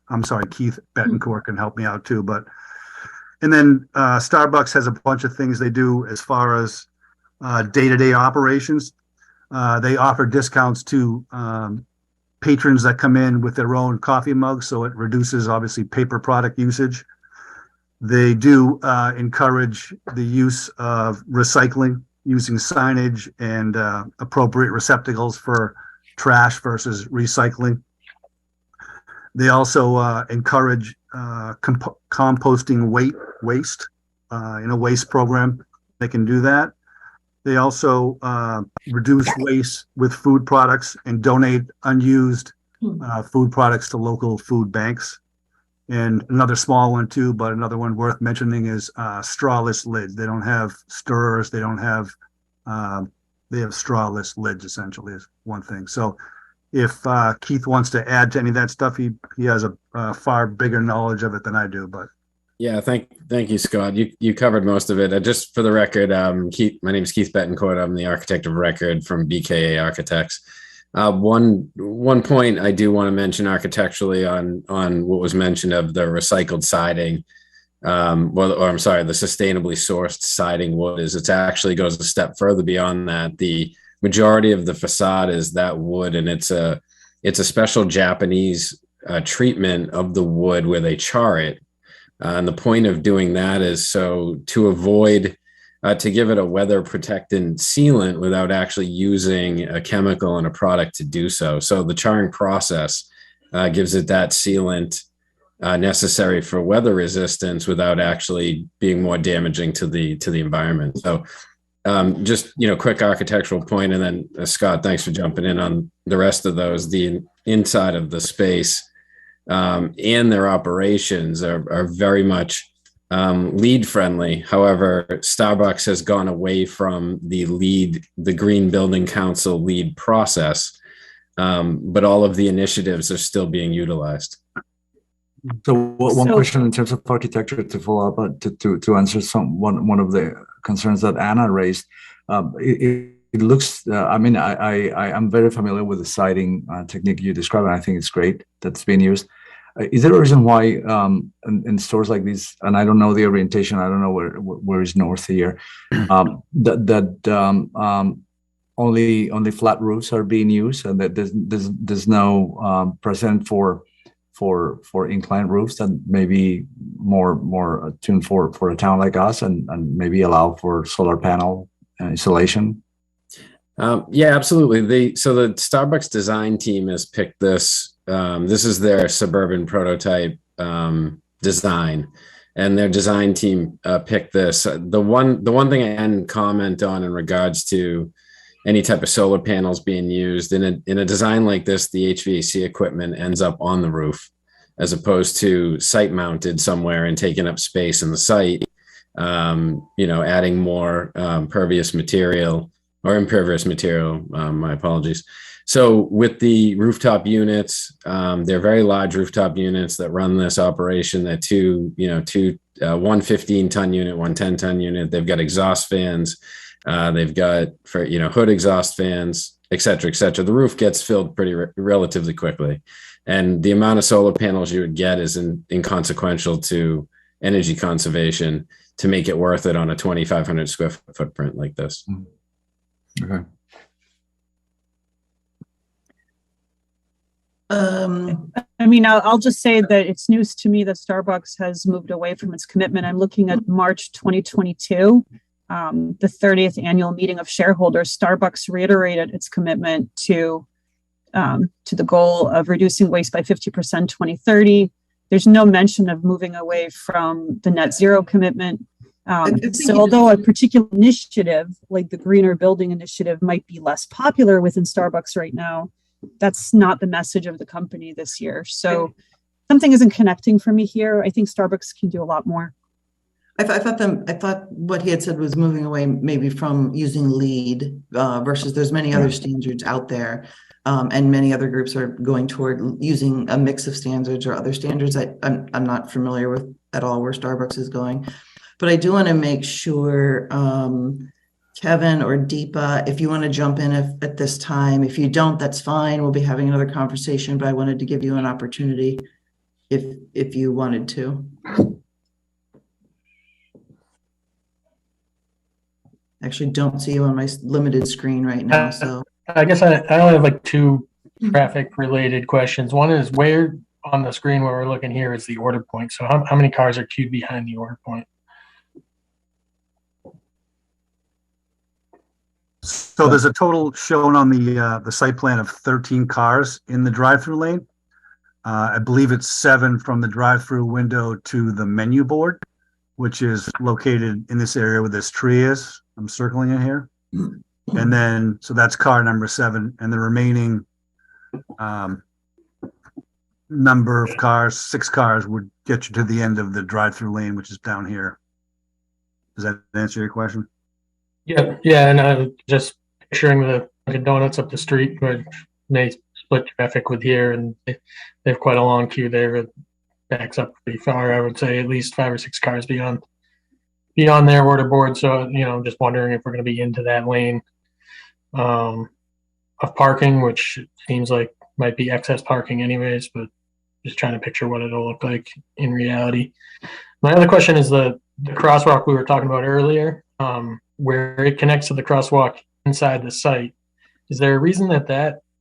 Keith Betancourt can help me out too. And then Starbucks has a bunch of things they do as far as day-to-day operations. They offer discounts to patrons that come in with their own coffee mugs, so it reduces obviously paper product usage. They do encourage the use of recycling using signage and appropriate receptacles for trash versus recycling. They also encourage composting waste in a waste program. They can do that. They also reduce waste with food products and donate unused food products to local food banks. And another small one too, but another one worth mentioning is strawless lids. They don't have stirrers. They don't have, they have strawless lids essentially is one thing. So if Keith wants to add to any of that stuff, he has a far bigger knowledge of it than I do, but. Yeah, thank you, Scott. You covered most of it. Just for the record, Keith, my name is Keith Betancourt. I'm the architect of record from BKA Architects. One point I do want to mention architecturally on what was mentioned of the recycled siding, the sustainably sourced siding wood is it actually goes a step further beyond that. The majority of the facade is that wood, and it's a special Japanese treatment of the wood where they char it. And the point of doing that is so to avoid, to give it a weather protectant sealant without actually using a chemical and a product to do so. So the charring process gives it that sealant necessary for weather resistance without actually being more damaging to the environment. So just, quick architectural point. And then Scott, thanks for jumping in on the rest of those. The inside of the space and their operations are very much LEED friendly. However, Starbucks has gone away from the Green Building Council LEED process, but all of the initiatives are still being utilized. So one question in terms of architecture to follow up to answer one of the concerns that Anna raised. It looks, I'm very familiar with the siding technique you described, and I think it's great that's being used. Is there a reason why in stores like these, and I don't know the orientation, I don't know where is north here, only flat roofs are being used, and that there's no precedent for inclined roofs that may be more attuned for a town like us, and maybe allow for solar panel installation? Yeah, absolutely. So the Starbucks design team has picked this. This is their suburban prototype design, and their design team picked this. The one thing I can comment on in regards to any type of solar panels being used in a design like this, the HVAC equipment ends up on the roof as opposed to site mounted somewhere and taking up space in the site. Adding more pervious material or impervious material, my apologies. So with the rooftop units, they're very large rooftop units that run this operation. They're one 15-ton unit, one 10-ton unit. They've got exhaust fans. They've got hood exhaust fans, et cetera, et cetera. The roof gets filled pretty relatively quickly. And the amount of solar panels you would get is inconsequential to energy conservation to make it worth it on a 2,500 square foot footprint like this. Okay. I mean, I'll just say that it's news to me that Starbucks has moved away from its commitment. I'm looking at March 2022, the 30th annual meeting of shareholders. Starbucks reiterated its commitment to the goal of reducing waste by 50% 2030. There's no mention of moving away from the net zero commitment. So although a particular initiative like the Greener Building Initiative might be less popular within Starbucks right now, that's not the message of the company this year. So something isn't connecting for me here. I think Starbucks can do a lot more. I thought what he had said was moving away maybe from using LEED versus there's many other standards out there. And many other groups are going toward using a mix of standards or other standards. I'm not familiar with at all where Starbucks is going, but I do want to make sure, Kevin or Deepa, if you want to jump in at this time. If you don't, that's fine. We'll be having another conversation, but I wanted to give you an opportunity if you wanted to. Actually, don't see you on my limited screen right now, so. I guess I only have like two traffic related questions. One is where on the screen where we're looking here is the order point. So how many cars are queued behind the order point? So there's a total shown on the site plan of 13 cars in the drive-through lane. I believe it's 7 from the drive-through window to the menu board, which is located in this area where this tree is. I'm circling it here. And then, so that's car number 7, and the remaining number of cars, 6 cars, would get you to the end of the drive-through lane, which is down here. Does that answer your question? Yeah, and I'm just picturing the Dunkin' Donuts up the street, which may split traffic with here, and they have quite a long queue there. It backs up pretty far, I would say, at least 5 or 6 cars beyond their order board. So, I'm just wondering if we're going to be into that lane of parking, which seems like might be excess parking anyways, but just trying to picture what it'll look like in reality. My other question is the crosswalk we were talking about earlier, where it connects to the crosswalk inside the site. Is there a reason that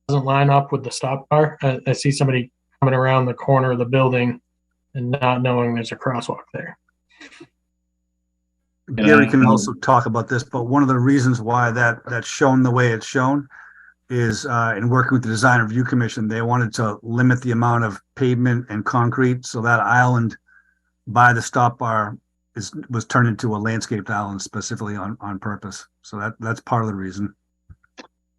doesn't line up with the stop bar? I see somebody coming around the corner of the building and not knowing there's a crosswalk there. Gary can also talk about this, but one of the reasons why that's shown the way it's shown is in working with the Design Review Commission, they wanted to limit the amount of pavement and concrete, so that island by the stop bar was turned into a landscaped island specifically on purpose. So that's part of the reason.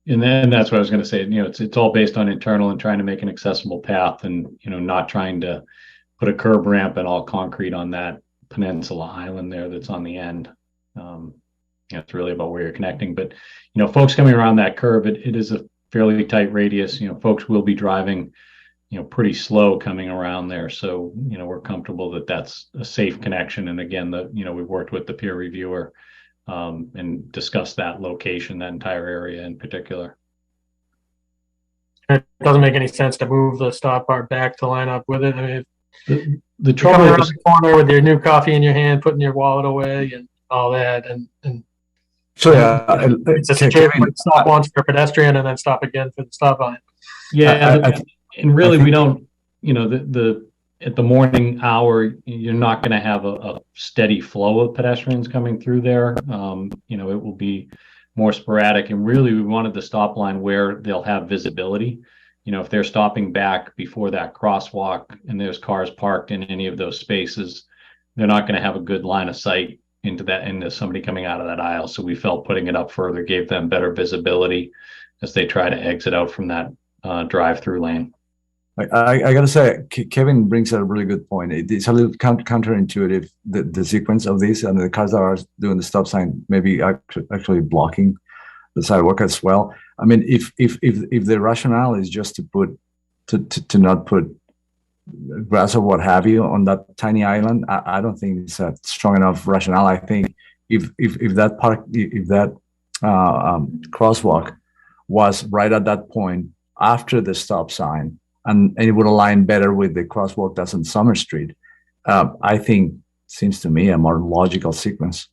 And then that's what I was going to say. It's all based on internal and trying to make an accessible path, and not trying to put a curb ramp and all concrete on that peninsula island there that's on the end. It's really about where you're connecting. But folks coming around that curve, it is a fairly tight radius. Folks will be driving pretty slow coming around there. So we're comfortable that that's a safe connection. And again, we've worked with the peer reviewer and discussed that location, that entire area in particular. It doesn't make any sense to move the stop bar back to line up with it. I mean, the trouble around the corner with your new coffee in your hand, putting your wallet away and all that, and so it's a situation where stop once for pedestrian and then stop again for the stop line. Yeah, and really we don't, at the morning hour, you're not going to have a steady flow of pedestrians coming through there. It will be more sporadic. And really, we wanted the stop line where they'll have visibility. You know, if they're stopping back before that crosswalk and there's cars parked in any of those spaces, they're not going to have a good line of sight into somebody coming out of that aisle. So we felt putting it up further gave them better visibility as they try to exit out from that drive-through lane. I gotta say, Kevin brings a really good point. It's a little counterintuitive, the sequence of this, and the cars that are doing the stop sign maybe actually blocking the sidewalk as well. I mean, if the rationale is just to not put grass or what have you on that tiny island, I don't think it's a strong enough rationale. I think if that crosswalk was right at that point after the stop sign, and it would align better with the crosswalk that's on Summer Street, I think, seems to me, a more logical sequence.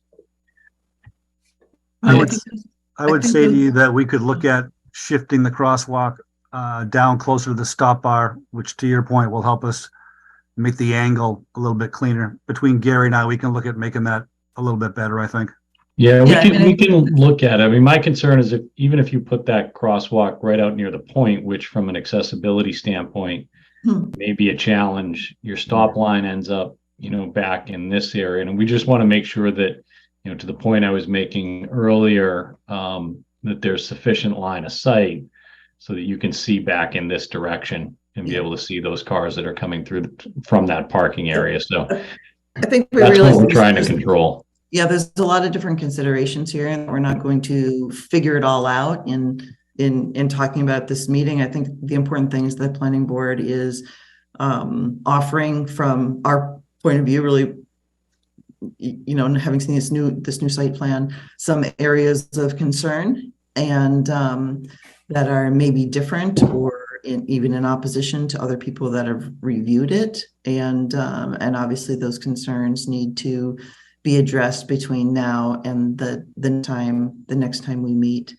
I would say to you that we could look at shifting the crosswalk down closer to the stop bar, which to your point will help us make the angle a little bit cleaner. Between Gary and I, we can look at making that a little bit better, I think. Yeah, we can look at it. I mean, my concern is even if you put that crosswalk right out near the point, which from an accessibility standpoint may be a challenge, your stop line ends up, back in this area. And we just want to make sure that, to the point I was making earlier, that there's sufficient line of sight so that you can see back in this direction and be able to see those cars that are coming through from that parking area. So I think that's what we're trying to control. Yeah, there's a lot of different considerations here, and we're not going to figure it all out in talking about this meeting. I think the important thing is the planning board is offering, from our point of view, really, having seen this new site plan, some areas of concern and that are maybe different or even in opposition to other people that have reviewed it, and obviously those concerns need to be addressed between now and the next time we meet.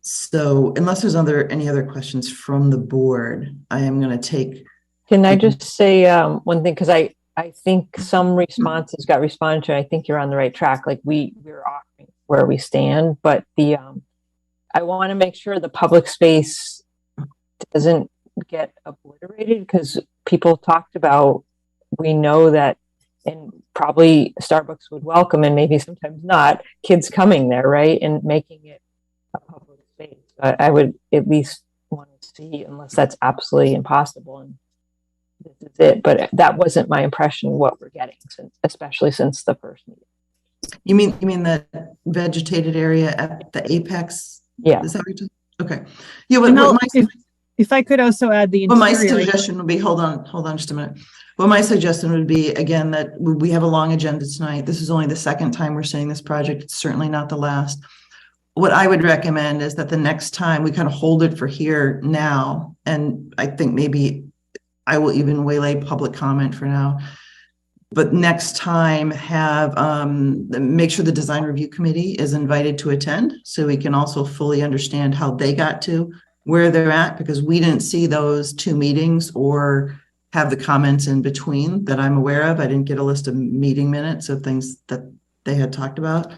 So unless there's any other questions from the board, I am going to take. Can I just say one thing? Because I think some responses got responded to. I think you're on the right track. Like we're offering where we stand, but I want to make sure the public space doesn't get obliterated, because people talked about, we know that, and probably Starbucks would welcome, and maybe sometimes not, kids coming there, right? And making it a public space. I would at least want to see, unless that's absolutely impossible, and this is it. But that wasn't my impression of what we're getting, especially since the first meeting. You mean the vegetated area at the apex? Yeah. Is that what you're talking? Okay. Yeah. If I could also add the interior. Well, my suggestion would be, hold on just a minute. Well, my suggestion would be, again, that we have a long agenda tonight. This is only the second time we're seeing this project. It's certainly not the last. What I would recommend is that the next time we kind of hold it for here now, and I think maybe I will even waylay public comment for now, but next time make sure the design review committee is invited to attend, so we can also fully understand how they got to where they're at, because we didn't see those two meetings or have the comments in between that I'm aware of. I didn't get a list of meeting minutes of things that they had talked about,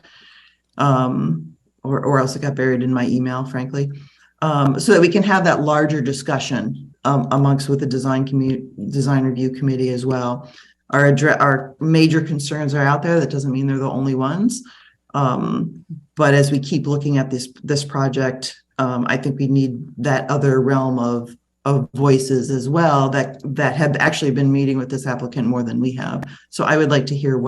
or else it got buried in my email, frankly, so that we can have that larger discussion with the design review committee as well. Our major concerns are out there. That doesn't mean they're the only ones, but as we keep looking at this project, I think we need that other realm of voices as well that have actually been meeting with this applicant more than we have. So I would like to hear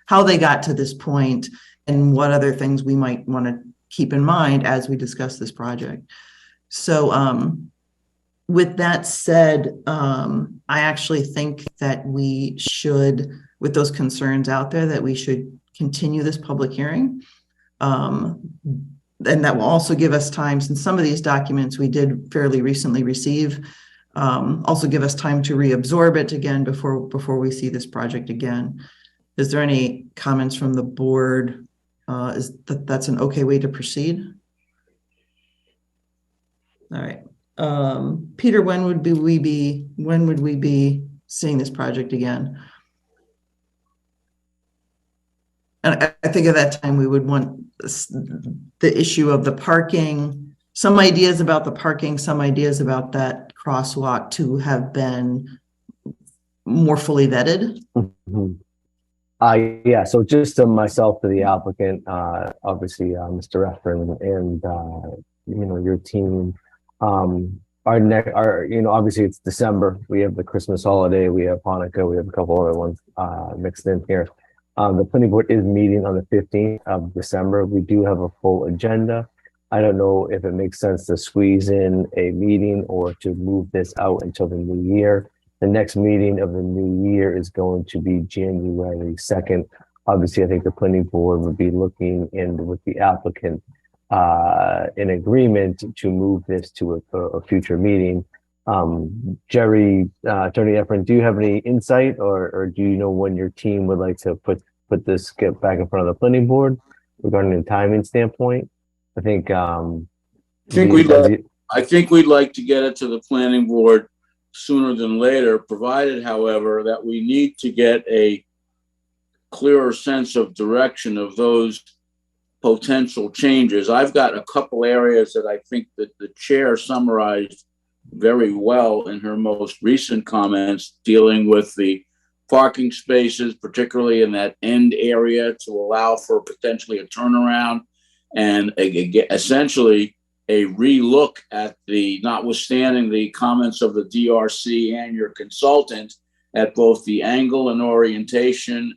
how they got to this point and what other things we might want to keep in mind as we discuss this project. So with that said, I actually think that we should, with those concerns out there, that we should continue this public hearing. And that will also give us time, since some of these documents we did fairly recently receive, also give us time to reabsorb it again before we see this project again. Is there any comments from the board? Is that's an okay way to proceed? All right. Peter, when would we be seeing this project again? And I think at that time we would want the issue of the parking, some ideas about the parking, some ideas about that crosswalk to have been more fully vetted. Mhm. Yeah, so just myself to the applicant, obviously, Mr. Efren and, your team, obviously it's December. We have the Christmas holiday, we have Hanukkah, we have a couple other ones, mixed in here. The planning board is meeting on the 15th of December. We do have a full agenda. I don't know if it makes sense to squeeze in a meeting or to move this out until the new year. The next meeting of the new year is going to be January 2nd. Obviously, I think the planning board would be looking in with the applicant in agreement to move this to a future meeting. Jerry, Attorney Efren, do you have any insight or do you know when your team would like to get back in front of the planning board regarding the timing standpoint? I think we'd like to get it to the planning board sooner than later, provided, however, that we need to get a clearer sense of direction of those potential changes. I've got a couple areas that I think that the chair summarized very well in her most recent comments, dealing with the parking spaces, particularly in that end area, to allow for potentially a turnaround and essentially a relook at the, notwithstanding the comments of the DRC and your consultant, at both the angle and orientation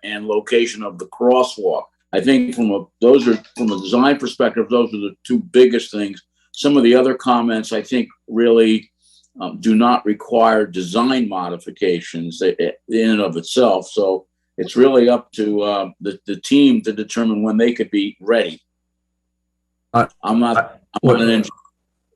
and location of the crosswalk. I think from a design perspective, those are the two biggest things. Some of the other comments, I think, really do not require design modifications in and of itself. So it's really up to the team to determine when they could be ready. I'm not an engineer.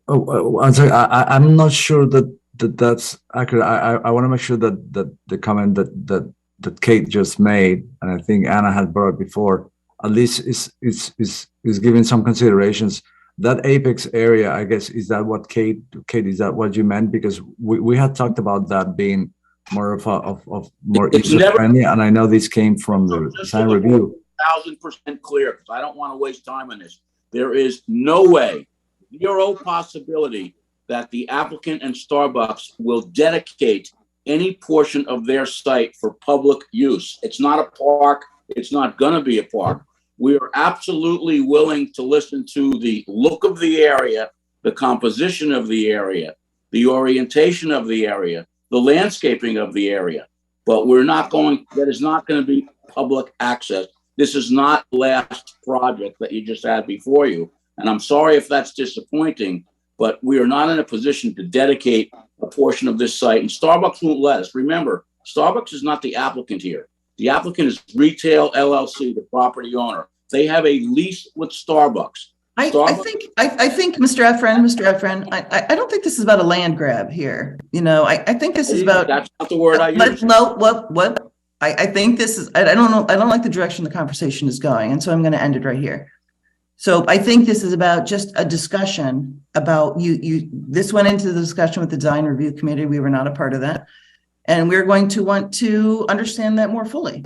I'm not sure that's accurate. I want to make sure that the comment that Kate just made, and I think Anna had brought before, at least is giving some considerations. That apex area, I guess, is that what Kate, is that what you meant? Because we had talked about that being more of more user friendly, and I know this came from the design review. 1000% clear, because I don't want to waste time on this. There is no way, zero possibility that the applicant and Starbucks will dedicate any portion of their site for public use. It's not a park. It's not going to be a park. We are absolutely willing to listen to the look of the area, the composition of the area, the orientation of the area, the landscaping of the area. But that is not going to be public access. This is not the last project that you just had before you. And I'm sorry if that's disappointing, but we are not in a position to dedicate a portion of this site. And Starbucks won't let us. Remember, Starbucks is not the applicant here. The applicant is Retail LLC, the property owner. They have a lease with Starbucks. I think, Mr. Efren, I don't think this is about a land grab here. I think this is about. That's not the word I use. No, what? I think this is. I don't know. I don't like the direction the conversation is going, and so I'm going to end it right here. So I think this is about just a discussion about this went into the discussion with the design review committee. We were not a part of that. And we're going to want to understand that more fully.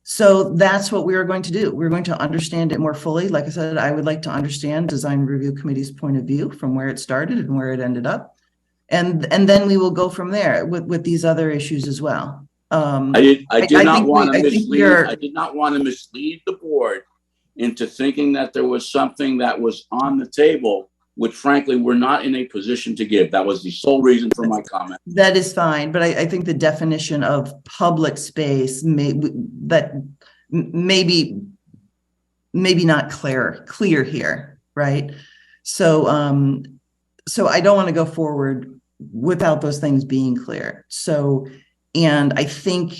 So that's what we are going to do. We're going to understand it more fully. Like I said, I would like to understand design review committee's point of view from where it started and where it ended up. And then we will go from there with these other issues as well. I did not want to mislead the board into thinking that there was something that was on the table, which frankly, we're not in a position to give. That was the sole reason for my comment. That is fine, but I think the definition of public space maybe not clear here, right? So I don't want to go forward without those things being clear. And I think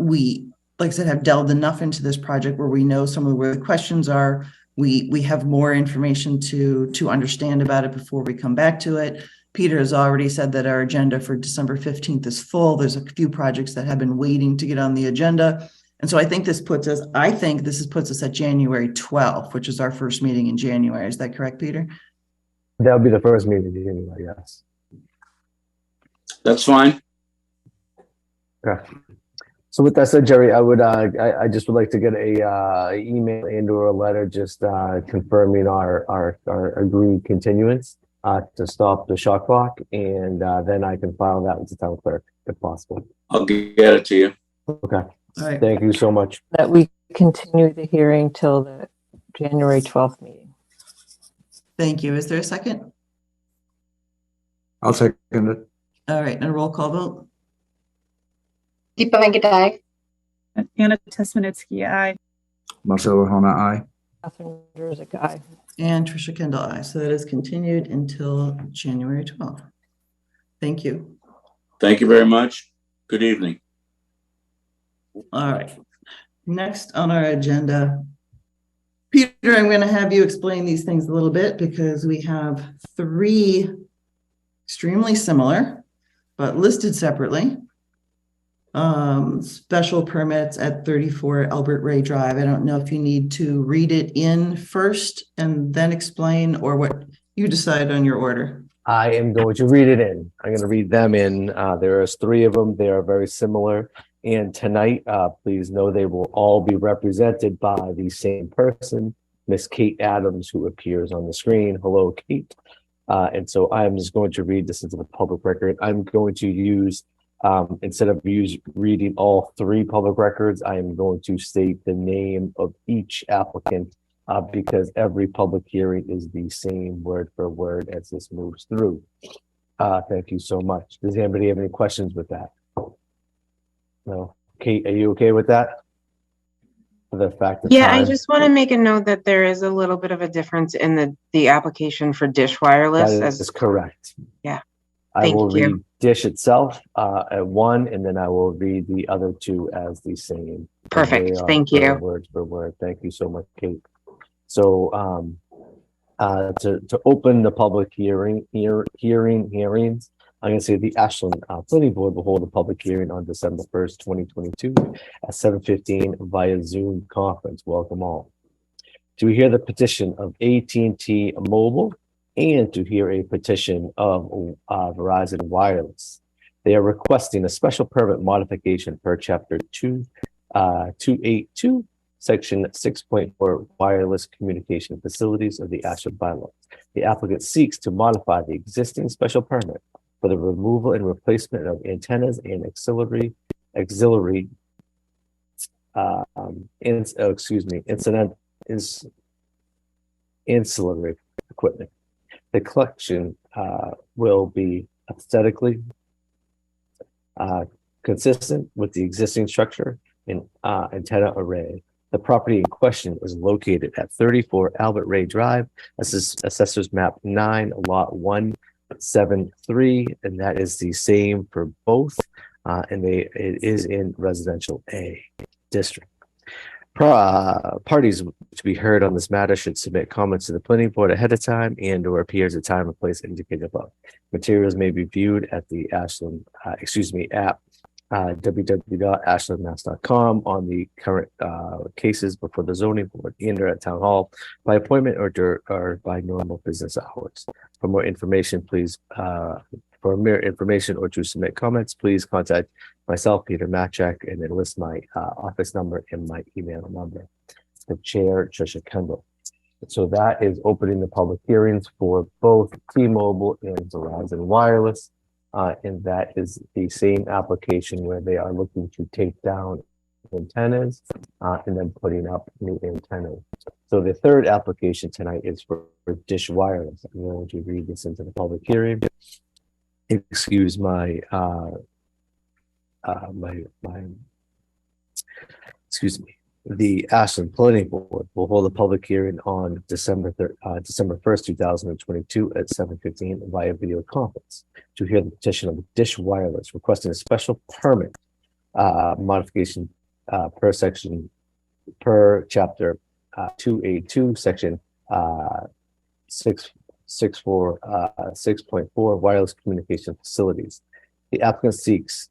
we, like I said, have delved enough into this project where we know where the questions are. We have more information to understand about it before we come back to it. Peter has already said that our agenda for December 15th is full. There's a few projects that have been waiting to get on the agenda. And so I think this puts us at January 12th, which is our first meeting in January. Is that correct, Peter? That would be the first meeting in January, yes. That's fine. Okay. So with that said, Jerry, I would, I just would like to get a, email and or a letter just, confirming our agreed continuance, to stop the shot clock, and, then I can file that with the town clerk if possible. I'll get it to you. Okay. All right. Thank you so much. That we continue the hearing till the January 12th meeting. Thank you. Is there a second? I'll second it. All right, and a roll call vote. Deepa Venkatai. Anna Tesmanitsky, aye. Marcelo Hona, aye. Catherine Jersey, aye. And Trisha Kendall, aye. So that is continued until January 12th. Thank you. Thank you very much. Good evening. All right. Next on our agenda, Peter, I'm going to have you explain these things a little bit because we have three extremely similar, but listed separately. Special permits at 34 Albert Ray Drive. I don't know if you need to read it in first and then explain, or what you decide on your order. I am going to read it in. I'm going to read them in. There is three of them. They are very similar. And tonight, please know they will all be represented by the same person, Miss Kate Adams, who appears on the screen. Hello, Kate. And so I'm just going to read this into the public record. I'm going to use, instead of reading all three public records, I am going to state the name of each applicant, because every public hearing is the same word for word as this moves through. Thank you so much. Does anybody have any questions with that? No. Kate, are you okay with that? For the fact that I just want to make a note that there is a little bit of a difference in the application for Dish Wireless. That is correct. Yeah. I will read Dish itself at one, and then I will read the other two as the same. Perfect. Thank you. Word for word. Thank you so much, Kate. So to open the public hearings, I'm going to say the Ashland Planning Board will hold a public hearing on December 1st, 2022 at 7:15 via Zoom conference. Welcome all. To hear the petition of AT&T Mobile and to hear a petition of Verizon Wireless. They are requesting a special permit modification per Chapter 282, Section 6.4 Wireless Communication Facilities of the Ashland bylaws. The applicant seeks to modify the existing special permit for the removal and replacement of antennas and ancillary equipment. The collection will be aesthetically consistent with the existing structure and antenna array. The property in question is located at 34 Albert Ray Drive, Assessor's Map 9, Lot 173, and that is the same for both, and it is in Residential A district. Parties to be heard on this matter should submit comments to the planning board ahead of time and or appears at time and place indicated above. Materials may be viewed at the Ashland, app www.ashlandmass.com on the current cases before the zoning board and or at town hall by appointment or by normal business hours. For more information, please or to submit comments, please contact myself, Peter Matchak, and then list my office number and my email number. The chair, Trisha Kendall. So that is opening the public hearings for both T-Mobile and Verizon Wireless. And that is the same application where they are looking to take down antennas and then putting up new antennas. So the third application tonight is for Dish Wireless. I'm going to read this into the public hearing. Excuse my excuse me. The Ashland Planning Board will hold a public hearing on December 1st, 2022 at 7:15 via video conference to hear the petition of Dish Wireless requesting a special permit modification per chapter 282, section 6.4 wireless communication facilities. The applicant seeks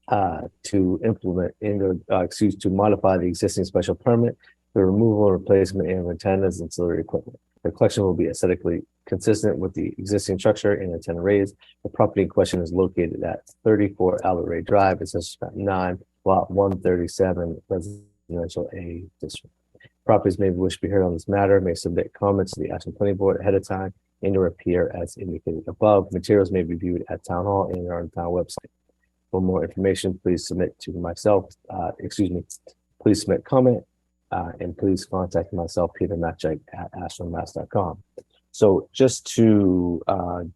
to implement to modify the existing special permit, the removal and replacement of antennas and ancillary equipment. The collection will be aesthetically consistent with the existing structure and antenna arrays. The property in question is located at 34 Albert Ray Drive, Assessors Map 9, Lot 137, Residential A District. Properties may wish to be heard on this matter may submit comments to the Ashland Planning Board ahead of time and or appear as indicated above. Materials may be viewed at Town Hall and on the town website. For more information, please submit to myself, please submit comment, and please contact myself, Peter Matchak at ashlandmass.com. So just to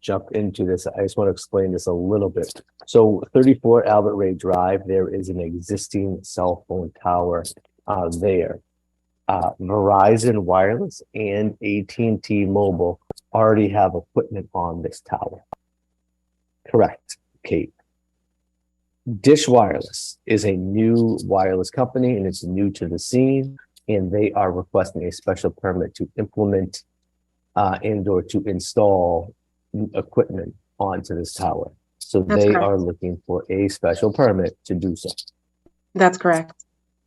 jump into this, I just want to explain this a little bit. So 34 Albert Ray Drive, there is an existing cell phone tower there. Verizon Wireless and AT&T Mobile already have equipment on this tower. Correct, Kate. Dish Wireless is a new wireless company and it's new to the scene, and they are requesting a special permit to implement and or to install equipment onto this tower. So That's they correct. are looking for a special permit to do so. That's correct.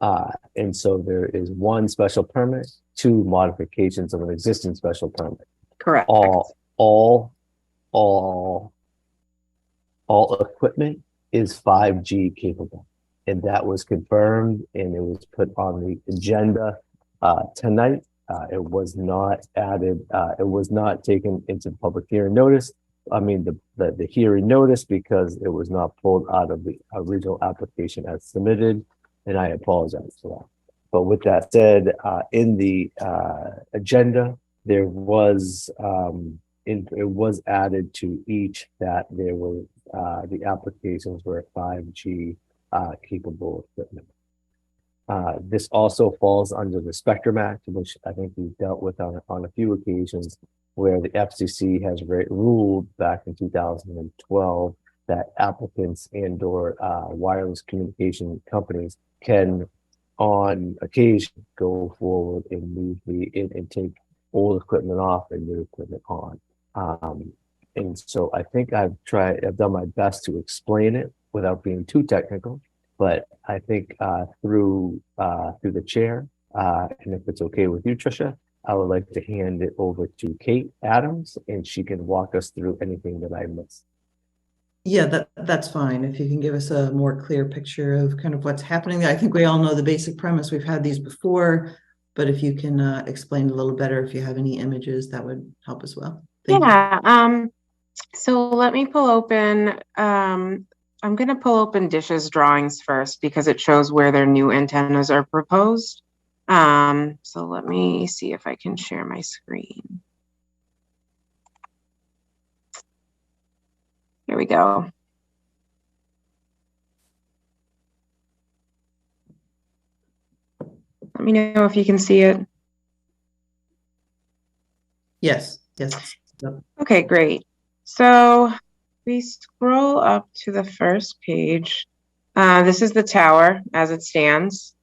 And so there is one special permit, two modifications of an existing special permit. Correct. All equipment is 5G capable. And that was confirmed and it was put on the agenda tonight. It was not added, it was not taken into the public hearing notice. I mean, the hearing notice, because it was not pulled out of the original application as submitted. And I apologize for that. But with that said, in the agenda, there was it was added to each that there were the applications were 5G capable equipment. This also falls under the Spectrum Act, which I think we've dealt with on a few occasions, where the FCC has ruled back in 2012 that applicants and or wireless communication companies can, on occasion, go forward and move and take old equipment off and new equipment on. And so I think I've done my best to explain it without being too technical, but I think through the chair, and if it's okay with you, Tricia, I would like to hand it over to Kate Adams, and she can walk us through anything that I missed. Yeah, that's fine. If you can give us a more clear picture of kind of what's happening there. I think we all know the basic premise. We've had these before, but if you can explain a little better, if you have any images, that would help as well. Thank you. So let me pull open, I'm going to pull open Dish's drawings first because it shows where their new antennas are proposed. So let me see if I can share my screen. Here we go. Let me know if you can see it. Yes. Okay, great. So we scroll up to the first page. This is the tower as it stands.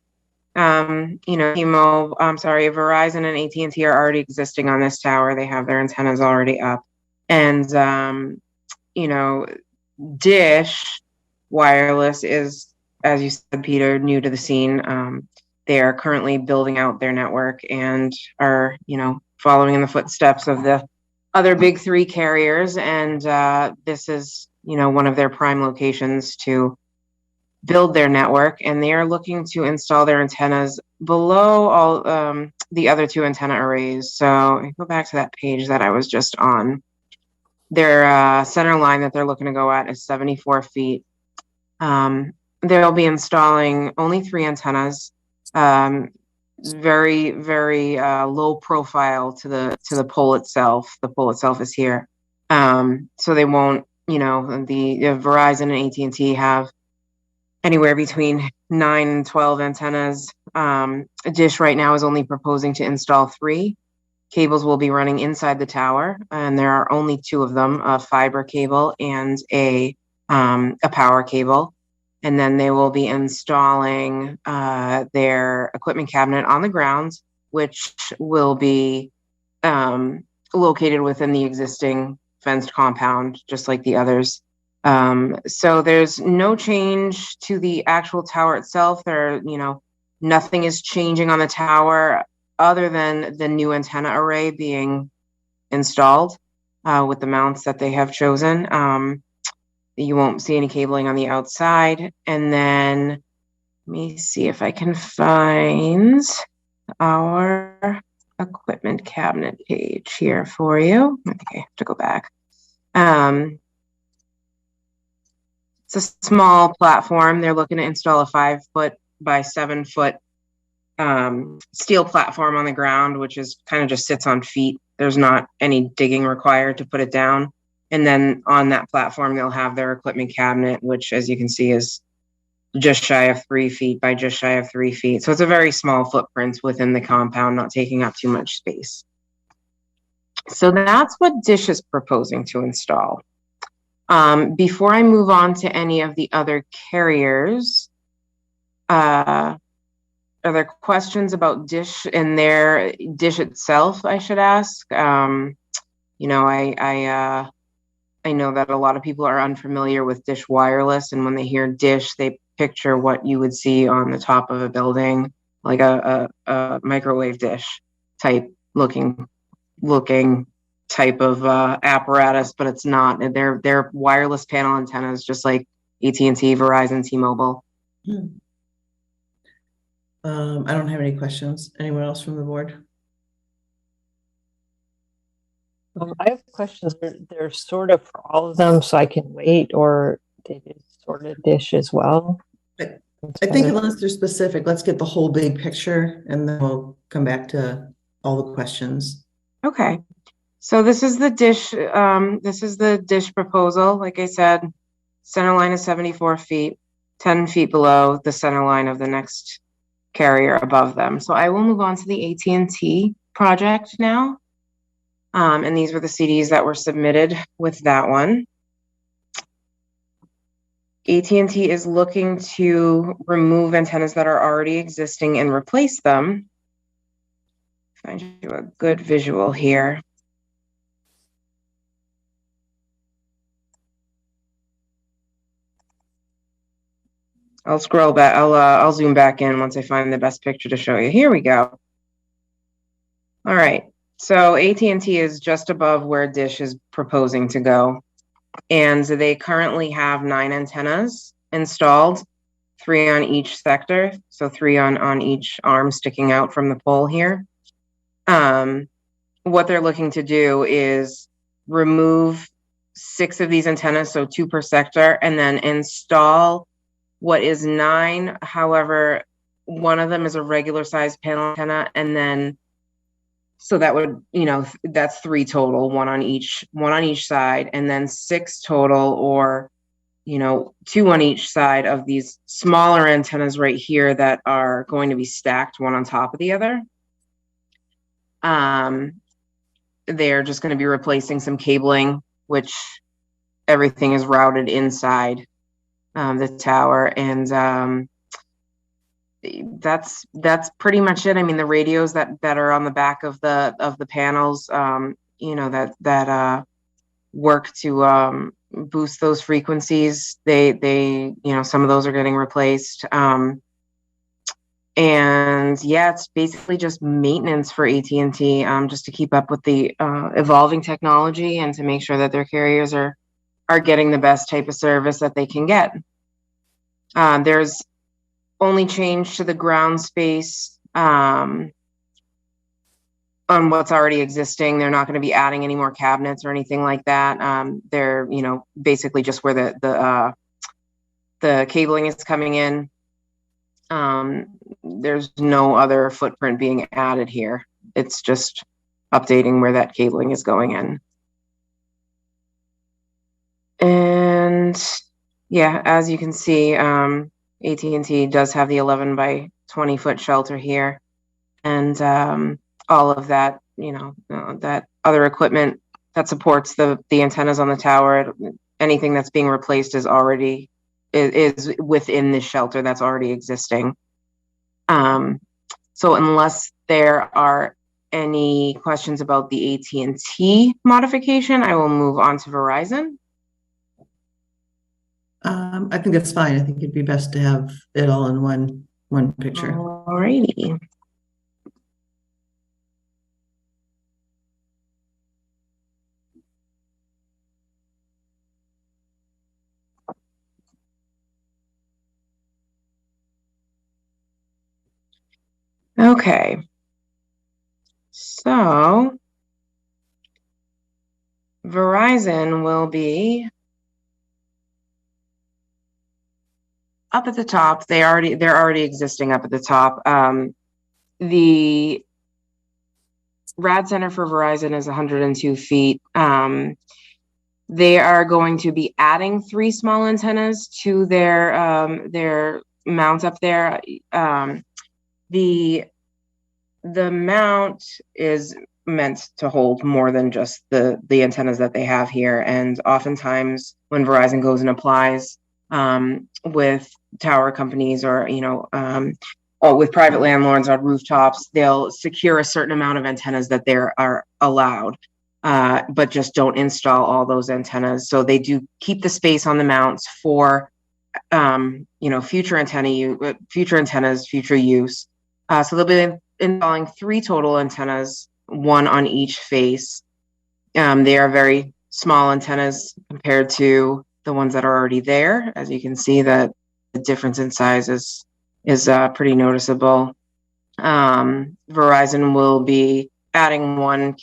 Verizon and AT&T are already existing on this tower. They have their antennas already up. And, Dish Wireless is, as you said, Peter, new to the scene. They are currently building out their network and are, following in the footsteps of the other big three carriers. And this is, one of their prime locations to build their network. And they are looking to install their antennas below all the other two antenna arrays. So I go back to that page that I was just on. Their center line that they're looking to go at is 74 feet. They'll be installing only 3 antennas, very, very low profile to the pole itself. The pole itself is here. So they won't, the Verizon and AT&T have anywhere between 9 and 12 antennas. Dish right now is only proposing to install 3. Cables will be running inside the tower, and there are only 2 of them, a fiber cable and a power cable. And then they will be installing their equipment cabinet on the ground, which will be located within the existing fenced compound, just like the others. So there's no change to the actual tower itself. Nothing is changing on the tower other than the new antenna array being installed. with the mounts that they have chosen. You won't see any cabling on the outside. And then let me see if I can find our equipment cabinet page here for you. I think I have to go back. It's a small platform. They're looking to install a 5-foot by 7-foot steel platform on the ground, which is kind of just sits on feet. There's not any digging required to put it down. And then on that platform, they'll have their equipment cabinet, which, as you can see, is just shy of 3 feet by just shy of 3 feet. So it's a very small footprint within the compound, not taking up too much space. So that's what Dish is proposing to install. Before I move on to any of the other carriers, are there questions about Dish and their Dish itself, I should ask? You know, I know that a lot of people are unfamiliar with Dish Wireless, and when they hear Dish, they picture what you would see on the top of a building, like a microwave dish type looking type of apparatus, but it's not. They're wireless panel antennas, just like AT&T, Verizon, T-Mobile. I don't have any questions. Anyone else from the board? I have questions. They're sort of for all of them, so I can wait, or they did sort of Dish as well. I think unless they're specific, let's get the whole big picture, and then we'll come back to all the questions. Okay. So this is the Dish. This is the Dish proposal. Like I said, center line is 74 feet, 10 feet below the center line of the next carrier above them. So I will move on to the AT&T project now. And these were the CDs that were submitted with that one. AT&T is looking to remove antennas that are already existing and replace them. Find you a good visual here. I'll scroll back. I'll zoom back in once I find the best picture to show you. Here we go. All right. So AT&T is just above where Dish is proposing to go. And they currently have 9 antennas installed, 3 on each sector. So 3 on each arm sticking out from the pole here. What they're looking to do is remove 6 of these antennas, so 2 per sector, and then install what is 9. However, one of them is a regular size panel antenna, and then so that would, you know, that's 3 total, one on each side, and then 6 total, or, you know, 2 on each side of these smaller antennas right here that are going to be stacked one on top of the other. They're just going to be replacing some cabling, which everything is routed inside the tower, and that's pretty much it. I mean, the radios that are on the back of the panels, you know, that work to boost those frequencies. They you know, some of those are getting replaced. And yeah, it's basically just maintenance for AT&T, just to keep up with the evolving technology and to make sure that their carriers are getting the best type of service that they can get. There's only change to the ground space on what's already existing. They're not going to be adding any more cabinets or anything like that. They're, you know, basically just where the cabling is coming in. There's no other footprint being added here. It's just updating where that cabling is going in. And yeah, as you can see, AT&T does have the 11 by 20 foot shelter here, and all of that, you know, that other equipment that supports the antennas on the tower, anything that's being replaced is already is within this shelter that's already existing. So unless there are any questions about the AT&T modification, I will move on to Verizon. I think that's fine. I think it'd be best to have it all in one picture. Alrighty. Okay. So Verizon will be up at the top. They're already existing up at the top. The rad center for Verizon is 102 feet. They are going to be adding 3 small antennas to their mount up there. The mount is meant to hold more than just the antennas that they have here. And oftentimes when Verizon goes and applies with tower companies or, or with private landlords on rooftops, they'll secure a certain amount of antennas that they are allowed, but just don't install all those antennas. So they do keep the space on the mounts for, future antennas, future use. So they'll be installing 3 total antennas, 1 on each face. They are very small antennas compared to the ones that are already there. As you can see, that the difference in size is pretty noticeable. Verizon will be adding 1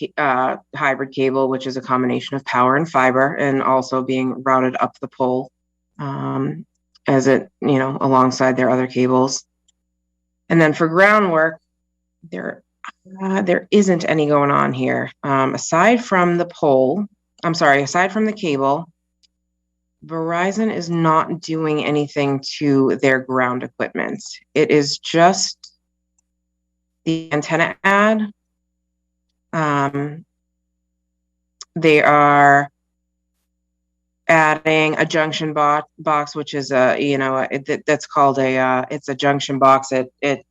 hybrid cable, which is a combination of power and fiber, and also being routed up the pole as it, alongside their other cables. And then for groundwork, there isn't any going on here. Aside from the cable, Verizon is not doing anything to their ground equipment. It is just the antenna ad. They are adding a junction box, which is that's called it's a junction box. It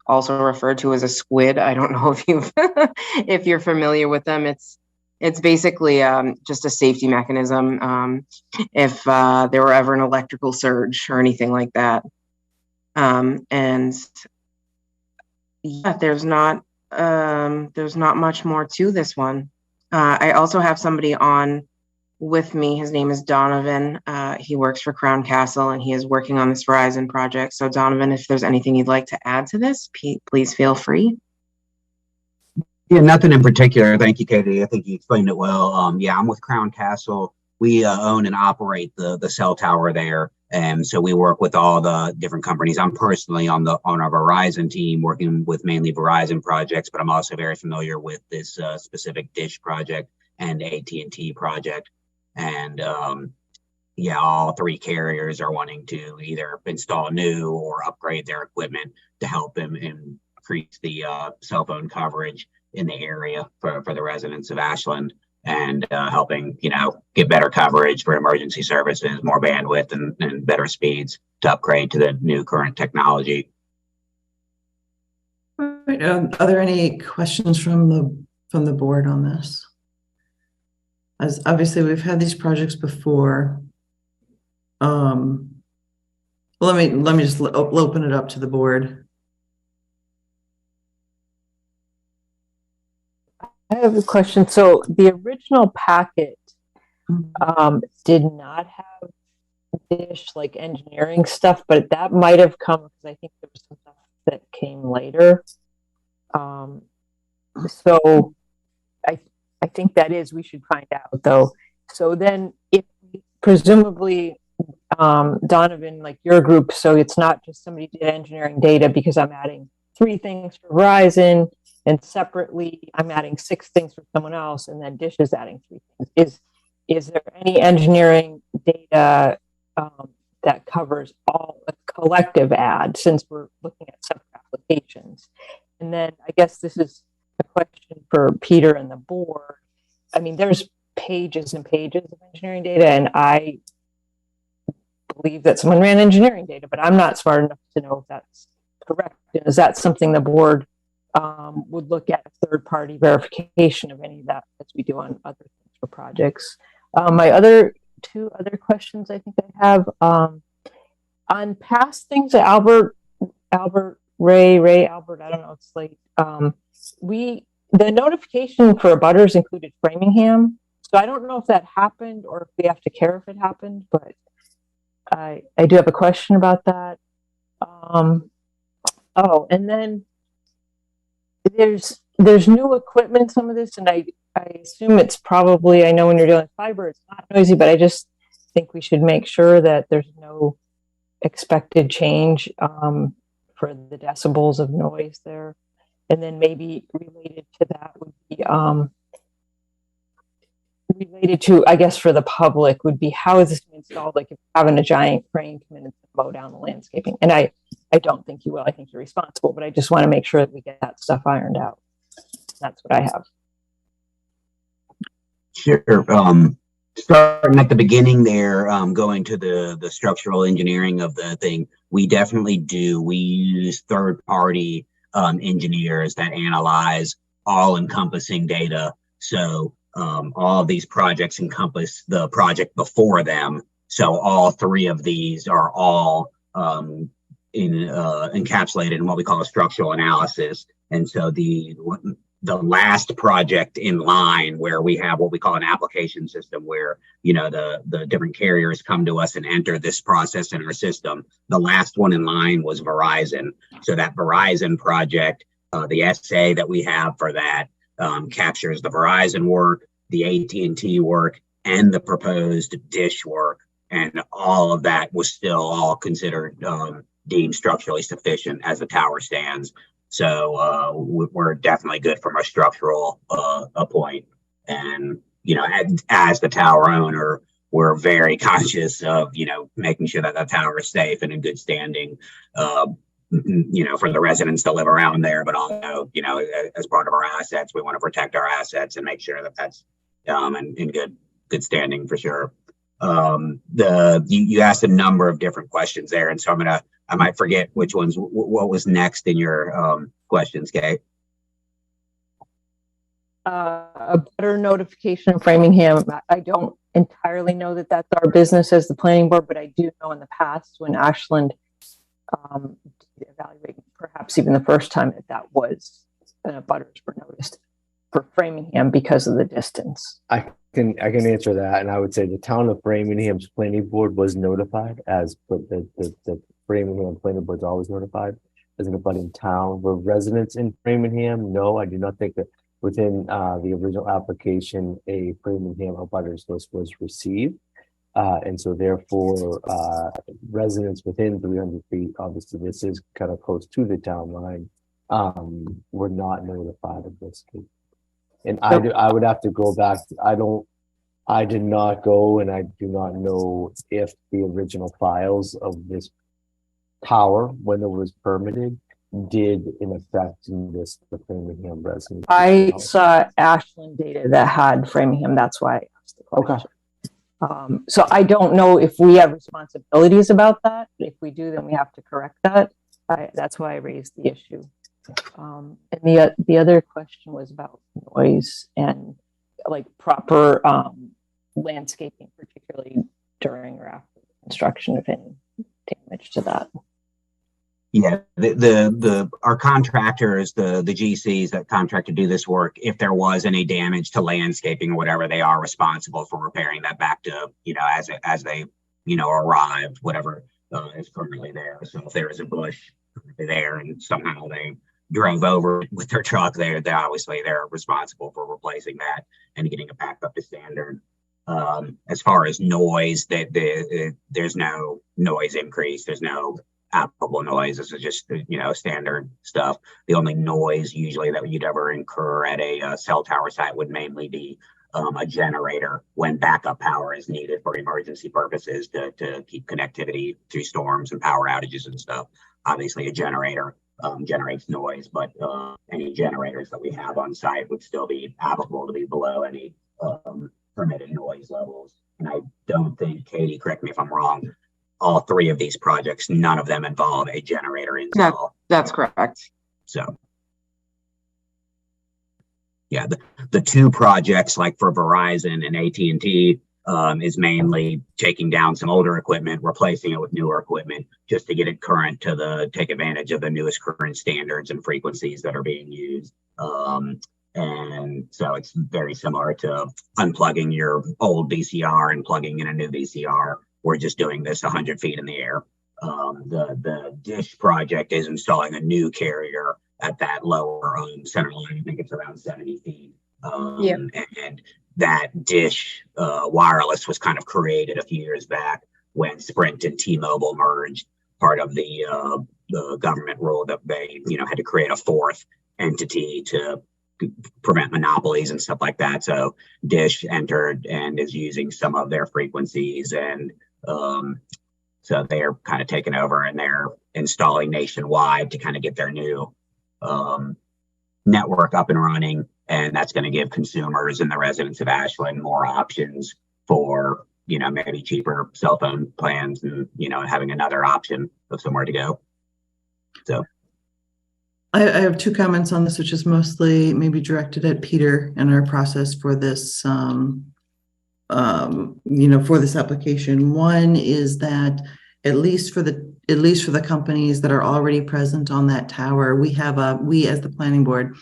also referred to as a squid. I don't know if if you're familiar with them. It's basically just a safety mechanism if there were ever an electrical surge or anything like that. And yeah, there's not much more to this one. I also have somebody on with me. His name is Donovan. He works for Crown Castle and he is working on this Verizon project. So Donovan, if there's anything you'd like to add to this, please feel free. Yeah, nothing in particular. Thank you, Katie. I think you explained it well. Yeah, I'm with Crown Castle. We own and operate the cell tower there. And so we work with all the different companies. I'm personally on our Verizon team working with mainly Verizon projects, but I'm also very familiar with this specific Dish project and AT&T project. And yeah, all 3 carriers are wanting to either install new or upgrade their equipment to help them increase the cell phone coverage in the area for the residents of Ashland, and helping, get better coverage for emergency services, more bandwidth and better speeds to upgrade to the new current technology. All right, are there any questions from the board on this? As obviously we've had these projects before. Well, let me just open it up to the board. I have a question. So the original packet did not have Dish like engineering stuff, but that might have come because I think there was some stuff that came later. So I think that is, we should find out though. So then if presumably Donovan, like your group, so it's not just somebody did engineering data, because I'm adding 3 things for Verizon and separately I'm adding 6 things for someone else, and then Dish is adding 3 things. Is there any engineering data that covers all a collective ad, since we're looking at separate applications? And then I guess this is a question for Peter and the board. I mean, there's pages and pages of engineering data, and I believe that someone ran engineering data, but I'm not smart enough to know if that's correct. And is that something the board would look at, a third-party verification of any of that, as we do on other things for projects? My two other questions I think I have on past things that Ray Albert, I don't know, it's like the notification for abutters included Framingham, so I don't know if that happened or if we have to care if it happened, but I do have a question about that. Oh, and then there's new equipment, some of this, and I assume it's probably, I know when you're doing fiber, it's not noisy, but I just think we should make sure that there's no expected change for the decibels of noise there. And then maybe related to that would be related to, I guess, for the public would be, how is this installed? Like if having a giant crane come in and mow down the landscaping. And I don't think you will. I think you're responsible, but I just want to make sure that we get that stuff ironed out. That's what I have. Sure. Starting at the beginning there, going to the structural engineering of the thing, we definitely do. We use third-party engineers that analyze all-encompassing data. So all of these projects encompass the project before them. So all three of these are all encapsulated in what we call a structural analysis. And so the last project in line, where we have what we call an application system, where the different carriers come to us and enter this process in our system. The last one in line was Verizon. So that Verizon project, the essay that we have for that captures the Verizon work, the AT&T work, and the proposed Dish work, and all of that was still all considered deemed structurally sufficient as the tower stands. So we're definitely good from a structural point. And, as the tower owner, we're very conscious of, making sure that the tower is safe and in good standing, for the residents to live around there. But also, as part of our assets, we want to protect our assets and make sure that that's in good standing for sure. You asked a number of different questions there. And so I might forget which ones, what was next in your questions, Kate? A better notification of Framingham. I don't entirely know that that's our business as the planning board, but I do know in the past when Ashland evaluated, perhaps even the first time, that was butters were noticed for Framingham because of the distance. I can answer that, and I would say the town of Framingham's planning board was notified, as the Framingham planning board is always notified as an abutting town. Were residents in Framingham? No, I do not think that within the original application a Framingham abutters list was received, and so therefore residents within 300 feet, obviously this is kind of close to the town line, were not notified of this case. And I would have to go back. I did not go, and I do not know if the original files of this tower, when it was permitted, did in effect this the Framingham residents. I saw Ashland data that had Framingham. That's why I asked the question. Okay. So I don't know if we have responsibilities about that. If we do, then we have to correct that. That's why I raised the issue. And the other question was about noise and like proper landscaping, particularly during or after construction, if any damage to that. Yeah, our contractors, the GCs that contract to do this work, if there was any damage to landscaping or whatever, they are responsible for repairing that back to, as they, arrived, whatever is currently there. So if there is a bush there and somehow they drove over with their truck, they're responsible for replacing that and getting it back up to standard. As far as noise, there's no noise increase. There's no applicable noise. This is just standard stuff. The only noise usually that you'd ever incur at a cell tower site would mainly be a generator when backup power is needed for emergency purposes to keep connectivity through storms and power outages and stuff. Obviously, a generator generates noise, but any generators that we have on site would still be applicable to be below any permitted noise levels. And I don't think, Katie, correct me if I'm wrong, all three of these projects, none of them involve a generator install. That's correct. So, yeah, the two projects, like for Verizon and AT&T, is mainly taking down some older equipment, replacing it with newer equipment, just to get it current take advantage of the newest current standards and frequencies that are being used. And so it's very similar to unplugging your old VCR and plugging in a new VCR. We're just doing this 100 feet in the air. The Dish project is installing a new carrier at that lower center line. I think it's around 70 feet. And that Dish wireless was kind of created a few years back when Sprint and T-Mobile merged, part of the government rule that they, had to create a fourth entity to prevent monopolies and stuff like that. So Dish entered and is using some of their frequencies, and so they're kind of taking over and they're installing nationwide to kind of get their new network up and running. And that's going to give consumers and the residents of Ashland more options for, maybe cheaper cell phone plans and, having another option of somewhere to go. So I have two comments on this, which is mostly maybe directed at Peter and our process for this, for this application. One is that at least for the companies that are already present on that tower, we as the planning board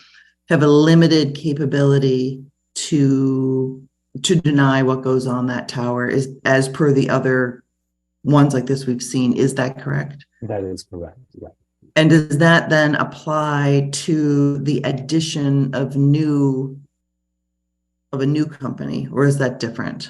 have a limited capability to deny what goes on that tower, is as per the other ones like this we've seen. Is that correct? That is correct. Yeah. And does that then apply to the addition of a new company, or is that different?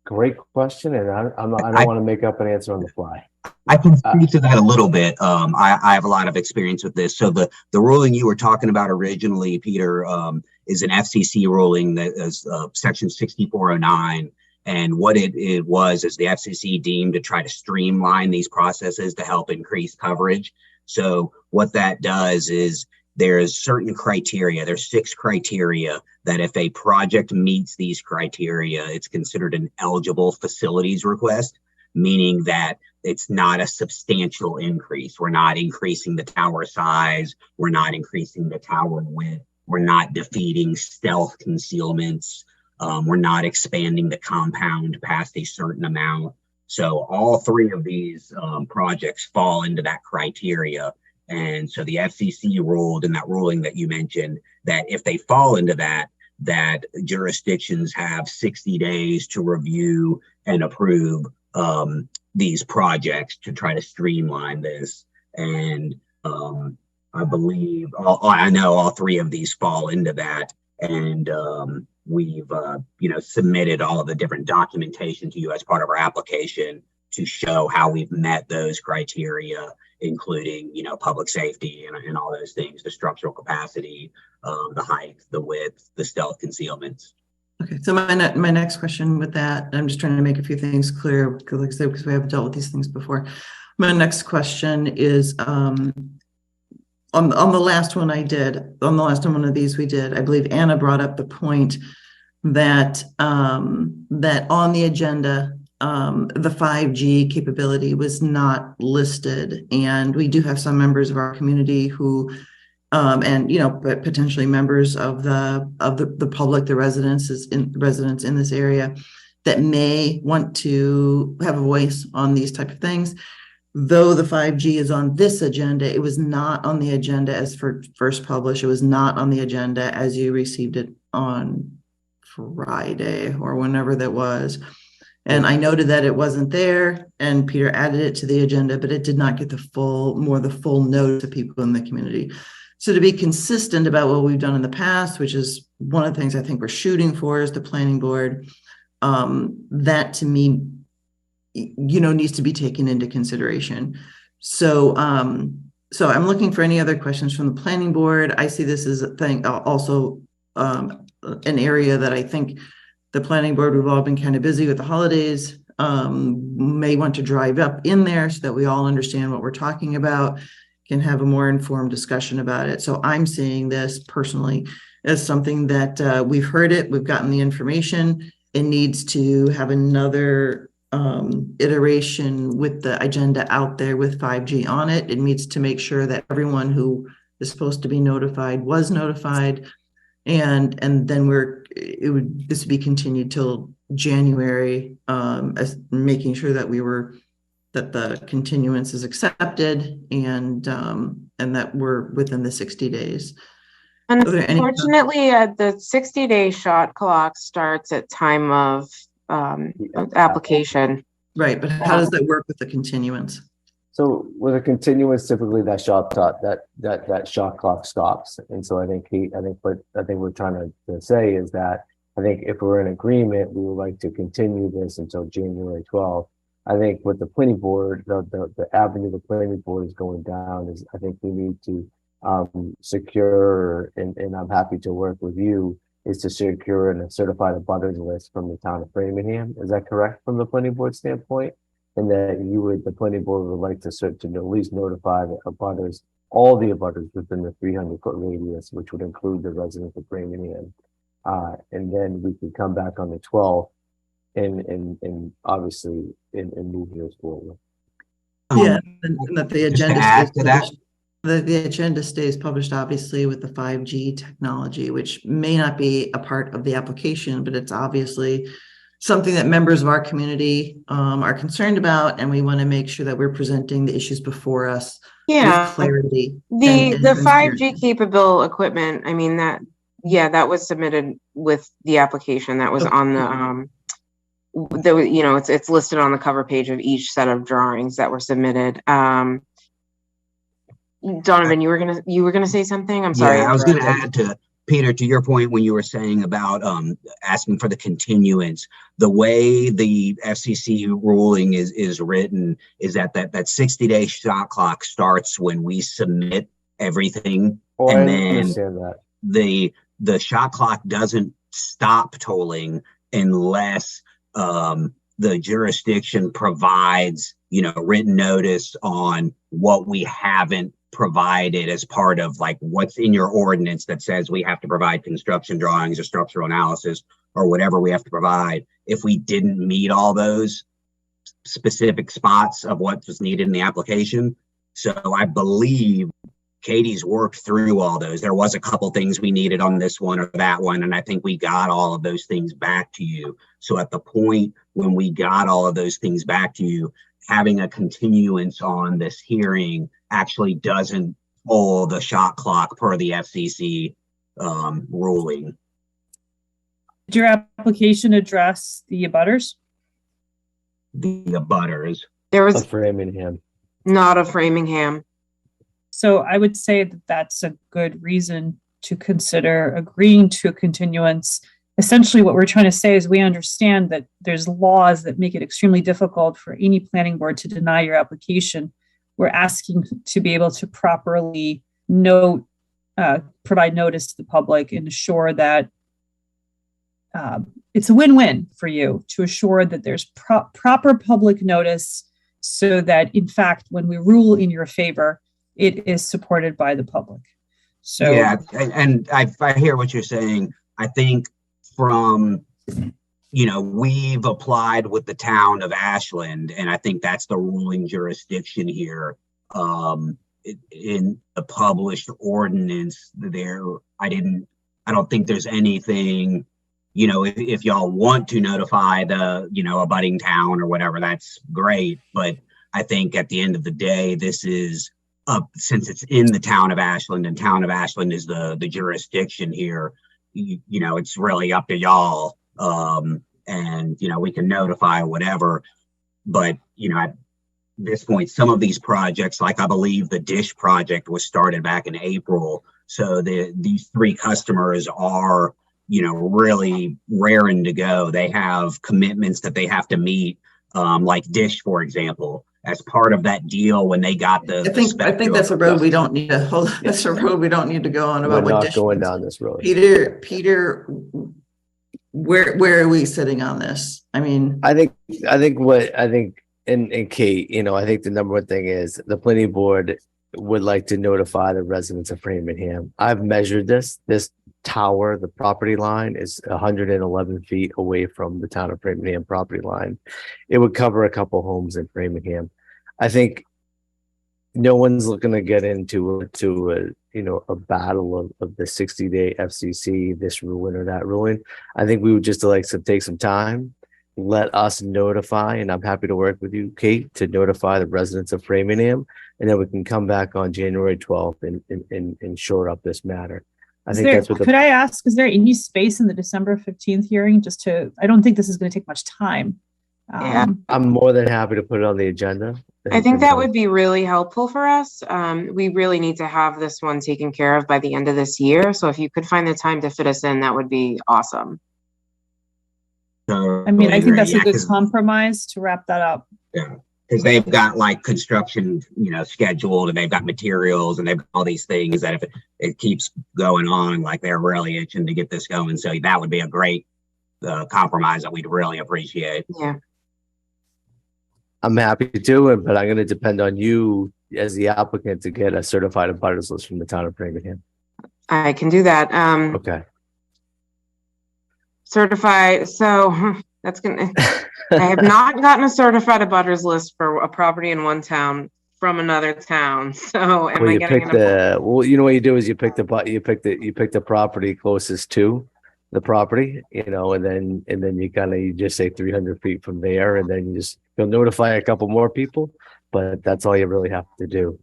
Great question, and I don't want to make up an answer on the fly. I can speak to that a little bit. I have a lot of experience with this. So the ruling you were talking about originally, Peter, is an FCC ruling that is Section 6409. And what it was is the FCC deemed to try to streamline these processes to help increase coverage. So what that does is there's certain criteria. There's 6 criteria that if a project meets these criteria, it's considered an eligible facilities request, meaning that it's not a substantial increase. We're not increasing the tower size. We're not increasing the tower width. We're not defeating stealth concealments. We're not expanding the compound past a certain amount. So all 3 of these projects fall into that criteria. And so the FCC ruled in that ruling that you mentioned that if they fall into that jurisdictions have 60 days to review and approve these projects to try to streamline this. And I believe, I know all 3 of these fall into that. And we've, submitted all of the different documentation to you as part of our application to show how we've met those criteria, including, public safety and all those things, the structural capacity, the height, the width, the stealth concealments. Okay, so my next question with that, I'm just trying to make a few things clear because we have dealt with these things before. My next question is on the last one one of these we did, I believe Anna brought up the point that that on the agenda, the 5G capability was not listed, and we do have some members of our community who but potentially members of the public, the residents in this area that may want to have a voice on these type of things. Though the 5G is on this agenda, it was not on the agenda as first published. It was not on the agenda as you received it on Friday or whenever that was. And I noted that it wasn't there, and Peter added it to the agenda, but it did not get the full note to people in the community. So to be consistent about what we've done in the past, which is one of the things I think we're shooting for as the planning board, that to me, needs to be taken into consideration. So, so I'm looking for any other questions from the planning board. I see this as a thing, also an area that I think the planning board, we've all been kind of busy with the holidays, may want to drive up in there so that we all understand what we're talking about, can have a more informed discussion about it. So I'm seeing this personally as something that we've heard it, we've gotten the information. It needs to have another iteration with the agenda out there with 5G on it. It needs to make sure that everyone who is supposed to be notified was notified. And then this would be continued till January, as making sure that that the continuance is accepted and that we're within the 60 days. Unfortunately, the 60-day shot clock starts at time of application. Right, but how does that work with the continuance? So with a continuance, typically that shot clock stops. And so I think what we're trying to say is that I think if we're in agreement, we would like to continue this until January 12th. I think with the planning board, the avenue the planning board is going down is I think we need to secure, and I'm happy to work with you, is to secure and certify the butters list from the town of Framingham. Is that correct from the planning board standpoint? And that the planning board would like to at least notify the abutters, all the abutters within the 300-foot radius, which would include the residents of Framingham. And then we could come back on the 12th and obviously and move this forward. Yeah, and that the agenda add to that. The agenda stays published, obviously, with the 5G technology, which may not be a part of the application, but it's obviously something that members of our community are concerned about, and we want to make sure that we're presenting the issues before us with clarity. The 5G capable equipment, I mean, that was submitted with the application. That was on it's listed on the cover page of each set of drawings that were submitted. Donovan, you were gonna say something? I'm sorry. Yeah, I was gonna add to Peter, to your point when you were saying about asking for the continuance, the way the FCC ruling is written is that 60-day shot clock starts when we submit everything, and then the shot clock doesn't stop tolling unless the jurisdiction provides written notice on what we haven't provided as part of like what's in your ordinance that says we have to provide construction drawings or structural analysis or whatever we have to provide. If we didn't meet all those specific spots of what was needed in the application. So I believe Katie's worked through all those. There was a couple things we needed on this one or that one, and I think we got all of those things back to you. So at the point when we got all of those things back to you, having a continuance on this hearing actually doesn't pull the shot clock per the FCC ruling. Did your application address the abutters? The abutters. There was Framingham. Not a Framingham. So I would say that that's a good reason to consider agreeing to a continuance. Essentially, what we're trying to say is we understand that there's laws that make it extremely difficult for any planning board to deny your application. We're asking to be able to properly provide notice to the public and assure that it's a win-win for you, to assure that there's proper public notice so that, in fact, when we rule in your favor, it is supported by the public. So yeah, and I hear what you're saying. I think from, we've applied with the town of Ashland, and I think that's the ruling jurisdiction here. In the published ordinance there, I don't think there's anything, if y'all want to notify the, abutting town or whatever, that's great. But I think at the end of the day, this is since it's in the town of Ashland and town of Ashland is the jurisdiction here, it's really up to y'all. And, we can notify whatever, but, at this point, some of these projects, like I believe the dish project was started back in April. So these three customers are, really raring to go. They have commitments that they have to meet, like Dish, for example, as part of that deal when they got the. I think that's a road we don't need to hold. That's a road we don't need to go on about. We're not going down this road. Peter, where are we sitting on this? I mean, I think and Kate, I think the number one thing is the planning board would like to notify the residents of Framingham. I've measured this tower, the property line is 111 feet away from the town of Framingham property line. It would cover a couple homes in Framingham. I think no one's looking to get into a battle of the 60-day FCC, this ruling or that ruling. I think we would just like to take some time, let us notify, and I'm happy to work with you, Kate, to notify the residents of Framingham, and then we can come back on January 12th and shore up this matter. Could I ask, is there any space in the December 15th hearing I don't think this is going to take much time. Yeah. I'm more than happy to put it on the agenda. I think that would be really helpful for us. We really need to have this one taken care of by the end of this year. So if you could find the time to fit us in, that would be awesome. I mean, I think that's a good compromise to wrap that up. Yeah, because they've got like construction, scheduled, and they've got materials, and they've got all these things that if it keeps going on, like they're really itching to get this going. So that would be a great compromise that we'd really appreciate. Yeah. I'm happy to do it, but I'm going to depend on you as the applicant to get a certified abutters list from the town of Framingham. I can do that. Okay. Certified. So that's gonna. I have not gotten a certified abutters list for a property in one town from another town. So am I getting well, you know what you do is you pick the property closest to the property, and then you just say 300 feet from there, and then you'll notify a couple more people, but that's all you really have to do.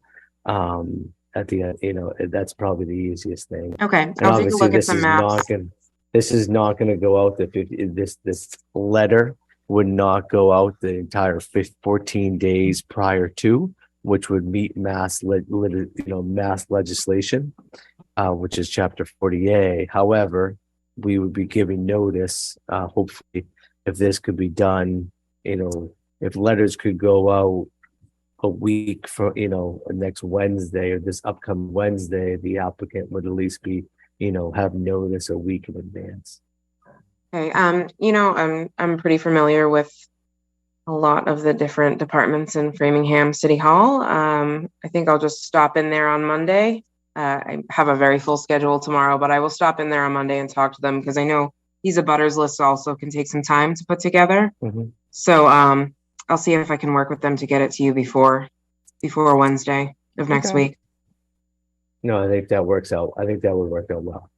At the end, that's probably the easiest thing. Okay, and I'll take a look at some maps. This is not going to go out. This letter would not go out the entire 14 days prior to, which would meet mass legislation, which is Chapter 40A. However, we would be giving notice. Hopefully, if this could be done, if letters could go out a week for next Wednesday or this upcoming Wednesday, the applicant would at least be have notice a week in advance. Okay. I'm pretty familiar with a lot of the different departments in Framingham City Hall. I think I'll just stop in there on Monday. I have a very full schedule tomorrow, but I will stop in there on Monday and talk to them because I know these abutters lists also can take some time to put together. Mm-hmm. So I'll see if I can work with them to get it to you before Wednesday of next week. No, I think that works out. I think that would work out well.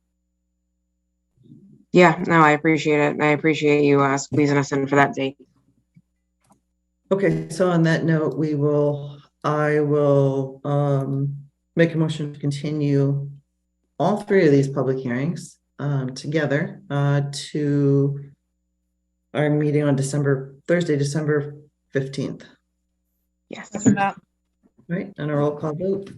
Yeah, no, I appreciate it. I appreciate you squeezing us in for that date. Okay, so on that note, I will make a motion to continue all three of these public hearings together to our meeting on Thursday, December 15th. Yes. Right, and a roll call vote.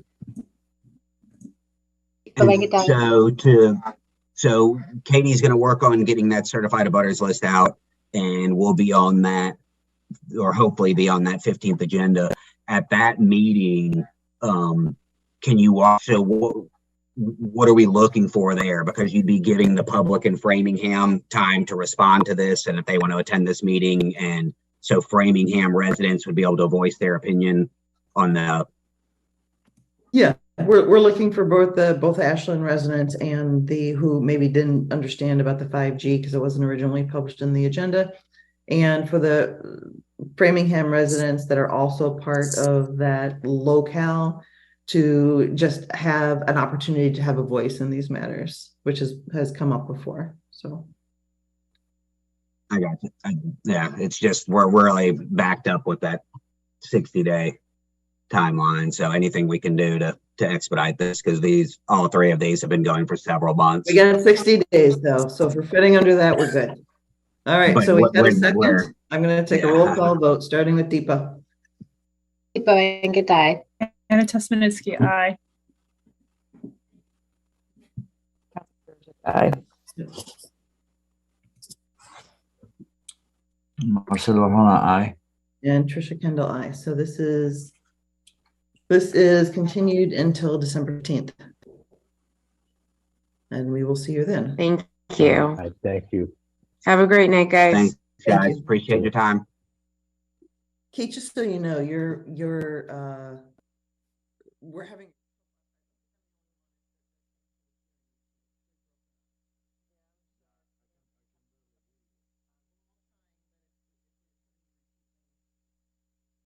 So Katie's going to work on getting that certified abutters list out, and we'll be on that, or hopefully be on that 15th agenda. At that meeting, can you also, what are we looking for there? Because you'd be giving the public in Framingham time to respond to this, and if they want to attend this meeting, and so Framingham residents would be able to voice their opinion on the. Yeah, we're looking for both Ashland residents and who maybe didn't understand about the 5G because it wasn't originally published in the agenda, and for the Framingham residents that are also part of that locale to just have an opportunity to have a voice in these matters, which has come up before. So I got you. Yeah, it's just we're really backed up with that 60-day timeline. So anything we can do to expedite this, because all three of these have been going for several months. We got 60 days though, so if we're fitting under that, we're good. All right, but so we got a second. I'm going to take a roll call vote, starting with Deepa. Deepa Venkata. Anna Tesmanitsky, aye. Aye. Marcelo Arjona, aye. And Trisha Kendall, aye. So this is continued until December 15th. And we will see you then. Thank you. All right, thank you. Have a great night, guys. Thanks, guys. Appreciate your time. Kate, just so you know, we're having